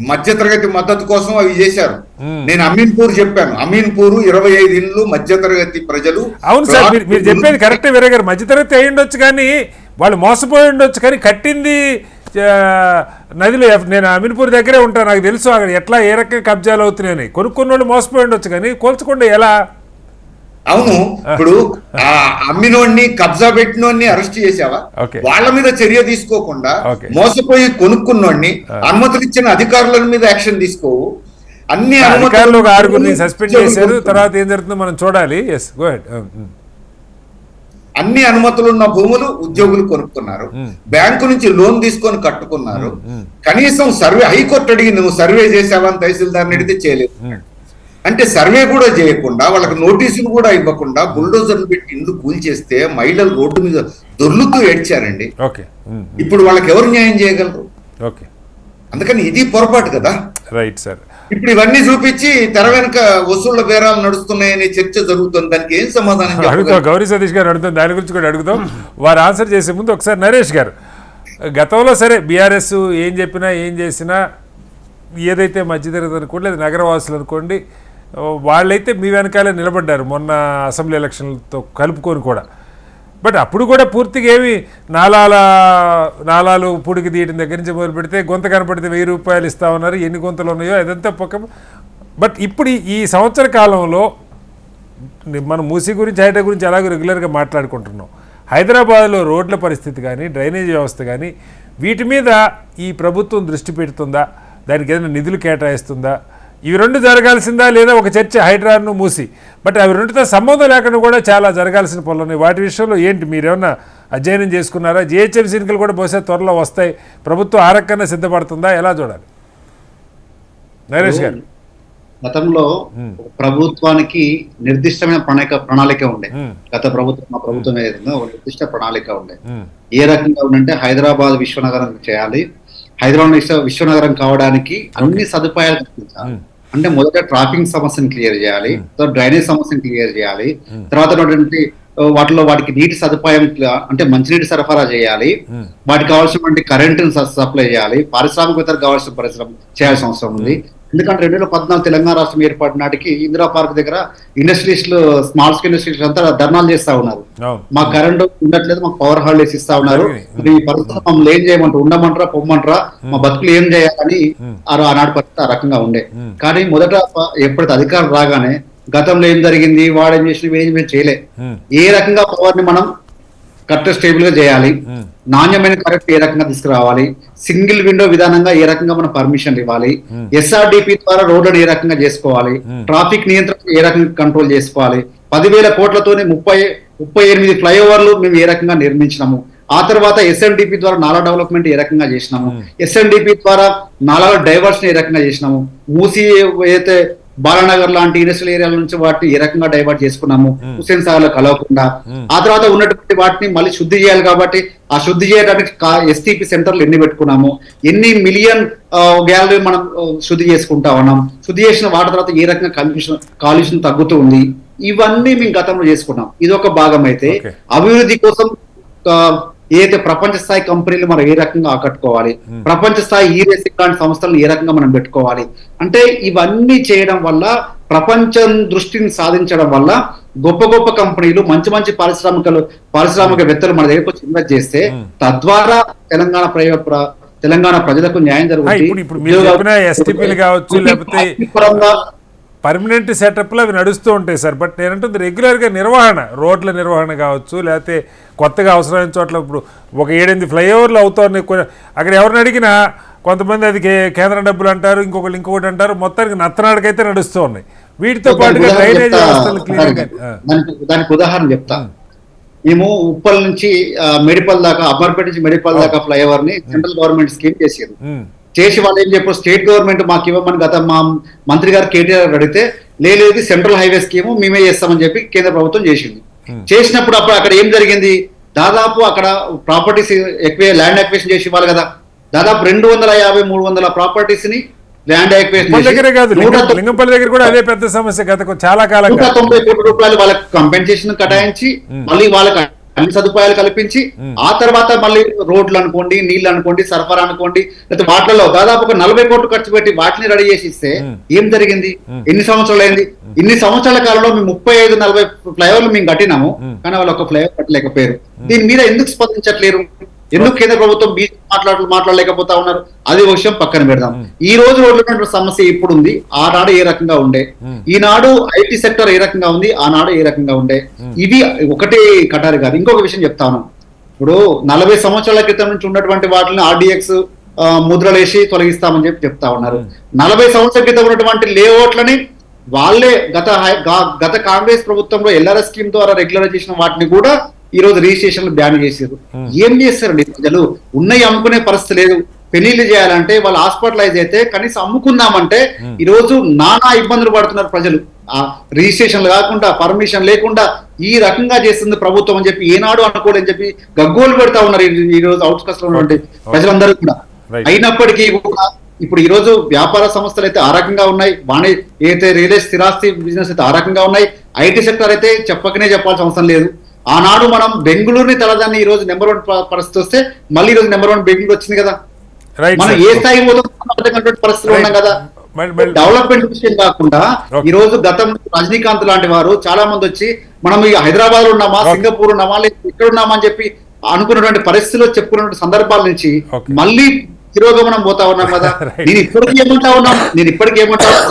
మధ్యతరగతి మద్దతు కోసం అవి చేశారు. నేను అమీన్పూర్ చెప్పాను, అమీన్పూర్ 25 ఇండ్లు మధ్యతరగతి ప్రజలు. అవును సార్, మీరు చెప్పేది కరెక్టే వీరయ్య గారు. మధ్యతరగతి అయి ఉండొచ్చు కానీ వాళ్ళు మోసపోయి ఉండొచ్చు, కానీ కట్టింది నదిలో. నేను అమీన్పూర్ దగ్గరే ఉంటాను, నాకు తెలుసు అక్కడ ఎట్లా ఏ రకంగా కబ్జాలు అవుతున్నాయని. కొనుక్కున్న వాళ్ళు మోసపోయి ఉండొచ్చు కానీ కోల్చకుండా ఎలా? అవును, ఇప్పుడు ఆ అమ్మినోడిని కబ్జా పెట్టినోడిని అరెస్ట్ చేసావా? వాళ్ళ మీద చర్య తీసుకోకుండా మోసపోయి కొనుక్కున్నోడిని అనుమతులు ఇచ్చిన అధికారుల మీద యాక్షన్ తీసుకోవు. అన్ని అధికారులు 6 సస్పెండ్ చేశారు, తర్వాత ఏం జరుగుతుందో మనం చూడాలి. అన్ని అనుమతులు ఉన్న భూములు ఉద్యోగులు కొనుక్కున్నారు, బ్యాంకు నుంచి లోన్ తీసుకొని కట్టుకున్నారు. కనీసం సర్వే, హైకోర్టు అడిగి నువ్వు సర్వే చేసావని తహసీల్దార్ని అడిగితే చేయలేదు. అంటే సర్వే కూడా చేయకుండా, వాళ్ళకి నోటీసులు కూడా ఇవ్వకుండా బుల్డోజర్లు పెట్టి ఇండ్లు కూల్చేస్తే మహిళలు రోడ్డు మీద దొర్లుతూ ఏడ్చారండి. ఇప్పుడు వాళ్ళకి ఎవరు న్యాయం చేయగలరు? అందుకని ఇది పొరపాటు కదా. Right sir. ఇప్పుడు ఇవన్నీ చూపించి తెర వెనుక వసూళ్ల బేరాలు నడుస్తున్నాయని చర్చ జరుగుతుంది. దానికి ఏం సమాధానం అడుగుతాం? గౌరీ సతీష్ గారు అడుగుతాం, దాని గురించి కూడా అడుగుతాం. వారు ఆన్సర్ చేసే ముందు ఒకసారి నరేష్ గారు, గతంలో సరే బీఆర్ఎస్ ఏం చెప్పినా ఏం చేసినా ఏదైతే మధ్యతరగతి అనుకోండి లేదా నగరవాసులు అనుకోండి, వాళ్ళైతే మీ వెనకాలే నిలబడ్డారు మొన్న అసెంబ్లీ ఎలక్షన్లతో కలుపుకొని కూడా. బట్ అప్పుడు కూడా పూర్తిగా ఏమి నాలాలు పుడికి తీయడం దగ్గర నుంచి మొదలు పెడితే గొంత కనపడితే 1000 రూపాయలు ఇస్తా ఉన్నారు, ఎన్ని గొంతలు ఉన్నాయో అదంతా పక్క. బట్ ఇప్పుడు ఈ సంవత్సర కాలంలో మనం మూసీ గురించి హైడ్రా గురించి అలాగే రెగ్యులర్గా మాట్లాడుకుంటున్నాం. హైదరాబాద్లో రోడ్ల పరిస్థితి కానీ డ్రైనేజ్ వ్యవస్థ కానీ వీటి మీద ఈ ప్రభుత్వం దృష్టి పెడుతుందా? దానికి ఏదైనా నిధులు కేటాయిస్తుందా? ఇవి రెండు జరగాల్సిందా లేదా ఒక చర్చ హైడ్రాను మూసి? బట్ అవి రెండుతో సంబంధం లేకుండా కూడా చాలా జరగాల్సిన పనులు ఉన్నాయి. వాటి విషయంలో ఏంటి, మీరేమన్నా అధ్యయనం చేసుకున్నారా? జిహెచ్ఎంసీ ఎన్నికలు కూడా బహుశా త్వరలో వస్తాయి, ప్రభుత్వం ఆ రకంగా సిద్ధపడుతుందా, ఎలా చూడాలి? నరేష్ గారు, గతంలో ప్రభుత్వానికి నిర్దిష్టమైన ప్రణాళిక ఉండే. గత ప్రభుత్వం, మా ప్రభుత్వం ఏదైనా ఒక నిర్దిష్ట ప్రణాళిక ఉండే. ఏ రకంగా ఉందంటే హైదరాబాద్ విశ్వనగరం చేయాలి, హైదరాబాద్ విశ్వనగరం కావడానికి అన్ని సదుపాయాలు కల్పించాలి. అంటే మొదట ట్రాఫిక్ సమస్యను క్లియర్ చేయాలి, తర్వాత డ్రైనేజ్ సమస్యను క్లియర్ చేయాలి, తర్వాత వాటికి నీటి సదుపాయం అంటే మంచినీటి సరఫరా చేయాలి, వాటికి కావాల్సినటువంటి కరెంటును సప్లై చేయాలి, పారిశ్రామికవేత్తలకు కావాల్సిన పరిశ్రమ చేయాల్సిన అవసరం ఉంది. ఎందుకంటే 2014 తెలంగాణ రాష్ట్రం ఏర్పాటు నాటికి ఇందిరా పార్క్ దగ్గర ఇండస్ట్రీస్లు, స్మాల్ స్కేల్ ఇండస్ట్రీస్ అంతా ధర్నాలు చేస్తా ఉన్నారు. మాకు కరెంట్ ఉండట్లేదు, మాకు పవర్ హాలిడేస్ ఇస్తా ఉన్నారు, ఈ పరిస్థితి మమ్మల్ని ఏం చేయమంటారు, ఉండమంటారా పొమ్మంటారా, మా బతుకులు ఏం చేయాలని ఆనాడు పరిస్థితి ఆ రకంగా ఉండే. కానీ మొదట ఎప్పుడైతే అధికారం రాగానే గతంలో ఏం జరిగింది, వాడేం చేసిన ఏం చేయలే. ఏ రకంగా పవర్ ని మనం కరెక్ట్ స్టేబుల్ గా చేయాలి, నాణ్యమైన కరెక్ట్ ఏ రకంగా తీసుకురావాలి, సింగిల్ విండో విధానంగా ఏ రకంగా మనం పర్మిషన్ ఇవ్వాలి, ఎస్ఆర్డిపి ద్వారా రోడ్లను ఏ రకంగా చేసుకోవాలి, ట్రాఫిక్ నియంత్రణ ఏ రకంగా కంట్రోల్ చేసుకోవాలి, 10,000 కోట్లతోనే 38 ఫ్లైఓవర్లు మేము ఏ రకంగా నిర్మించినాము, ఆ తర్వాత ఎస్ఎన్డిపి ద్వారా నాలా డెవలప్మెంట్ ఏ రకంగా చేసినాము, ఎస్ఎన్డిపి ద్వారా నాలా డైవర్షన్ ఏ రకంగా చేసినాము, మూసి ఏదైతే బాలానగర్ లాంటి ఇండస్ట్రియల్ ఏరియాల నుంచి వాటిని ఏ రకంగా డైవర్ట్ చేసుకున్నాము, హుస్సేన్ సాగర్ లో కలవకుండా. ఆ తర్వాత ఉన్నటువంటి వాటిని మళ్ళీ శుద్ధి చేయాలి కాబట్టి ఆ శుద్ధి చేయడానికి ఎస్టీపీ సెంటర్లు ఎన్ని పెట్టుకున్నాము, ఎన్ని మిలియన్ గ్యాలరీ మనం శుద్ధి చేసుకుంటా ఉన్నాం, శుద్ధి చేసిన వాటి తర్వాత ఏ రకంగా కాలుష్యం తగ్గుతూ ఉంది, ఇవన్నీ మేము గతంలో చేసుకున్నాం. ఇది ఒక భాగం అయితే, అభివృద్ధి కోసం ఏదైతే ప్రపంచ స్థాయి కంపెనీలు మనం ఏ రకంగా ఆకట్టుకోవాలి, ప్రపంచ స్థాయి ఈరేసింగ్ లాంటి సంస్థలను ఏ రకంగా మనం పెట్టుకోవాలి, అంటే ఇవన్నీ చేయడం వల్ల, ప్రపంచం దృష్టిని సాధించడం వల్ల గొప్ప గొప్ప కంపెనీలు, మంచి మంచి పారిశ్రామికవేత్తలు మన దగ్గరకు ఇన్వెస్ట్ చేస్తే తద్వారా తెలంగాణ ప్రజలకు న్యాయం జరుగుతుంది. పర్మనెంట్ సెటప్లు అవి నడుస్తూ ఉంటాయి సార్. బట్ నేనంటుంది రెగ్యులర్గా నిర్వహణ, రోడ్ల నిర్వహణ కావచ్చు, లేకపోతే కొత్తగా అవసరమైన చోట్ల ఇప్పుడు ఒక 7-8 ఫ్లైఓవర్లు అవుతాయి. అక్కడ ఎవరిని అడిగినా కొంతమంది అది కేంద్ర డబ్బులు అంటారు, ఇంకొకటి అంటారు, మొత్తానికి నత్తనాడికైతే నడుస్తూ ఉన్నాయి. వీటితో పాటుగా డ్రైనేజ్ వ్యవస్థలు క్లియర్గా. దానికి ఉదాహరణ చెప్తా. మేము ఉప్పల్ నుంచి మెడిపల్ దాకా, అమర్పేట నుంచి మెడిపల్ దాకా ఫ్లైఓవర్ ని సెంట్రల్ గవర్నమెంట్ స్కీమ్ చేసి వాళ్ళు ఏం చెప్పారు, స్టేట్ గవర్నమెంట్ మాకు ఇవ్వమని గత మా మంత్రి గారు కేటీఆర్ అడిగితే, లేదు సెంట్రల్ హైవే స్కీమ్ మేమే చేస్తామని చెప్పి కేంద్ర ప్రభుత్వం చేసింది. చేసినప్పుడు అక్కడ ఏం జరిగింది, దాదాపు అక్కడ ప్రాపర్టీస్ ల్యాండ్ అక్విజిషన్ చేసి ఇవ్వాలి కదా, దాదాపు 250-300 ప్రాపర్టీస్ ని ల్యాండ్ అక్విజిషన్ దగ్గర కూడా అదే పెద్ద సమస్య. గత చాలా కాలంగా 190 కోట్ల రూపాయలు వాళ్ళకి కంపెన్సేషన్ కటాయించి మళ్ళీ వాళ్ళకి అన్ని సదుపాయాలు కల్పించి ఆ తర్వాత మళ్ళీ రోడ్లు అనుకోండి, నీళ్లు అనుకోండి, సరఫరా అనుకోండి, లేకపోతే వాటిలో దాదాపు ఒక 40 కోట్లు ఖర్చు పెట్టి వాటిని రెడీ చేసి ఇస్తే ఏం జరిగింది? ఎన్ని సంవత్సరాలు అయింది? ఇన్ని సంవత్సరాల కాలంలో మేము 35-40 ఫ్లైఓవర్లు మేము కట్టినాము, కానీ వాళ్ళు ఒక ఫ్లైఓవర్ కట్టలేకపోయారు. దీని మీద ఎందుకు స్పందించట్లేరు? ఎందుకు కేంద్ర ప్రభుత్వం మాట్లాడలేకపోతా ఉన్నారు? అది విషయం పక్కన పెడదాం. ఈ రోజు రోడ్ల సమస్య ఇప్పుడు ఉంది, ఆనాడు ఏ రకంగా ఉండే, ఈనాడు ఐటీ సెక్టర్ ఏ రకంగా ఉంది, ఆనాడు ఏ రకంగా ఉండే. ఇది ఒకటే కటారి కాదు. ఇంకొక విషయం చెప్తాను. ఇప్పుడు 40 సంవత్సరాల క్రితం నుంచి ఉన్నటువంటి వాటిని ఆర్డీఎక్స్ ముద్రలేసి తొలగిస్తామని చెప్తా ఉన్నారు. 40 సంవత్సరాల క్రితం ఉన్నటువంటి లేఅవుట్లని వాళ్ళే గత కాంగ్రెస్ ప్రభుత్వంలో ఎల్ఆర్ఎస్ స్కీమ్ ద్వారా రెగ్యులర్ చేసిన వాటిని కూడా ఈ రోజు రిజిస్ట్రేషన్ బ్యాన్ చేశారు. ఏం చేస్తారండి ప్రజలు? ఉన్నాయి అమ్ముకునే పరిస్థితి లేదు. పెళ్లిళ్ళు చేయాలంటే వాళ్ళు హాస్పిటలైజ్ అయితే కనీసం అమ్ముకుందామంటే ఈ రోజు నానా ఇబ్బందులు పడుతున్నారు ప్రజలు. ఆ రిజిస్ట్రేషన్లు కాకుండా, పర్మిషన్ లేకుండా ఈ రకంగా చేస్తుంది ప్రభుత్వం అని చెప్పి ఏనాడు అనుకోలేని చెప్పి గగ్గోలు పెడతా ఉన్నారు ఈ రోజు అవుట్స్కట్స్ లో ఉన్నటువంటి ప్రజలందరూ కూడా. అయినప్పటికీ ఇప్పుడు ఈ రోజు వ్యాపార సంస్థలు అయితే ఆ రకంగా ఉన్నాయి, ఏదైతే రియల్ ఎస్టేట్ స్థిరాస్తి బిజినెస్ అయితే ఆ రకంగా ఉన్నాయి, ఐటీ సెక్టర్ అయితే చెప్పకనే చెప్పాల్సిన అవసరం లేదు. ఆనాడు మనం బెంగళూరుని తలదాన్ని ఈ రోజు నెంబర్ 1 పరిస్థితి వస్తే మళ్ళీ ఈ రోజు నెంబర్ 1 బెంగళూరు వచ్చింది కదా. మనం ఏ స్థాయి పోతున్న పరిస్థితులు ఉన్నాం కదా. డెవలప్మెంట్ విషయం కాకుండా ఈ రోజు గతంలో రజనీకాంత్ లాంటి వారు చాలా మంది వచ్చి మనం ఈ హైదరాబాద్ లో ఉన్నామా, సింగపూర్ ఉన్నామా, లేదా ఇక్కడ ఉన్నామా అని చెప్పి అనుకున్నటువంటి పరిస్థితుల్లో చెప్పుకున్నటువంటి సందర్భాల నుంచి మళ్ళీ తిరోగమనం పోతా ఉన్నాం కదా. నేను ఇప్పటికీ ఏమంటా ఉన్నా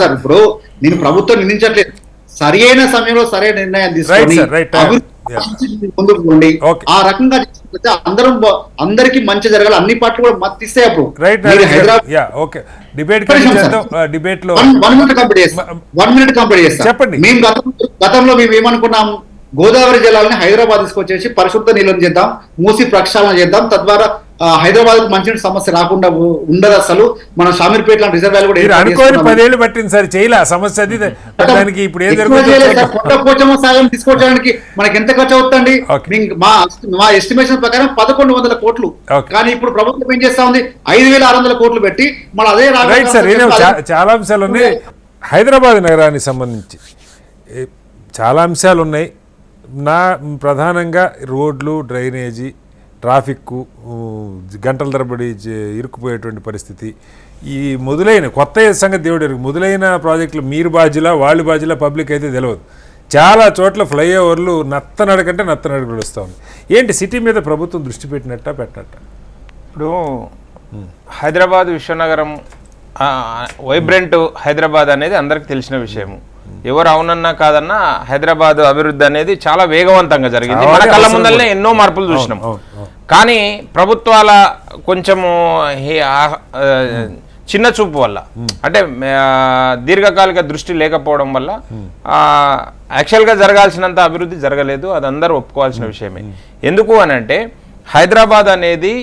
సార్, ఇప్పుడు నేను ప్రభుత్వం నిందించట్లేదు. సరి అయిన సమయంలో సరైన నిర్ణయాలు తీసుకొని ముందుకు పోండి. ఆ రకంగా అందరికి మంచి జరగాలి, అన్ని పార్టీలు కూడా మద్దతు ఇస్తాయి. అప్పుడు డిబేట్ లో 1 మినిట్ కంప్లీట్ చేస్తాం. చెప్పండి. మేము గతంలో మేము ఏమనుకున్నాం, గోదావరి జలాలని హైదరాబాద్ తీసుకొచ్చేసి పరిశుద్ధ నీళ్ళని చేద్దాం, మూసి ప్రక్షాళన చేద్దాం, తద్వారా హైదరాబాద్ మంచి సమస్య రాకుండా ఉండదు. అసలు మనం షామీర్పేట లాంటి రిజర్వాయర్ కూడా 10 ఏళ్ళు పట్టింది సార్ చేయలే సమస్య. దానికి ఇప్పుడు ఏం పోచమ్మ సాగర్ తీసుకొచ్చడానికి మనకి ఎంత ఖర్చు అవుతుందండి? మా ఎస్టిమేషన్ ప్రకారం 1100 కోట్లు. కానీ ఇప్పుడు ప్రభుత్వం ఏం చేస్తా ఉంది, 5600 కోట్లు పెట్టి మళ్ళీ అదే రైట్ సార్. చాలా అంశాలు ఉన్నాయి హైదరాబాద్ నగరానికి సంబంధించి, చాలా అంశాలు ఉన్నాయి. ప్రధానంగా రోడ్లు, డ్రైనేజీ, ట్రాఫిక్, గంటల తరబడి ఇరుక్కుపోయేటువంటి పరిస్థితి, ఈ మొదలైన కొత్త సంగతి దేవుడు మొదలైన ప్రాజెక్టులు మీరు బాధ్యులా, వాళ్ళు బాధ్యులా పబ్లిక్ అయితే తెలియదు. చాలా చోట్ల ఫ్లైఓవర్లు నత్తనడకంటే నత్తనడుగులు వస్తూ ఉంది. ఏంటి సిటీ మీద ప్రభుత్వం దృష్టి పెట్టినట్ట? ఇప్పుడు హైదరాబాద్ విశ్వనగరం, వైబ్రెంట్ హైదరాబాద్ అనేది అందరికి తెలిసిన విషయము. ఎవరు అవునన్నా కాదన్నా హైదరాబాద్ అభివృద్ధి అనేది చాలా వేగవంతంగా జరిగింది. మన కళ్ళ ముందరనే ఎన్నో మార్పులు చూసినాం. కానీ ప్రభుత్వాల కొంచెము చిన్న చూపు వల్ల, అంటే దీర్ఘకాలిక దృష్టి లేకపోవడం వల్ల యాక్చువల్గా జరగాల్సినంత అభివృద్ధి జరగలేదు. అది అందరూ ఒప్పుకోవాల్సిన విషయమే. ఎందుకు అని అంటే హైదరాబాద్ అనేది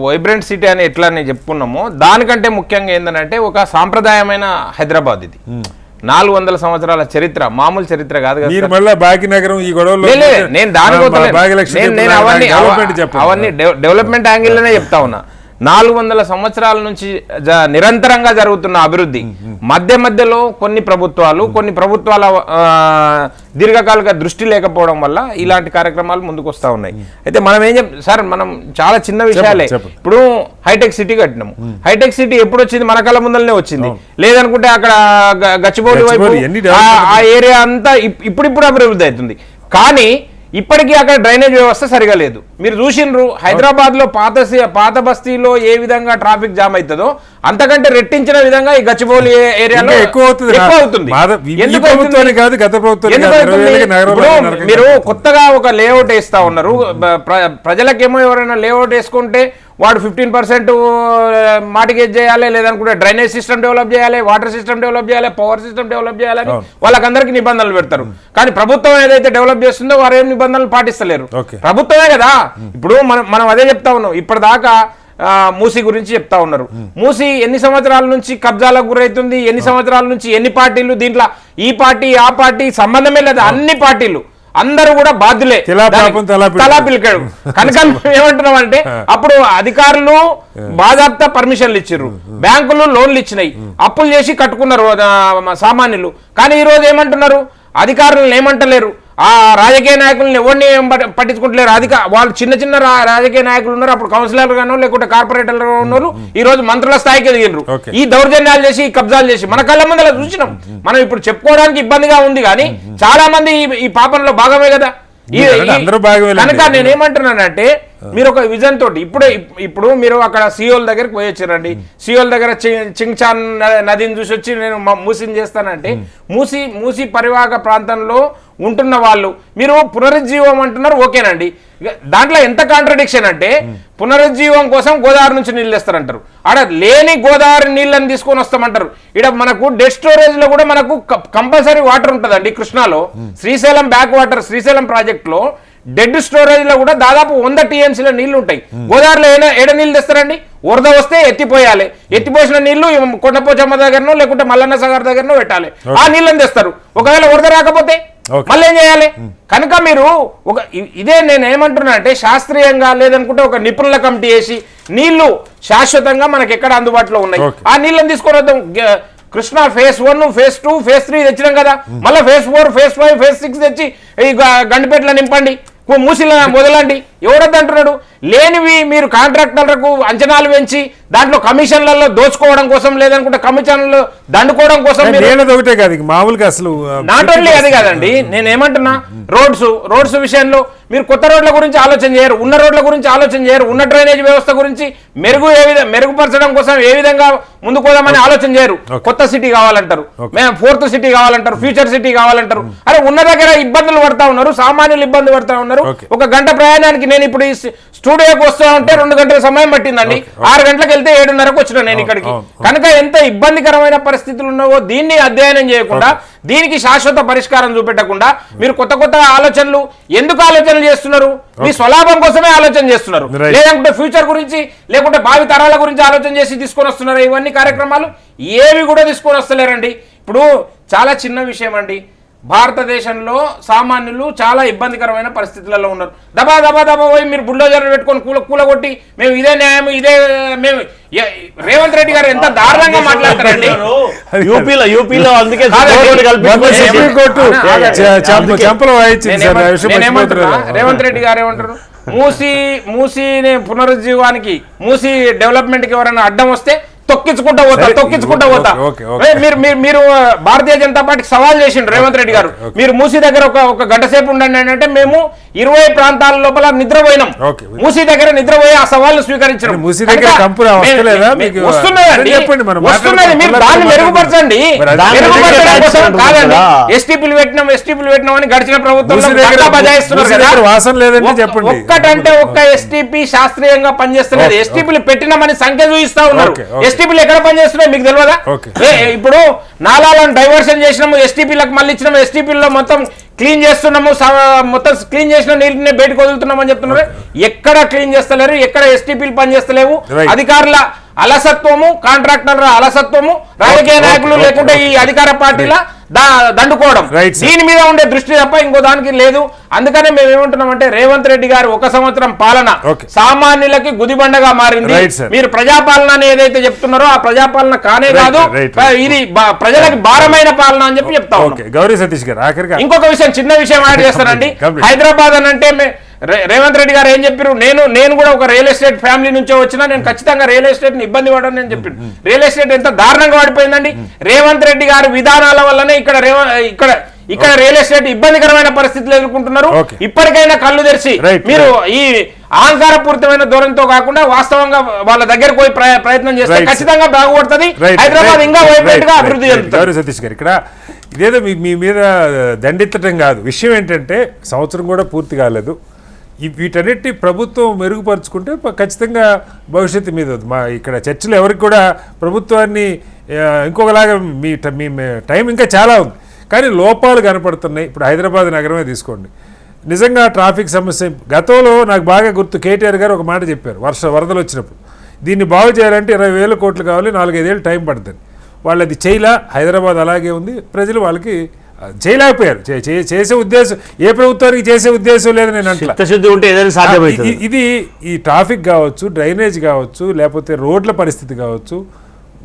వైబ్రెంట్ సిటీ అని ఎట్లా నేను చెప్పుకున్నామో దానికంటే ముఖ్యంగా ఏంటంటే ఒక సాంప్రదాయమైన హైదరాబాద్. ఇది 400 సంవత్సరాల చరిత్ర, మామూలు చరిత్ర కాదు కదా. నేను అవన్నీ డెవలప్మెంట్ యాంగిల్ లోనే చెప్తా ఉన్నా. 400 సంవత్సరాల నుంచి నిరంతరంగా జరుగుతున్న అభివృద్ధి మధ్యలో కొన్ని ప్రభుత్వాల దీర్ఘకాలిక దృష్టి లేకపోవడం వల్ల ఇలాంటి కార్యక్రమాలు ముందుకు వస్తూ ఉన్నాయి. అయితే మనం ఏం సార్, మనం చాలా చిన్న విషయాలే. ఇప్పుడు హైటెక్ సిటీ కట్టినాము. హైటెక్ సిటీ ఎప్పుడు వచ్చింది? మన కళ్ళ ముందరనే వచ్చింది. లేదనుకుంటే అక్కడ గచ్చిబౌలి వైపు ఆ ఏరియా అంతా ఇప్పుడిప్పుడు అభివృద్ధి అవుతుంది. కానీ ఇప్పటికీ అక్కడ డ్రైనేజ్ వ్యవస్థ సరిగా లేదు. మీరు చూసిండ్రు హైదరాబాద్ లో పాత బస్తీలో ఏ విధంగా ట్రాఫిక్ జామ్ అవుతుందో అంతకంటే రెట్టించిన విధంగా ఈ గచ్చిబౌలి ఏరియాలో ఎక్కువ అవుతుంది. మీరు కొత్తగా ఒక లేఅవుట్ వేస్తా ఉన్నారు. ప్రజలకేమో ఎవరైనా లేఅవుట్ వేసుకుంటే వాడు 15% మార్టిగేజ్ చేయాలి, లేదనుకుంటే డ్రైనేజ్ సిస్టమ్ డెవలప్ చేయాలి, వాటర్ సిస్టమ్ డెవలప్ చేయాలి, పవర్ సిస్టమ్ డెవలప్ చేయాలని వాళ్ళకందరికీ నిబంధనలు పెడతారు. కానీ ప్రభుత్వం ఏదైతే డెవలప్ చేస్తుందో వారు ఏం నిబంధనలు పాటిస్తలేరు. ప్రభుత్వమే కదా. ఇప్పుడు మనం అదే చెప్తా ఉన్నాం. ఇప్పటిదాకా మూసీ గురించి చెప్తా ఉన్నారు. మూసీ ఎన్ని సంవత్సరాల నుంచి కబ్జాలకు గురవుతుంది, ఎన్ని సంవత్సరాల నుంచి ఎన్ని పార్టీలు, దీంట్లో ఈ పార్టీ ఆ పార్టీ సంబంధమే లేదు. అన్ని పార్టీలు అందరూ కూడా బాధ్యులే, తలా పిలికాడు. కనుక ఏమంటున్నాం అంటే అప్పుడు అధికారులు బాజాప్తా పర్మిషన్లు ఇచ్చిర్రు, బ్యాంకులు లోన్లు ఇచ్చినాయి, అప్పులు చేసి కట్టుకున్నారు సామాన్యులు. కానీ ఈ రోజు ఏమంటున్నారు? అధికారులను ఏమంటలేరు, ఆ రాజకీయ నాయకులను ఎవరిని పట్టించుకుంటలేరు. వాళ్ళు చిన్న చిన్న రాజకీయ నాయకులు ఉన్నారు, అప్పుడు కౌన్సిలర్ గానో లేకుంటే కార్పొరేటర్లు ఉన్నారు, ఈ రోజు మంత్రుల స్థాయికి ఎదిగినారు. ఈ దౌర్జన్యాలు చేసి ఈ కబ్జాలు చేసి మన కళ్ళ ముందు అలా చూసినాం. మనం ఇప్పుడు చెప్పుకోవడానికి ఇబ్బందిగా ఉంది, కానీ చాలా మంది ఈ పాపంలో భాగమే కదా. కనుక నేనేమంటున్నానంటే మీరు ఒక విజన్ తోటి ఇప్పుడు మీరు అక్కడ సియోల్ దగ్గరికి పోయొచ్చారండి. సియోల్ దగ్గర చింగ్చాన్ నదిని చూసి వచ్చి నేను మూసిని చేస్తానంటే మూసి పరివాహక ప్రాంతంలో ఉంటున్న వాళ్ళు మీరు పునరుజ్జీవం అంటున్నారు, ఓకేనండి. దాంట్లో ఎంత కాంట్రడిక్షన్ అంటే పునరుజ్జీవం కోసం గోదావరి నుంచి నీళ్ళు తెస్తారంటారు, ఆడ లేని గోదావరి నీళ్ళని తీసుకొని వస్తామంటారు. ఇక్కడ మనకు డెడ్ స్టోరేజ్ లో కూడా మనకు కంపల్సరీ వాటర్ ఉంటుందండి. కృష్ణాలో Srisailam back water, Srisailam project లో డెడ్ స్టోరేజ్ లో కూడా దాదాపు 100 TMCల నీళ్లు ఉంటాయి. గోదావరిలో ఏడ నీళ్ళు తెస్తారండి? వరద వస్తే ఎత్తిపోయాలి, ఎత్తిపోసిన నీళ్లు కొండపోచమ్మ దగ్గరనో లేకుంటే మల్లన్న సాగర్ దగ్గరనో పెట్టాలి, ఆ నీళ్ళని తెస్తారు. ఒకవేళ వరద రాకపోతే మళ్ళీ ఏం చేయాలి? కనుక మీరు ఇదే నేను ఏమంటున్నా అంటే శాస్త్రీయంగా లేదనుకుంటే ఒక నిపుణుల కమిటీ వేసి నీళ్లు శాశ్వతంగా మనకి ఎక్కడ అందుబాటులో ఉన్నాయి ఆ నీళ్ళని తీసుకొని వద్దాం. కృష్ణా ఫేజ్ 1, ఫేజ్ 2, ఫేజ్ 3 తెచ్చినాం కదా, మళ్ళీ ఫేజ్ 4, ఫేజ్ 5, ఫేజ్ 6 తెచ్చి ఈ గండిపేటలో నింపండి, మూసిల మొదలండి. ఎవరొద్దంటున్నాడు? లేనివి మీరు కాంట్రాక్టర్లకు అంచనాలు పెంచి దాంట్లో కమిషన్లలో దోచుకోవడం కోసం లేదనుకుంటే కమిషన్లు దండుకోవడం కోసం ఒకటే కాదు మామూలుగా అసలు నాట్ ఓన్లీ అది కాదండి. నేను ఏమంటున్నా, రోడ్స్ విషయంలో మీరు కొత్త రోడ్ల గురించి ఆలోచన చేయరు, ఉన్న రోడ్ల గురించి ఆలోచన చేయరు, ఉన్న డ్రైనేజ్ వ్యవస్థ గురించి మెరుగుపరచడం కోసం ఏ విధంగా ముందుకు పోదామని ఆలోచన చేయరు. కొత్త సిటీ కావాలంటారు, మేము 4th సిటీ కావాలంటారు, ఫ్యూచర్ సిటీ కావాలంటారు. అరే ఉన్న దగ్గర ఇబ్బందులు పడతా ఉన్నారు, సామాన్యులు ఇబ్బంది పడతా ఉన్నారు. 1 గంట ప్రయాణానికి నేను ఇప్పుడు ఈ స్టూడియోకి వస్తా ఉంటే 2 గంటల సమయం పట్టిందండి. 6 గంటలకు వెళ్తే 7:30కు వచ్చిన నేను ఇక్కడికి. కనుక ఎంత ఇబ్బందికరమైన పరిస్థితులు ఉన్నావో దీన్ని అధ్యయనం చేయకుండా, దీనికి శాశ్వత పరిష్కారం చూపెట్టకుండా మీరు కొత్త ఆలోచనలు ఎందుకు ఆలోచనలు చేస్తున్నారు? మీ స్వలాభం కోసమే ఆలోచన చేస్తున్నారు, లేదంటే ఫ్యూచర్ గురించి లేకుంటే భావి తరాల గురించి ఆలోచన చేసి తీసుకొని వస్తున్నారు. ఇవన్నీ కార్యక్రమాలు ఏవి కూడా తీసుకొని వస్తలేరండి. ఇప్పుడు చాలా చిన్న విషయం అండి, భారతదేశంలో సామాన్యులు చాలా ఇబ్బందికరమైన పరిస్థితులలో ఉన్నారు. దబా దబా దబా పోయి మీరు బుల్డోజర్లు పెట్టుకొని కూలగొట్టి మేము ఇదే న్యాయం ఇదే మేము రేవంత్ రెడ్డి గారు ఎంత దారుణంగా మాట్లాడతారండి. యూపీలో అందుకే రేవంత్ రెడ్డి గారు ఏమంటారు? మూసీని పునరుజ్జీవానికి మూసీ డెవలప్మెంట్ కి ఎవరైనా అడ్డం వస్తే తొక్కించుకుంటా పోతా. మీరు భారతీయ జనతా పార్టీకి సవాల్ చేసిండు రేవంత్ రెడ్డి గారు, మీరు మూసీ దగ్గర ఒక గంట సేపు ఉండండి అంటే మేము 20 ప్రాంతాల లోపల నిద్రపోయినాం, మూసీ దగ్గర నిద్రపోయి ఆ సవాల్ను స్వీకరించారు. వస్తున్నది, మీరు దాన్ని మెరుగుపరచండి. కాదండి, ఎస్టీపీలు పెట్టినాం అని గడిచిన ప్రభుత్వంలో బజాయిస్తున్నారు కదా. ఒక్కటంటే ఒక్క ఎస్టీపీ శాస్త్రీయంగా పనిచేస్తున్నది. ఎస్టీపీలు పెట్టినామని సంఖ్య చూపిస్తా ఉన్నారు. ఎస్టీపీలు ఎక్కడ పనిచేస్తున్నాయి మీకు తెలియదా? ఇప్పుడు నాలాలను డైవర్షన్ చేసినాము, ఎస్టీపీలకు మళ్ళీ ఇచ్చినాము, ఎస్టీపీలో మొత్తం క్లీన్ చేస్తున్నాము, మొత్తం క్లీన్ చేసిన నీటిని బయటకు వదులుతున్నాం అని చెప్తున్నారు. ఎక్కడ క్లీన్ చేస్తలేరు, ఎక్కడ ఎస్టీపీలు పనిచేస్తలేవు. అధికారుల అలసత్వము, కాంట్రాక్టర్ల అలసత్వము, రాజకీయ నాయకులు లేకుంటే ఈ అధికార పార్టీల దండుకోవడం, దీని మీద ఉండే దృష్టి తప్ప ఇంకో దానికి లేదు. అందుకనే మేము ఏమంటున్నామంటే రేవంత్ రెడ్డి గారు 1 సంవత్సరం పాలన సామాన్యులకి గుదిబండగా మారింది. మీరు ప్రజాపాలన అని ఏదైతే చెప్తున్నారో ఆ ప్రజాపాలన కానే కాదు, ఇది ప్రజలకు భారమైన పాలన అని చెప్పి చెప్తా ఉన్నాం. గౌరీ సతీష్ గారు ఇంకొక విషయం, చిన్న విషయం యాడ్ చేస్తానండి. హైదరాబాద్ అని అంటే రేవంత్ రెడ్డి గారు ఏం చెప్పారు? నేను కూడా ఒక రియల్ ఎస్టేట్ ఫ్యామిలీ నుంచే వచ్చినా, నేను ఖచ్చితంగా రియల్ ఎస్టేట్ ని ఇబ్బంది పడని నేను చెప్పాను. రియల్ ఎస్టేట్ ఎంత దారుణంగా పడిపోయిందండి. రేవంత్ రెడ్డి గారి విధానాల వల్లనే ఇక్కడ రియల్ ఎస్టేట్ ఇబ్బందికరమైన పరిస్థితులు ఎదుర్కొంటున్నారు. ఇప్పటికైనా కళ్ళు తెరిచి మీరు ఈ అహంకారపూరితమైన ధోరణితో కాకుండా వాస్తవంగా వాళ్ళ దగ్గర పోయి ప్రయత్నం చేస్తే ఖచ్చితంగా బాగుపడుతుంది. హైదరాబాద్ ఇంకా వైబ్రెంట్ గా అభివృద్ధి చెందుతుంది. సతీష్ గారు ఇక్కడ ఇదేదో మీ మీద దండెత్తడం కాదు, విషయం ఏంటంటే సంవత్సరం కూడా పూర్తి కాలేదు. వీటన్నిటి ప్రభుత్వం మెరుగుపరుచుకుంటే ఖచ్చితంగా భవిష్యత్తు మీద మా ఇక్కడ చర్చలు ఎవరికి కూడా ప్రభుత్వాన్ని ఇంకొకలాగా మీ టైం ఇంకా చాలా ఉంది, కానీ లోపాలు కనపడుతున్నాయి. ఇప్పుడు హైదరాబాద్ నగరమే తీసుకోండి, నిజంగా ట్రాఫిక్ సమస్య గతంలో నాకు బాగా గుర్తు. కేటీఆర్ గారు ఒక మాట చెప్పారు, వరదలు వచ్చినప్పుడు దీన్ని బాగు చేయాలంటే 20,000 కోట్లు కావాలి, 4-5 ఏళ్ళు టైం పడుతుంది. వాళ్ళు అది చేయలే. హైదరాబాద్ అలాగే ఉంది, ప్రజలు వాళ్ళకి చేయలేకపోయారు. చేసే ఉద్దేశం ఏ ప్రభుత్వానికి చేసే ఉద్దేశం లేదని నేను అంటే ఇది ఈ ట్రాఫిక్ కావచ్చు, డ్రైనేజ్ కావచ్చు, లేకపోతే రోడ్ల పరిస్థితి కావచ్చు,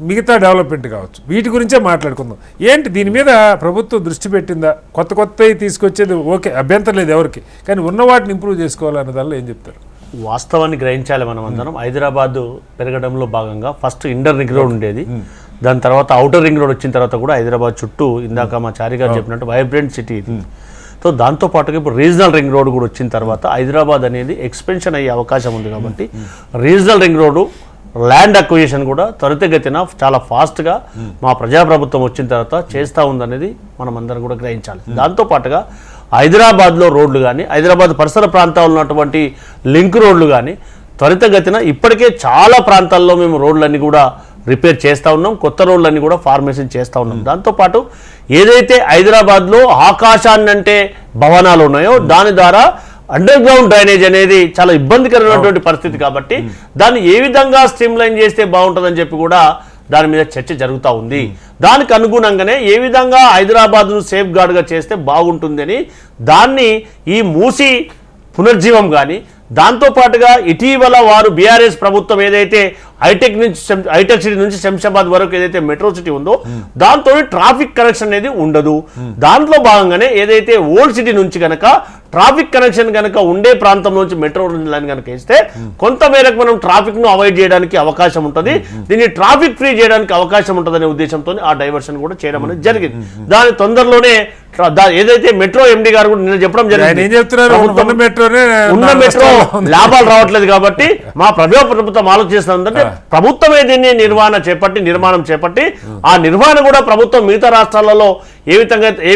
మిగతా డెవలప్మెంట్ కావచ్చు, వీటి గురించే మాట్లాడుకుందాం. ఏంటి దీని మీద ప్రభుత్వం దృష్టి పెట్టిందా? కొత్తవి తీసుకొచ్చేది ఓకే, అభ్యంతరం లేదు ఎవరికి, కానీ ఉన్న వాటిని ఇంప్రూవ్ చేసుకోవాలన్న దానిలో ఏం చెప్తారు? వాస్తవాన్ని గ్రహించాలి మనం అందరం. హైదరాబాద్ పెరగడంలో భాగంగా ఫస్ట్ ఇంటర్ రింగ్ రోడ్ ఉండేది, దాని తర్వాత అవుటర్ రింగ్ రోడ్ వచ్చిన తర్వాత కూడా హైదరాబాద్ చుట్టూ ఇందాక మా చారి గారు చెప్పినట్టు వైబ్రెంట్ సిటీ ఇది. సో దాంతోపాటుగా ఇప్పుడు రీజనల్ రింగ్ రోడ్ కూడా వచ్చిన తర్వాత హైదరాబాద్ అనేది ఎక్స్పెన్షన్ అయ్యే అవకాశం ఉంది. కాబట్టి regional ring road land acquisition కూడా త్వరితగతిన చాలా ఫాస్ట్గా మా ప్రజాప్రభుత్వం వచ్చిన తర్వాత చేస్తూ ఉందనేది మనం అందరం కూడా గ్రహించాలి. దాంతోపాటుగా హైదరాబాద్లో రోడ్లు కానీ, హైదరాబాద్ పరిసర ప్రాంతాల్లో ఉన్నటువంటి లింక్ రోడ్లు కానీ త్వరితగతిన ఇప్పటికే చాలా ప్రాంతాల్లో మేము రోడ్లన్నీ కూడా రిపేర్ చేస్తూ ఉన్నాం, కొత్త రోడ్లన్నీ కూడా ఫార్మేషన్ చేస్తూ ఉన్నాం. దాంతోపాటు ఏదైతే హైదరాబాద్లో ఆకాశాన్ని అంటే భవనాలు ఉన్నాయో దాని ద్వారా అండర్ గ్రౌండ్ డ్రైనేజ్ అనేది చాలా ఇబ్బందికరమైనటువంటి పరిస్థితి. కాబట్టి దాన్ని ఏ విధంగా స్ట్రీమ్లైన్ చేస్తే బాగుంటుందని చెప్పి కూడా దాని మీద చర్చ జరుగుతూ ఉంది. దానికి అనుగుణంగానే ఏ విధంగా హైదరాబాద్ను సేఫ్ గార్డ్గా చేస్తే బాగుంటుందని దాన్ని ఈ మూసి పునర్జీవం కానీ, దాంతోపాటుగా ఇటీవల వారు బీఆర్ఎస్ ప్రభుత్వం ఏదైతే హైటెక్ సిటీ నుంచి శంషాబాద్ వరకు ఏదైతే మెట్రో సిటీ ఉందో దాంతో ట్రాఫిక్ కనెక్షన్ అనేది ఉండదు. దాంట్లో భాగంగానే ఏదైతే ఓల్డ్ సిటీ నుంచి కనుక ట్రాఫిక్ కనెక్షన్ కనుక ఉండే ప్రాంతం నుంచి మెట్రో లైన్ కనుక ఇస్తే కొంత మేరకు మనం ట్రాఫిక్ ను అవాయిడ్ చేయడానికి అవకాశం ఉంటుంది, దీన్ని ట్రాఫిక్ ఫ్రీ చేయడానికి అవకాశం ఉంటుందనే ఉద్దేశంతో ఆ డైవర్షన్ కూడా చేయడం అనేది జరిగింది. దాని తొందరలోనే ఏదైతే మెట్రో ఎండి గారు కూడా నిన్న చెప్పడం జరిగింది, ఉన్న మెట్రో లాభాలు రావట్లేదు కాబట్టి మా ప్రభుత్వం ఆలోచిస్తుందంటే ప్రభుత్వమే దీన్ని నిర్మాణం చేపట్టి ఆ నిర్వహణ కూడా ప్రభుత్వం మిగతా రాష్ట్రాలలో ఏ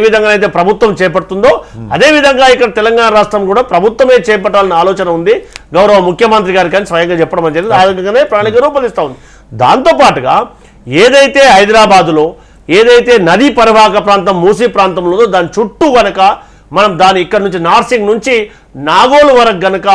విధంగా అయితే ప్రభుత్వం చేపడుతుందో అదే విధంగా ఇక్కడ తెలంగాణ రాష్ట్రం కూడా ప్రభుత్వమే చేపట్టాలన్న ఆలోచన ఉంది. గౌరవ ముఖ్యమంత్రి గారికి కానీ స్వయంగా చెప్పడం జరిగింది, ఆ విధంగానే ప్రణాళిక రూపొందిస్తూ ఉంది. దాంతోపాటుగా ఏదైతే హైదరాబాదులో ఏదైతే నదీ పరివాహక ప్రాంతం మూసీ ప్రాంతంలో ఉందో దాని చుట్టూ కనుక మనం దాని ఇక్కడ నుంచి నార్సింగ్ నుంచి నాగోలు వరకు గనక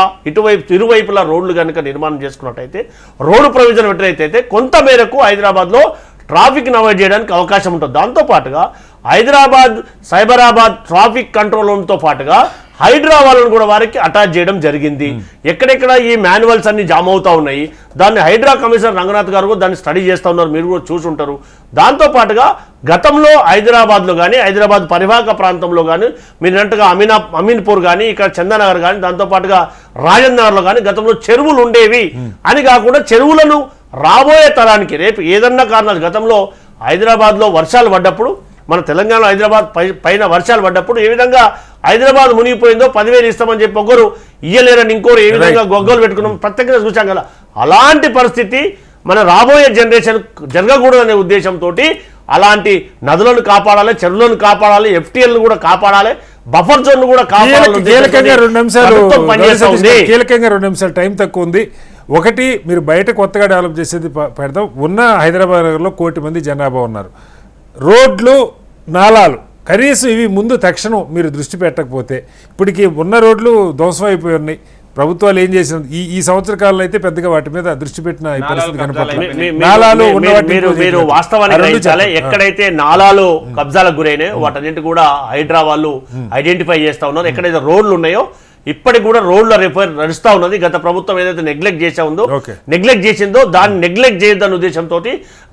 ఇరువైపులా రోడ్లు కనుక నిర్మాణం చేసుకున్నట్టయితే, రోడ్డు ప్రొవిజన్ పెట్టినట్టయితే కొంత మేరకు హైదరాబాద్లో ట్రాఫిక్ని అవాయిడ్ చేయడానికి అవకాశం ఉంటుంది. దాంతోపాటుగా హైదరాబాద్ సైబరాబాద్ ట్రాఫిక్ కంట్రోల్ రూమ్తో పాటుగా హైడ్రా వాళ్ళను కూడా వారికి అటాచ్ చేయడం జరిగింది. ఎక్కడెక్కడ ఈ మాన్యువల్స్ అన్ని జామ్ అవుతా ఉన్నాయి, దాన్ని హైడ్రా కమిషనర్ రంగనాథ్ గారు దాన్ని స్టడీ చేస్తూ ఉన్నారు, మీరు కూడా చూసి ఉంటారు. దాంతోపాటుగా గతంలో హైదరాబాద్లో కానీ హైదరాబాద్ పరివాహక ప్రాంతంలో కానీ మీరంటగా అమీన్పూర్ కానీ ఇక్కడ చందానగర్ కానీ దాంతోపాటుగా రాజేంద్ర నగర్లో కానీ గతంలో చెరువులు ఉండేవి అని కాకుండా చెరువులను రాబోయే తరానికి రేపు ఏదన్నా కారణాలు గతంలో హైదరాబాద్లో వర్షాలు పడ్డప్పుడు మన తెలంగాణ హైదరాబాద్ పైన వర్షాలు పడ్డప్పుడు ఏ విధంగా హైదరాబాద్ మునిగిపోయిందో 10,000 ఇస్తామని చెప్పి ఒకరు ఇయ్యలేరని ఇంకోరు ఏ విధంగా గొగ్గలు పెట్టుకున్నాం ప్రత్యేకంగా చూసాం కదా. అలాంటి పరిస్థితి మన రాబోయే జనరేషన్ జరగకూడదనే ఉద్దేశంతో అలాంటి నదులను కాపాడాలి, చెరువులను కాపాడాలి, FTL కూడా కాపాడాలి, బఫర్ జోన్ కూడా కాపాడాలి. కీలకంగా 2 నిమిషాలు టైం తక్కువ ఉంది. ఒకటి, మీరు బయట కొత్తగా డెవలప్ చేసేది పెడతాం. ఉన్న హైదరాబాద్ నగర్లో 1 కోటి మంది జనాభా ఉన్నారు. రోడ్లు, నాలాలు కనీసం ఇవి ముందు తక్షణం మీరు దృష్టి పెట్టకపోతే, ఇప్పటికీ ఉన్న రోడ్లు ధ్వంసం అయిపోయి ఉన్నాయి. ప్రభుత్వాలు ఏం చేసిన ఈ సంవత్సర కాలంలో అయితే పెద్దగా వాటి మీద దృష్టి పెట్టిన పరిస్థితి మీరు వాస్తవానికి గ్రహించాలి. ఎక్కడైతే నాలాలు కబ్జాలకు గురైనాయో వాటన్నింటి కూడా హైడ్రా వాళ్ళు ఐడెంటిఫై చేస్తా ఉన్నారు. ఎక్కడైతే రోడ్లు ఉన్నాయో ఇప్పటికి కూడా రోడ్ల రిపేర్ నడుస్తూ ఉన్నది. గత ప్రభుత్వం ఏదైతే నెగ్లెక్ట్ చేసిందో దాన్ని నెగ్లెక్ట్ చేయొద్దన్న ఉద్దేశంతో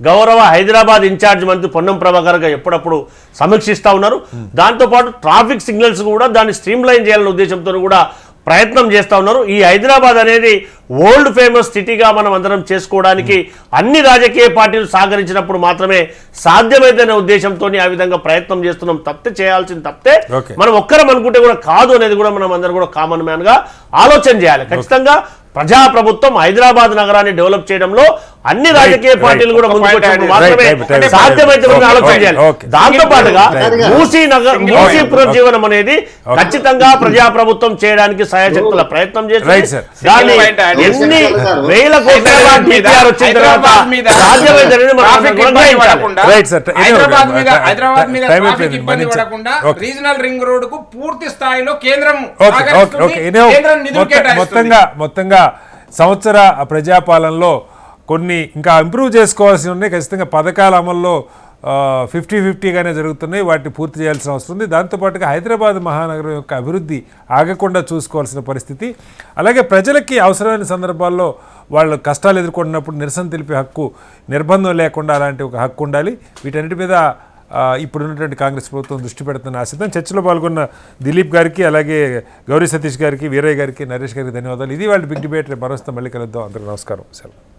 గౌరవ హైదరాబాద్ ఇన్ఛార్జ్ మంత్రి పొన్నం ప్రభాకర్ గారు ఎప్పుడప్పుడు సమీక్షిస్తూ ఉన్నారు. దాంతోపాటు ట్రాఫిక్ సిగ్నల్స్ కూడా దాన్ని స్ట్రీమ్లైన్ చేయాలనే ఉద్దేశంతో కూడా ప్రయత్నం చేస్తూ ఉన్నారు. ఈ హైదరాబాద్ అనేది వరల్డ్ ఫేమస్ సిటీగా మనం అందరం చేసుకోవడానికి అన్ని రాజకీయ పార్టీలు సహకరించినప్పుడు మాత్రమే సాధ్యమైందనే ఉద్దేశంతో ఆ విధంగా ప్రయత్నం చేస్తున్నాం. తప్పితే చేయాల్సింది తప్పితే మనం ఒక్కరం అనుకుంటే కూడా కాదు అనేది కూడా మనం అందరం కూడా కామన్ మ్యాన్ గా ఆలోచన చేయాలి. ఖచ్చితంగా ప్రజాప్రభుత్వం హైదరాబాద్ నగరాన్ని డెవలప్ చేయడంలో అన్ని రాజకీయ పార్టీలు కూడా మాత్రమే సాధ్యమైతే ఆలోచన చేయాలి. దాంతో పాటుగా మూసీ పునర్జీవనం అనేది ఖచ్చితంగా ప్రజాప్రభుత్వం చేయడానికి సహాయశక్తుల ప్రయత్నం చేసి దాన్ని ఎన్ని వేల కోట్ల వచ్చిన తర్వాత రీజనల్ రింగ్ రోడ్ కు పూర్తి స్థాయిలో కేంద్రం మొత్తంగా సంవత్సర ప్రజాపాలనలో కొన్ని ఇంకా ఇంప్రూవ్ చేసుకోవాల్సి ఉన్నాయి. ఖచ్చితంగా పథకాల అమల్లో 50-50గానే జరుగుతున్నాయి, వాటిని పూర్తి చేయాల్సిన అవసరం ఉంది. దాంతోపాటుగా హైదరాబాద్ మహానగరం యొక్క అభివృద్ధి ఆగకుండా చూసుకోవాల్సిన పరిస్థితి. అలాగే ప్రజలకి అవసరమైన సందర్భాల్లో వాళ్ళు కష్టాలు ఎదుర్కొన్నప్పుడు నిరసన తెలిపే హక్కు, నిర్బంధం లేకుండా అలాంటి ఒక హక్కు ఉండాలి. వీటన్నిటి మీద ఇప్పుడు ఉన్నటువంటి కాంగ్రెస్ ప్రభుత్వం దృష్టి పెడుతున్న ఆశిద్దాం. చర్చలో పాల్గొన్న దిలీప్ గారికి, అలాగే గౌరీ సతీష్ గారికి, వీరయ్య గారికి, నరేష్ గారికి ధన్యవాదాలు. ఇది వాళ్ళ బిగ్ డిబేట్. మరోస్తే మళ్ళీ కలుద్దాం. అందరికీ నమస్కారం. సెలవు.